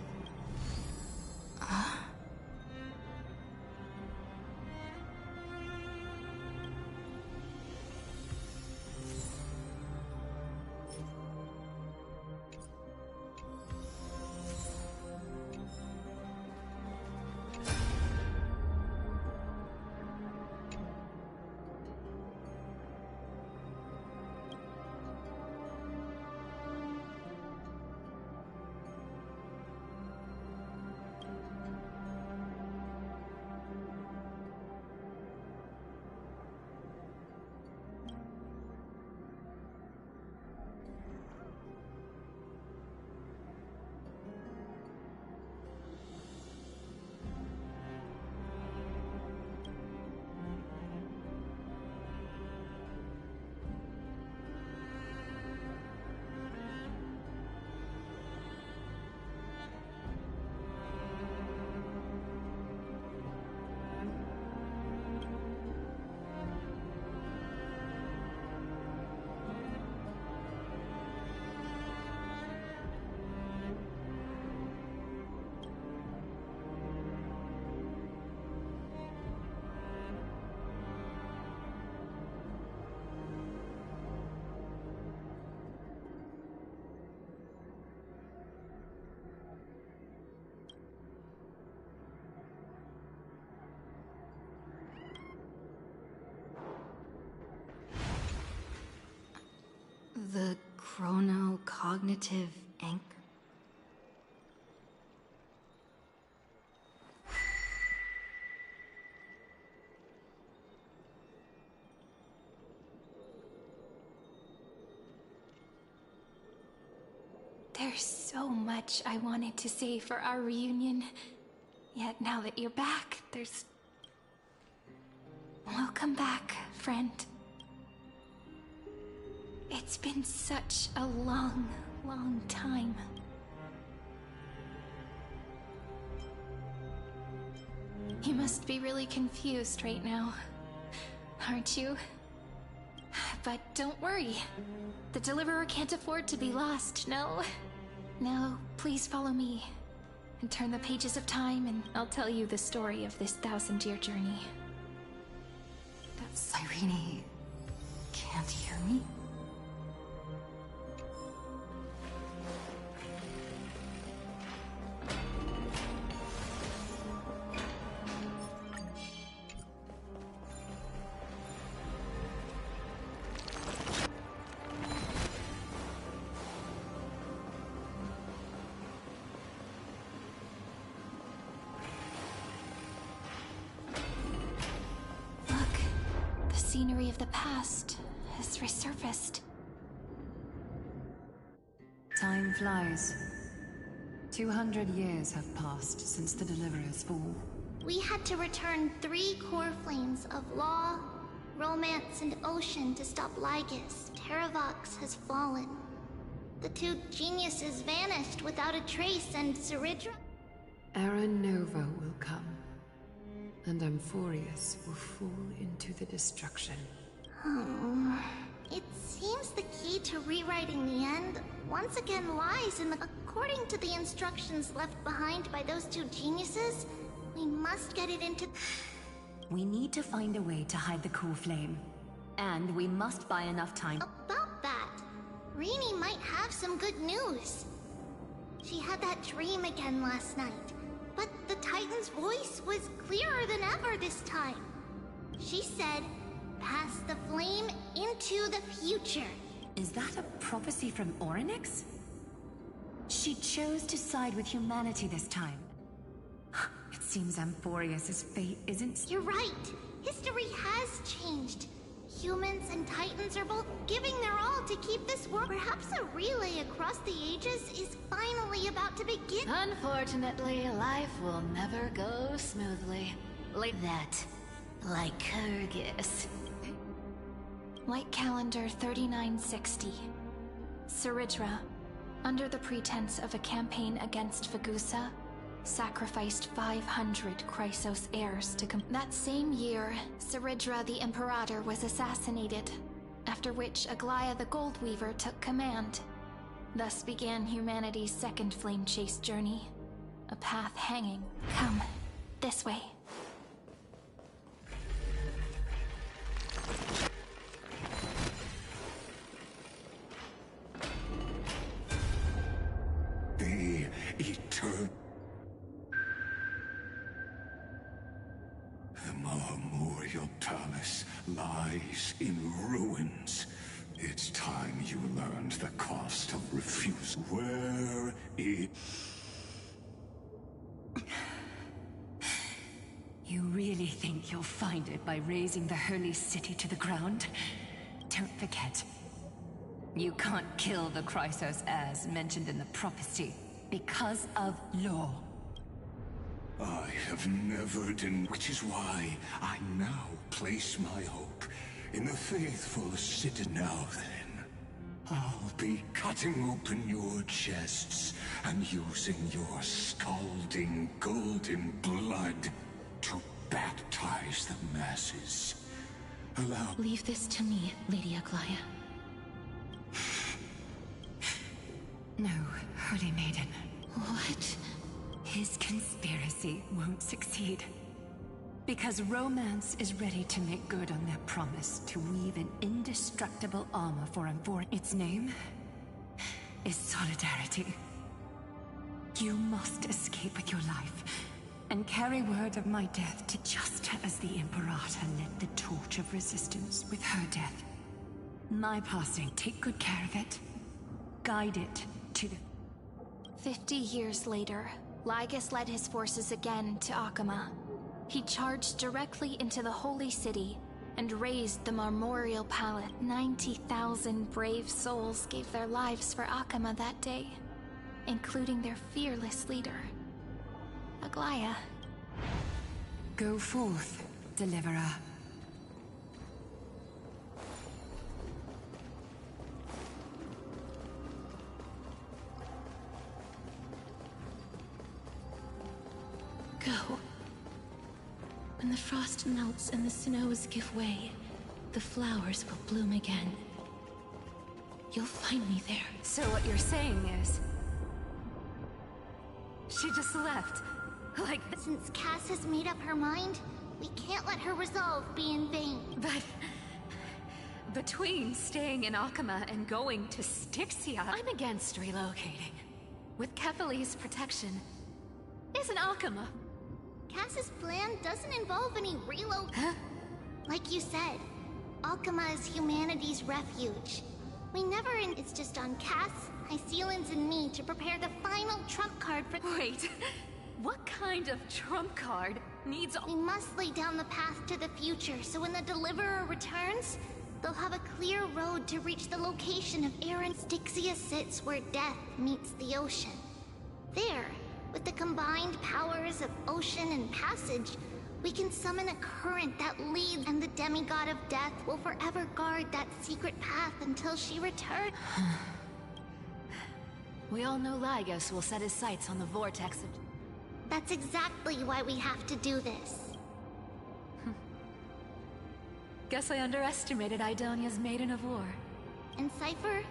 The chrono-cognitive anchor? There's so much I wanted to say for our reunion. Yet now that you're back, there's... Welcome back, friend. It's been such a long, long time. You must be really confused right now, aren't you? But don't worry. The Deliverer can't afford to be lost, no? No, please follow me. And turn the pages of time and I'll tell you the story of this 1000-year journey. Raiiiil can't hear me? Scenery of the past has resurfaced. Time flies. 200 years have passed since the Deliverer's fall. We had to return 3 core flames of law, romance, and ocean to stop Lygus. Terravox has fallen. The 2 geniuses vanished without a trace, and Ceridra... Era Nova will come. And Amphorius will fall into the destruction. It seems the key to rewriting the end once again lies in the... According to the instructions left behind by those 2 geniuses, we must get it into... We need to find a way to hide the core flame. And we must buy enough time. About that, Raiiiil might have some good news. She had that dream again last night, but the Titan's voice was clearer than ever this time. She said, "Pass the flame into the future." Is that a prophecy from Orynyx? She chose to side with humanity this time. It seems Amphorius' fate isn't... You're right. History has changed. Humans and Titans are both giving their all to keep this world. Perhaps a relay across the ages is finally about to begin. Unfortunately, life will never go smoothly. Like that. Like Kyrgyz. Light calendar 3960. Saridra, under the pretense of a campaign against Fagusa, sacrificed 500 Chrysos heirs to That same year, Saridra the Imperator was assassinated, after which Aglaya the Goldweaver took command. Thus began humanity's second flame chase journey. A path hanging. Come, this way. The eternal... The Memorial Palace lies in ruins. It's time you learned the cost of refusal. Where it... You really think you'll find it by razing the holy city to the ground? Don't forget, you can't kill the Chrysos heirs mentioned in the prophecy because of law. I have never done, which is why I now place my hope in the faithful Citadel then. I'll be cutting open your chests and using your scalding golden blood to baptize the masses. Leave this to me, Lady Aglaya. No, Holy Maiden. What? His conspiracy won't succeed. Because Romance is ready to make good on their promise to weave an indestructible armor for Amphorius. Its name is Solidarity. You must escape with your life and carry word of my death to just as the Imperator lit the torch of resistance with her death. My passing, take good care of it. Guide it to the... 50 years later, Lygus led his forces again to Akama. He charged directly into the Holy City and razed the Memorial Palace. 90,000 brave souls gave their lives for Akama that day, including their fearless leader, Aglaya. Go forth, Deliverer. Go. When the frost melts and the snows give way, the flowers will bloom again. You'll find me there. So what you're saying is... she just left. Like... Since Cass has made up her mind, we can't let her resolve be in vain. But... between staying in Akama and going to Styxia... I'm against relocating. With Kefali's protection, isn't Akama... Cass's plan doesn't involve any reload. Huh? Like you said, Akama is humanity's refuge. We never it's just on Cass, Hycealans, and me to prepare the final trump card for- Wait, what kind of trump card needs- We must lay down the path to the future, so when the Deliverer returns, they'll have a clear road to reach the location of Aaron. Styxia sits where death meets the ocean. There, with the combined powers of ocean and passage, we can summon a current that leads, and the demigod of death will forever guard that secret path until she returns. We all know Lygus will set his sights on the vortex of... That's exactly why we have to do this. Guess I underestimated Idonia's Maiden of War. And Cypher,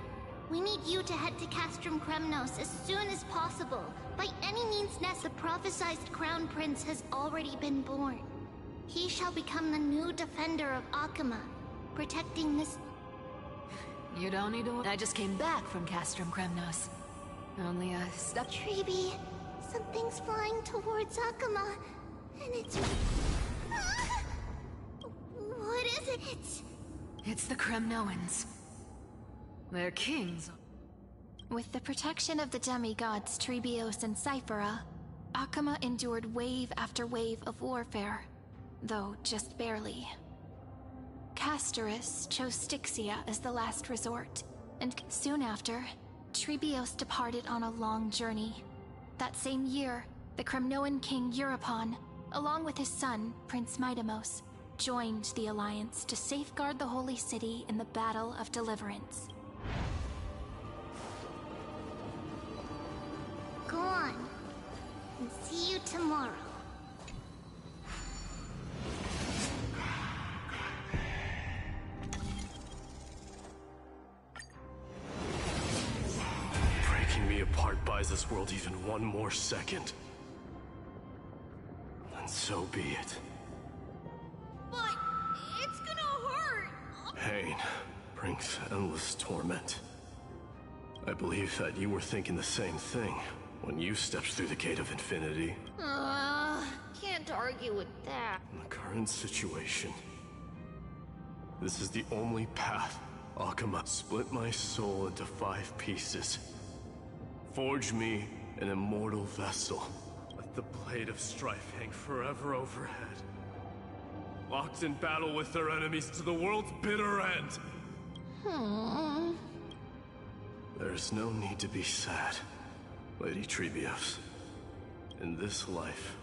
we need you to head to Castrum Kremnos as soon as possible. By any means necessary, the prophesized Crown Prince has already been born. He shall become the new defender of Akama, protecting this... You don't need to. I just came back from Castrum Kremnos. Only a step. Treeby, something's flying towards Akuma, and it's. Ah! What is it? It's the Kremnoans. They're kings. With the protection of the demigods Trebios and Cyphera, Akuma endured wave after wave of warfare, though just barely. Castorus chose Styxia as the last resort, and soon after, Trebios departed on a long journey. That same year, the Kremnoan king Euripon, along with his son, Prince Midamos, joined the Alliance to safeguard the Holy City in the Battle of Deliverance. Go on, and see you tomorrow. Breaking me apart buys this world even one more second. And so be it. But it's gonna hurt. Pain brings endless torment. I believe that you were thinking the same thing when you stepped through the gate of infinity. Can't argue with that. In the current situation, this is the only path. Akuma, split my soul into 5 pieces. Forge me an immortal vessel. Let the blade of strife hang forever overhead. Locked in battle with their enemies to the world's bitter end. There's no need to be sad, Lady Trebios. In this life,